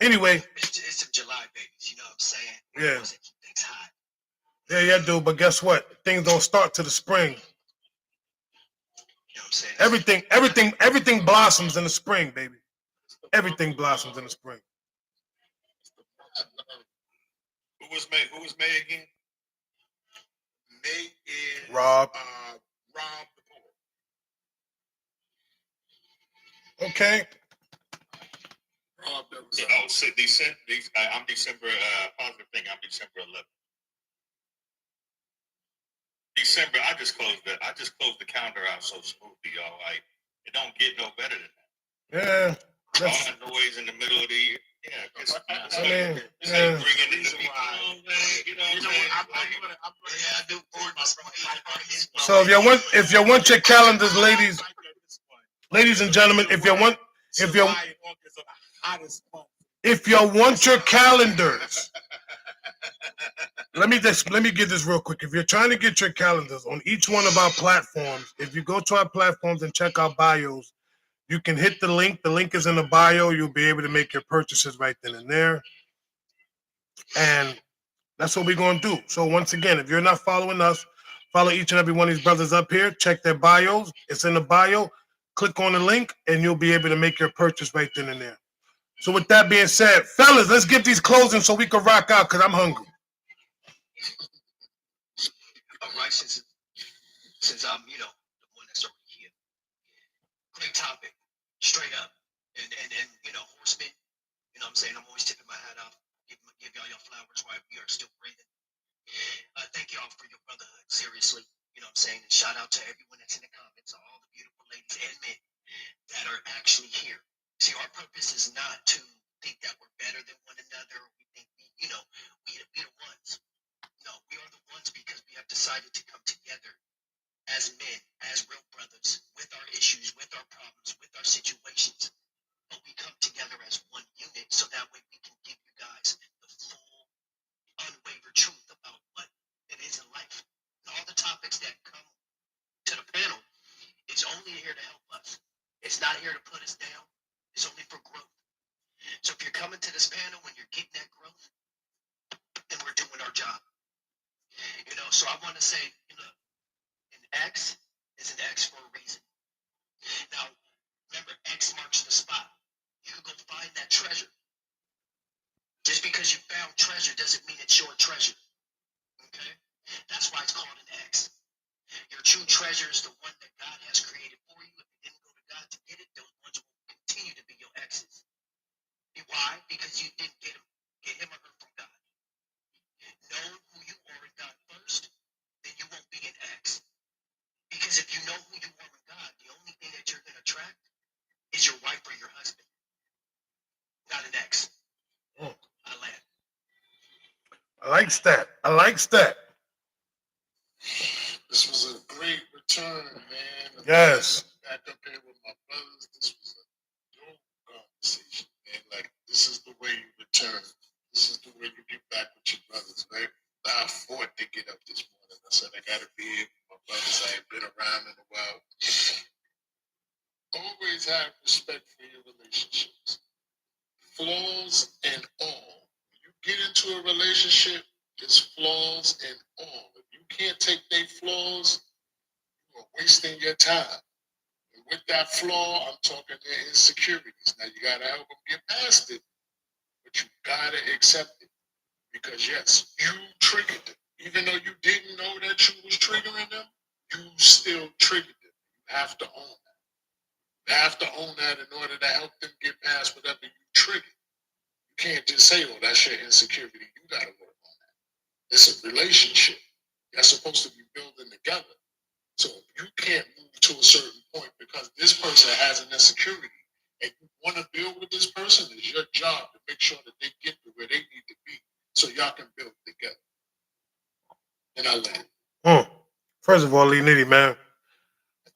Anyway. It's some July babies, you know what I'm saying? Yeah. Keep things hot. Yeah, dude. But guess what? Things don't start till the spring. You know what I'm saying? Everything blossoms in the spring, baby. Everything blossoms in the spring. Who was May again? May is Rob. Rob the Poet. Okay. Rob, that was So December. I'm December. Positive thing. I'm December 11th. December. I just closed the calendar out so smoothly, y'all. Like it don't get no better than that. Yeah. All that noise in the middle of the year. Yeah, it's like yeah. bringing in the people. You know what I'm saying? So if you want your calendars, ladies and gentlemen, if you want your calendars, let me get this real quick. If you're trying to get your calendars on each one of our platforms, if you go to our platforms and check our bios, you can hit the link. The link is in the bio. You'll be able to make your purchases right then and there. And that's what we're going to do. So once again, if you're not following us, follow each and every one of these brothers up here. Check their bios. It's in the bio. Click on the link, and you'll be able to make your purchase right then and there. So with that being said, fellas, let's get these closing so we can rock out because I'm hungry. All right, since I'm, the one that's already here. Great topic, straight up. And horsemen, you know what I'm saying? I'm always tipping my hat off. Give y'all your flowers while we are still breathing. Thank y'all for your brotherhood, seriously. You know what I'm saying? And shout out to everyone that's in the comments, all the beautiful ladies and men that are actually here. See, our purpose is not to think that we're better than one another. We think we're the ones. No, we are the ones because we have decided to come together as men, as real brothers, with our issues, with our problems, with our situations. But we come together as one unit so that way we can give you guys the full, unwavered truth about what it is in life. And all the topics that come to the panel, it's only here to help us. It's not here to put us down. It's only for growth. So if you're coming to this panel and you're getting that growth, then we're doing our job. So I want to say, an X is an X for a reason. Now, remember, X marks the spot. You can go find that treasure. Just because you found treasure doesn't mean it's your treasure. Okay? That's why it's called an X. Your true treasure is the one that God has created for you. If you didn't go to God to get it, those ones will continue to be your X's. Why? Because you didn't get him or her from God. Know who you are in God first, then you won't be an X. Because if you know who you are in God, the only thing that you're going to attract is your wife or your husband, not an X. I land. I likes that. I likes that. This was a great return, man. Yes. Back up here with my brothers. This was a dope conversation, man. Like, this is the way you return. This is the way you get back with your brothers, right? I fought to get up this morning. I said, I gotta be here with my brothers. I ain't been around in a while. Always have respect for your relationships. Flaws and all. When you get into a relationship, there's flaws and all. If you can't take their flaws, you are wasting your time. And with that flaw, I'm talking their insecurities. Now you gotta help them get past it, but you gotta accept it. Because yes, you triggered them. Even though you didn't know that you was triggering them, you still triggered them. You have to own that. You have to own that in order to help them get past whatever you triggered. You can't just say, oh, that's your insecurity. You got to work on that. It's a relationship. You're supposed to be building together. So if you can't move to a certain point because this person has an insecurity and you want to build with this person, it's your job to make sure that they get to where they need to be so y'all can build together. And I land. First of all, Lee Nitty, man.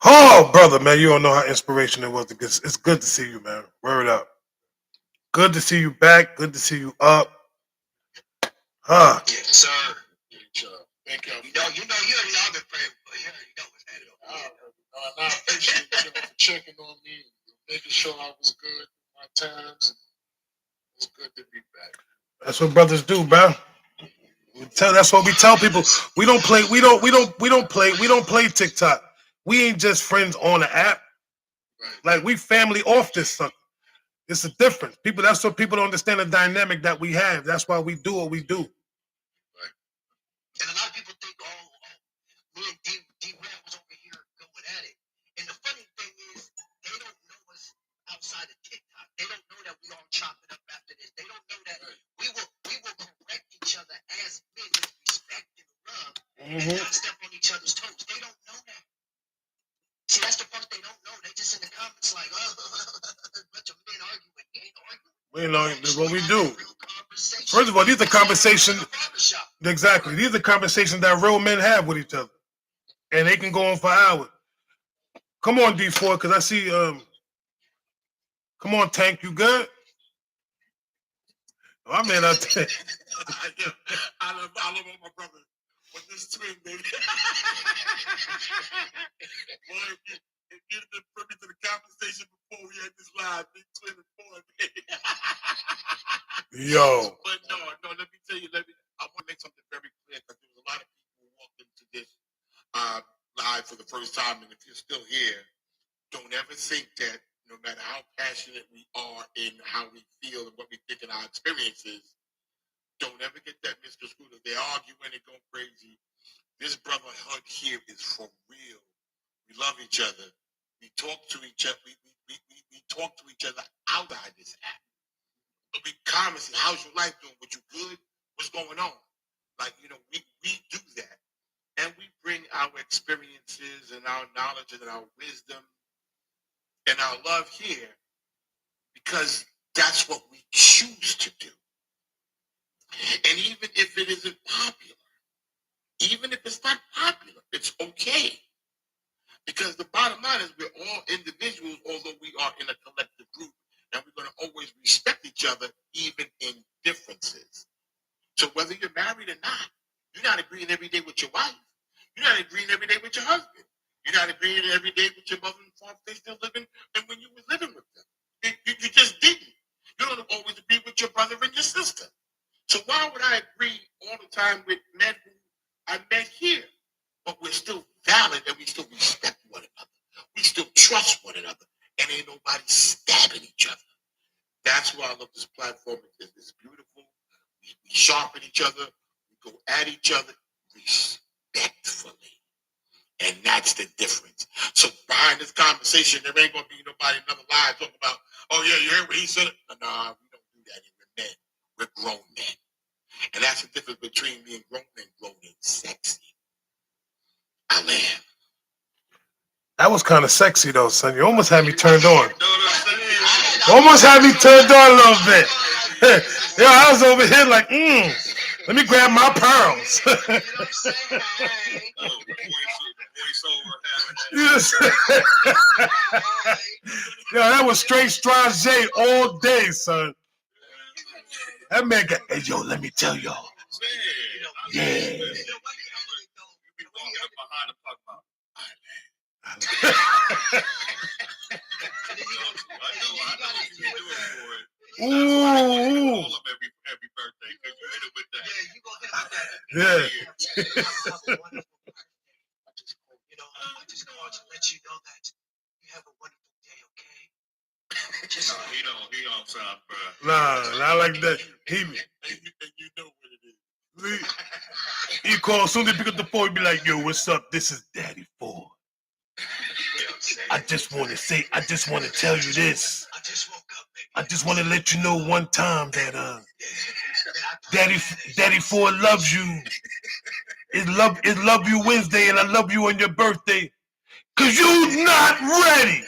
Oh, brother, man, you don't know how inspirational it was. It's good to see you, man. Word up. Good to see you back. Good to see you up. Yes, sir. Great job. Thank y'all. You already know I've been praying for you. You know what's happening. I appreciate you for checking on me and making sure I was good in my times. It's good to be back. That's what brothers do, bro. That's what we tell people. We don't play TikTok. We ain't just friends on the app. Right. Like, we family off this something. It's a difference. That's what people don't understand the dynamic that we have. That's why we do what we do. Right. And a lot of people think, me and D-Ram was over here going at it. And the funny thing is, they don't know us outside of TikTok. They don't know that we all chop it up after this. They don't know that we will correct each other as men with respect and love and not step on each other's toes. They don't know that. See, that's the part they don't know. They just in the comments like, a bunch of men arguing. They ain't arguing. We know this is what we do. First of all, these are conversations. Exactly. These are conversations that real men have with each other. And they can go on for hours. Come on, D4, because I see come on, Tank, you good? Oh, I mean, I love all my brother. With this twin, baby. Boy, if you'd have been privy to the conversation before we had this live, big twin and boy, baby. Yo. But no, let me tell you, I want to make something very clear because there was a lot of people who walked into this live for the first time, and if you're still here, don't ever think that no matter how passionate we are in how we feel and what we think in our experiences, don't ever get that misconstrued. They're arguing and going crazy. This brotherhood here is for real. We love each other. We talk to each other. We talk to each other outside this app. But we comment, how's your life doing? Was you good? What's going on? Like, we do that. And we bring our experiences and our knowledge and our wisdom and our love here because that's what we choose to do. And even if it isn't popular, even if it's not popular, it's okay. Because the bottom line is we're all individuals, although we are in a collective group, and we're going to always respect each other, even in differences. So whether you're married or not, you're not agreeing every day with your wife. You're not agreeing every day with your husband. You're not agreeing every day with your mother and father. They still living, and when you were living with them, you nobody stabbing each other. That's why I love this platform. It's beautiful. We sharpen each other. We go at each other respectfully. And that's the difference. So behind this conversation, there ain't going to be nobody another lie talking about, oh, yeah, you heard what he said? Nah, we don't do that. We're men. We're grown men. And that's the difference between being grown and sexy. I land. That was kind of sexy though, son. You almost had me turned on. You know what I'm saying? Almost had me turned on a little bit. Yo, I was over here like, let me grab my pearls. Oh, voiceover Yes. Yo, that was straight Strange all day, son. That man got, hey, yo, let me tell y'all. Yeah. Ooh. Every birthday, because you hit it with that. Yeah. I just called to let you know that you have a wonderful day, okay? He don't sound, bro. Nah, not like that. He And you know what it is. he called, as soon as he pick up the phone, he be like, yo, what's up? This is Daddy Ford. I just want to tell you this. I just woke up, baby. I just want to let you know one time that Daddy Ford loves you. It's love you Wednesday, and I love you on your birthday. Cause you not ready.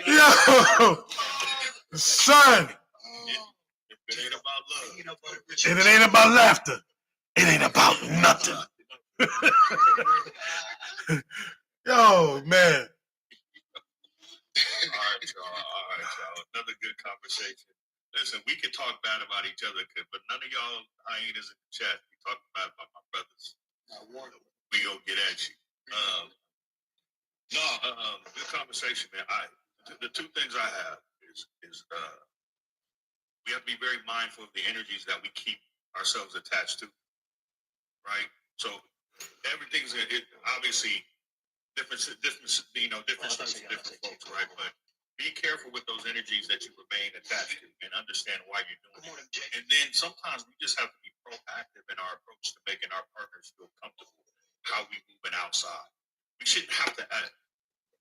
Yo, son. It ain't about love. And it ain't about laughter. It ain't about nothing. Yo, man. All right, y'all. Another good conversation. Listen, we can talk bad about each other, but none of y'all hyenas in the chat. We talk bad about my brothers. We go get at you. Good conversation, man. The two things I have is we have to be very mindful of the energies that we keep ourselves attached to, right? So everything's obviously different strokes for different folks, right? But be careful with those energies that you remain attached to and understand why you're doing it. And then sometimes we just have to be proactive in our approach to making our partners feel comfortable how we moving outside. We shouldn't have to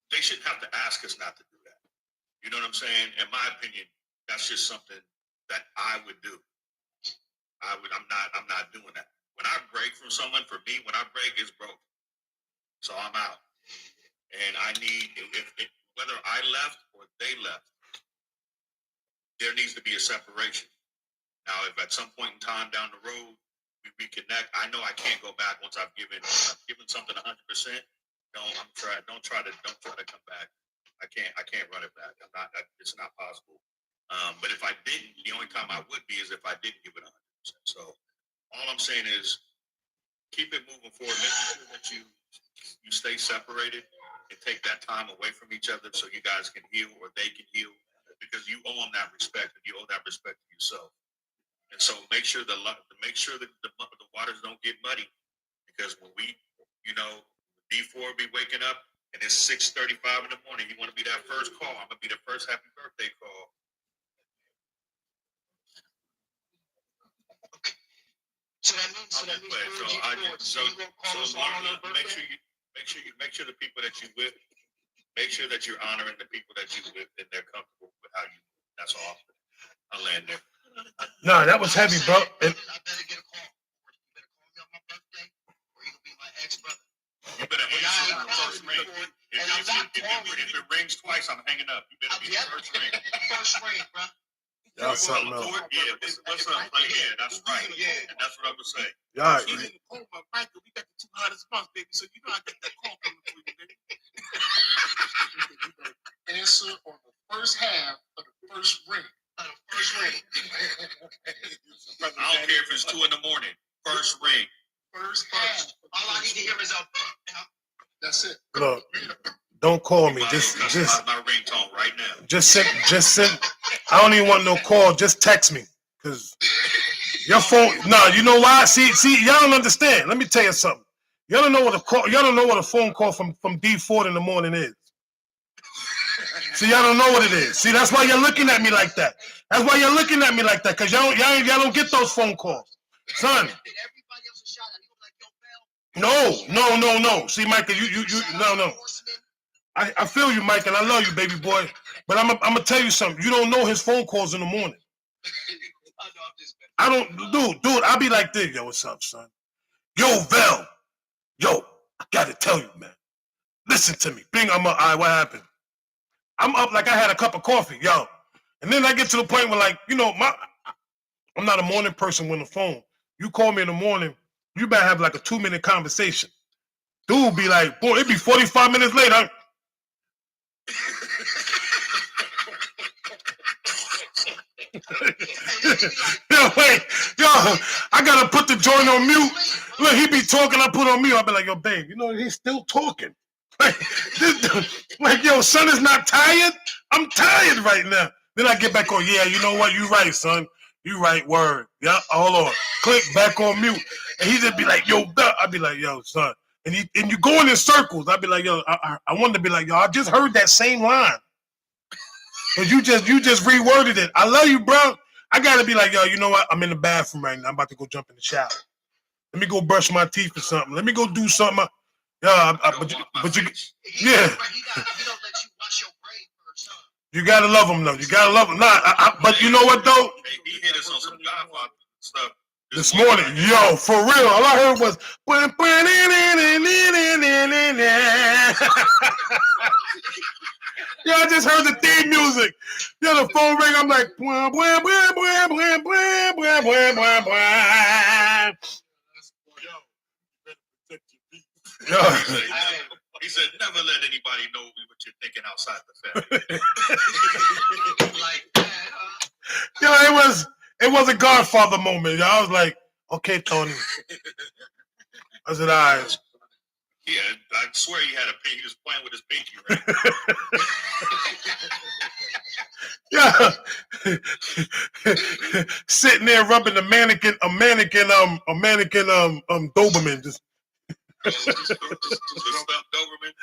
they shouldn't have to ask us not to do that. You know what I'm saying? In my opinion, that's just something that I would do. I'm not doing that. When I break from someone, for me, when I break, it's broken. So I'm out. And I need, whether I left or they left, there needs to be a separation. Now, if at some point in time down the road we reconnect, I know I can't go back once I've given something 100%. Don't try to come back. I can't run it back. It's not possible. But if I didn't, the only time I would be is if I didn't give it 100%. So all I'm saying is keep it moving forward. Make sure that you stay separated and take that time away from each other so you guys can heal or they can heal, because you owe them that respect and you owe that respect to yourself. And so make sure that the waters don't get muddy, because when D4 be waking up and it's 6:35 in the morning, you want to be that first call. I'm gonna be the first happy birthday call. So that means Make sure the people that you with, make sure that you're honoring the people that you with and they're comfortable with how you move. That's all. I'll land there. Nah, that was heavy, bro. And I better get a call. You better call me on my birthday, or you'll be my ex-brother. You better answer the first ring. If it rings twice, I'm hanging up. You better be the first ring. First ring, bro. y'all something else. Yeah, what's up? Like, yeah, that's right. Yeah. And that's what I'm gonna say. Y'all, So you can call my Michael. We got the 2 hottest months, baby. So you know I got that call coming for you, baby. Answer on the first half of the first ring. First ring. I don't care if it's 2 a.m. First ring. First half. All I need to hear is a. That's it. look, don't call me. My ringtone right now. Just send. I don't even want no call. Just text me, cause Your phone, no, you know why? See, y'all don't understand. Let me tell you something. Y'all don't know what a call, y'all don't know what a phone call from D Ford in the morning is. See, y'all don't know what it is. See, that's why you're looking at me like that. That's why you're looking at me like that, because y'all don't get those phone calls. Son. No. See, Michael, you no. I feel you, Mike, and I love you, baby boy. But I'm gonna tell you something. You don't know his phone calls in the morning. I don't, dude. I'll be like this. Yo, what's up, son? Yo, Vel. Yo, I gotta tell you, man. Listen to me. Bing, I'm up. All right, what happened? I'm up like I had a cup of coffee, yo. And then I get to the point where, like, you know, I'm not a morning person with the phone. You call me in the morning, you better have like a 2-minute conversation. Dude be like, boy, it'd be 45 minutes later. Yo, wait, yo, I gotta put the joint on mute. Look, he be talking, I put on mute. I be like, yo, babe, you know, he's still talking. Like, yo, son is not tired. I'm tired right now. Then I get back on, yeah, you know what? You right, son. You right, word. Yeah, hold on. Click, back on mute. And he just be like, yo, I'd be like, yo, son. And you going in circles. I'd be like, yo, I wanted to be like, yo, I just heard that same line. But you just reworded it. I love you, bro. I gotta be like, yo, you know what? I'm in the bathroom right now. I'm about to go jump in the shower. Let me go brush my teeth or something. Let me go do something. Yeah, but you, yeah. You gotta love him though. You gotta love him. But you know what though? He hit us on some Godfather stuff this morning. Yo, for real. All I heard was. Yeah, I just heard the theme music. Yeah, the phone ring. I'm like, blah, blah, blah, blah, blah, blah, blah, blah, blah, blah. Yo. He said, never let anybody know what you're thinking outside the family. Yo, it was a Godfather moment. Yo. I was like, okay, Tony. I said, all right. Yeah, I swear he had he was playing with his pinky, right? Yeah. Sitting there rubbing a mannequin Doberman. Just Doberman.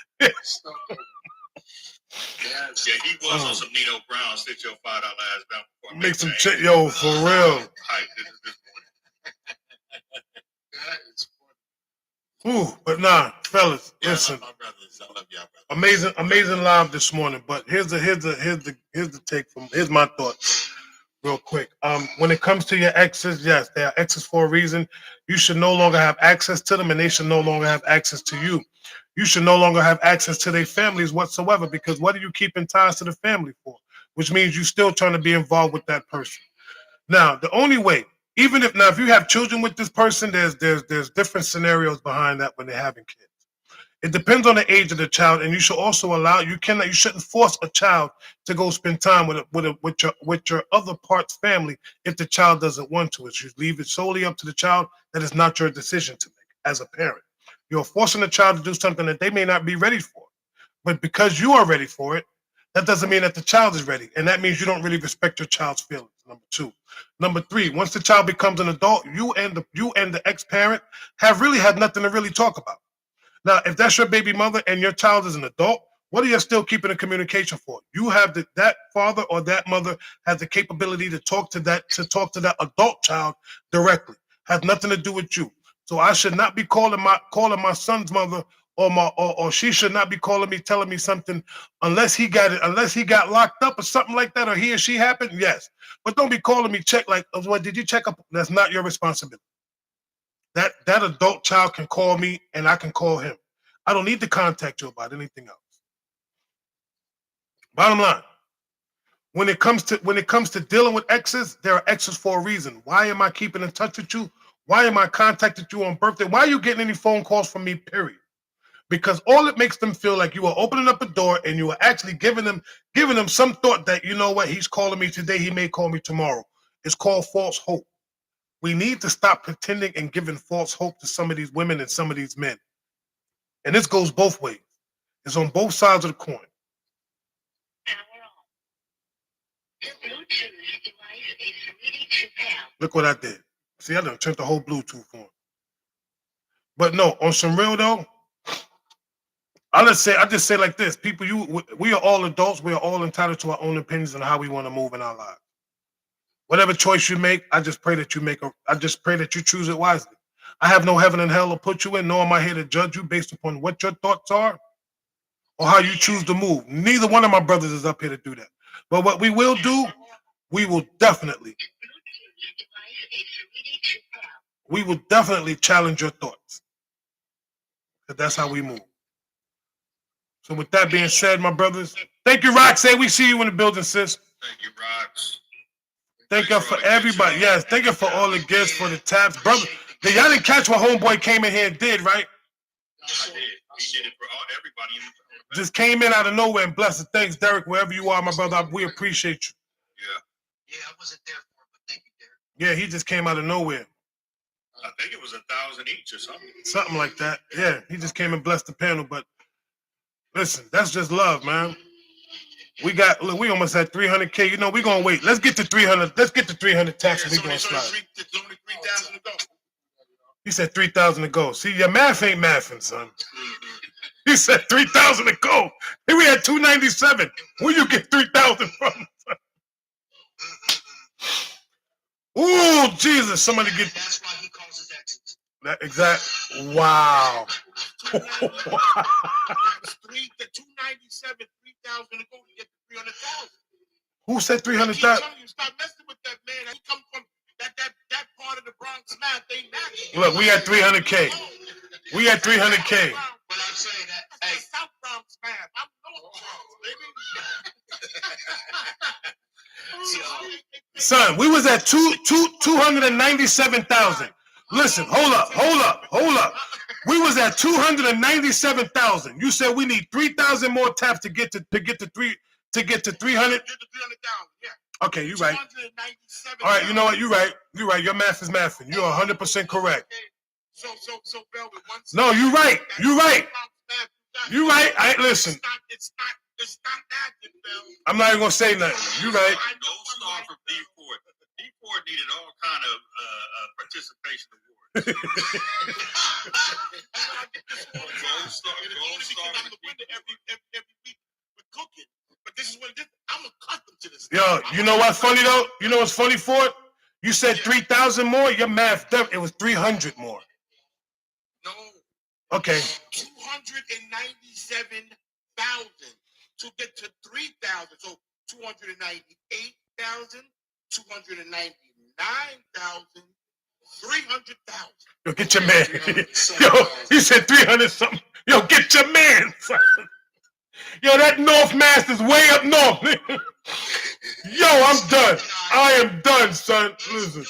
Yeah, he was on some Nino Brown. Sit your $5 ass down. Make some shit, yo, for real. Ooh, but nah, fellas, listen. I love my brothers. I love y'all, brothers. Amazing live this morning. But here's the take from here's my thoughts, real quick. When it comes to your exes, yes, they are exes for a reason. You should no longer have access to them, and they should no longer have access to you. You should no longer have access to their families whatsoever, because what are you keeping ties to the family for? Which means you're still trying to be involved with that person. Now, the only way, even if you have children with this person, there's different scenarios behind that when they're having kids. It depends on the age of the child, and you should also you shouldn't force a child to go spend time with your other part's family if the child doesn't want to. You should leave it solely up to the child. That is not your decision to make as a parent. You're forcing a child to do something that they may not be ready for. But because you are ready for it, that doesn't mean that the child is ready. And that means you don't really respect your child's feelings, number 2. Number 3, once the child becomes an adult, you and the ex-parent have really had nothing to really talk about. Now, if that's your baby mother and your child is an adult, what are you still keeping a communication for? You have that father or that mother has the capability to talk to that adult child directly. Has nothing to do with you. So I should not be calling my son's mother, or she should not be calling me, telling me something unless he got locked up or something like that, or he or she happened. Yes, but don't be calling me what did you check up? That's not your responsibility. That adult child can call me and I can call him. I don't need to contact you about anything else. Bottom line, when it comes to dealing with exes, there are exes for a reason. Why am I keeping in touch with you? Why am I contacting you on birthday? Why are you getting any phone calls from me, period? Because all it makes them feel like you are opening up a door and you are actually giving them some thought that, you know what, he's calling me today, he may call me tomorrow. It's called false hope. We need to stop pretending and giving false hope to some of these women and some of these men. And this goes both ways. It's on both sides of the coin. Look what I did. See, I done turned the whole Bluetooth on. But no, on some real though, I just say like this: people, we are all adults. We are all entitled to our own opinions on how we want to move in our lives. Whatever choice you make, I just pray that you choose it wisely. I have no heaven and hell to put you in, nor am I here to judge you based upon what your thoughts are or how you choose to move. Neither one of my brothers is up here to do that. But what we will do, we will definitely challenge your thoughts. Because that's how we move. So with that being said, my brothers, thank you, Roxanne. We see you in the building, sis. Thank you, Rox. Thank you for everybody. Yes, thank you for all the gifts, for the taps. Brother, y'all didn't catch what Homeboy came in here and did, right? I did. He did it for everybody in the Just came in out of nowhere and blessed. Thanks, Derek, wherever you are, my brother. We appreciate you. Yeah. Yeah, I wasn't there for it, but thank you, Derek. Yeah, he just came out of nowhere. I think it was 1,000 each or something. Something like that. Yeah, he just came and blessed the panel. But listen, that's just love, man. We almost had 300K. You know, we're gonna wait. Let's get to 300. Let's get to 300 taps and we're gonna slide. It's only 3,000 to go. He said 3,000 to go. See, your math ain't mathing, son. He said 3,000 to go. Here we had 297. Where you get 3,000 from? Ooh, Jesus! Somebody get That's why he calls his exes. that exact. Wow. That's the 297, 3,000 to go to get to 300,000. Who said I keep 300,000? telling you, stop messing with that man. He come from that part of the Bronx math. They match. Look, we had 300K. We had 300K. But I'm saying that, Hey, hey, South Bronx math. I'm North Bronx, baby. Son, we was at 297,000. Listen, hold up. We was at 297,000. You said we need 3,000 more taps to get to 300. Get to 300,000, yeah. Okay, you right. 297. All right, you know what? You right. Your math is mathing. You're 100% correct. So, Bell, with one. No, you right. You right. You right. Listen. It's not that, Bell. I'm not even gonna say nothing. You right. Gold star for D4. D4 needed all kind of participation awards. Gold star. I'm the winner every week with cooking. But this is what I'm accustomed to this. Yo, you know what's funny though? You know what's funny for it? You said 3,000 more. Your math, it was 300 more. No. Okay. 297,000 to get to 3,000. So 298,000, 299,000, 300,000. Yo, get your man. Yo, he said 300 something. Yo, get your man, son. Yo, that North Mass is way up north. Yo, I'm done. I am done, son. Listen.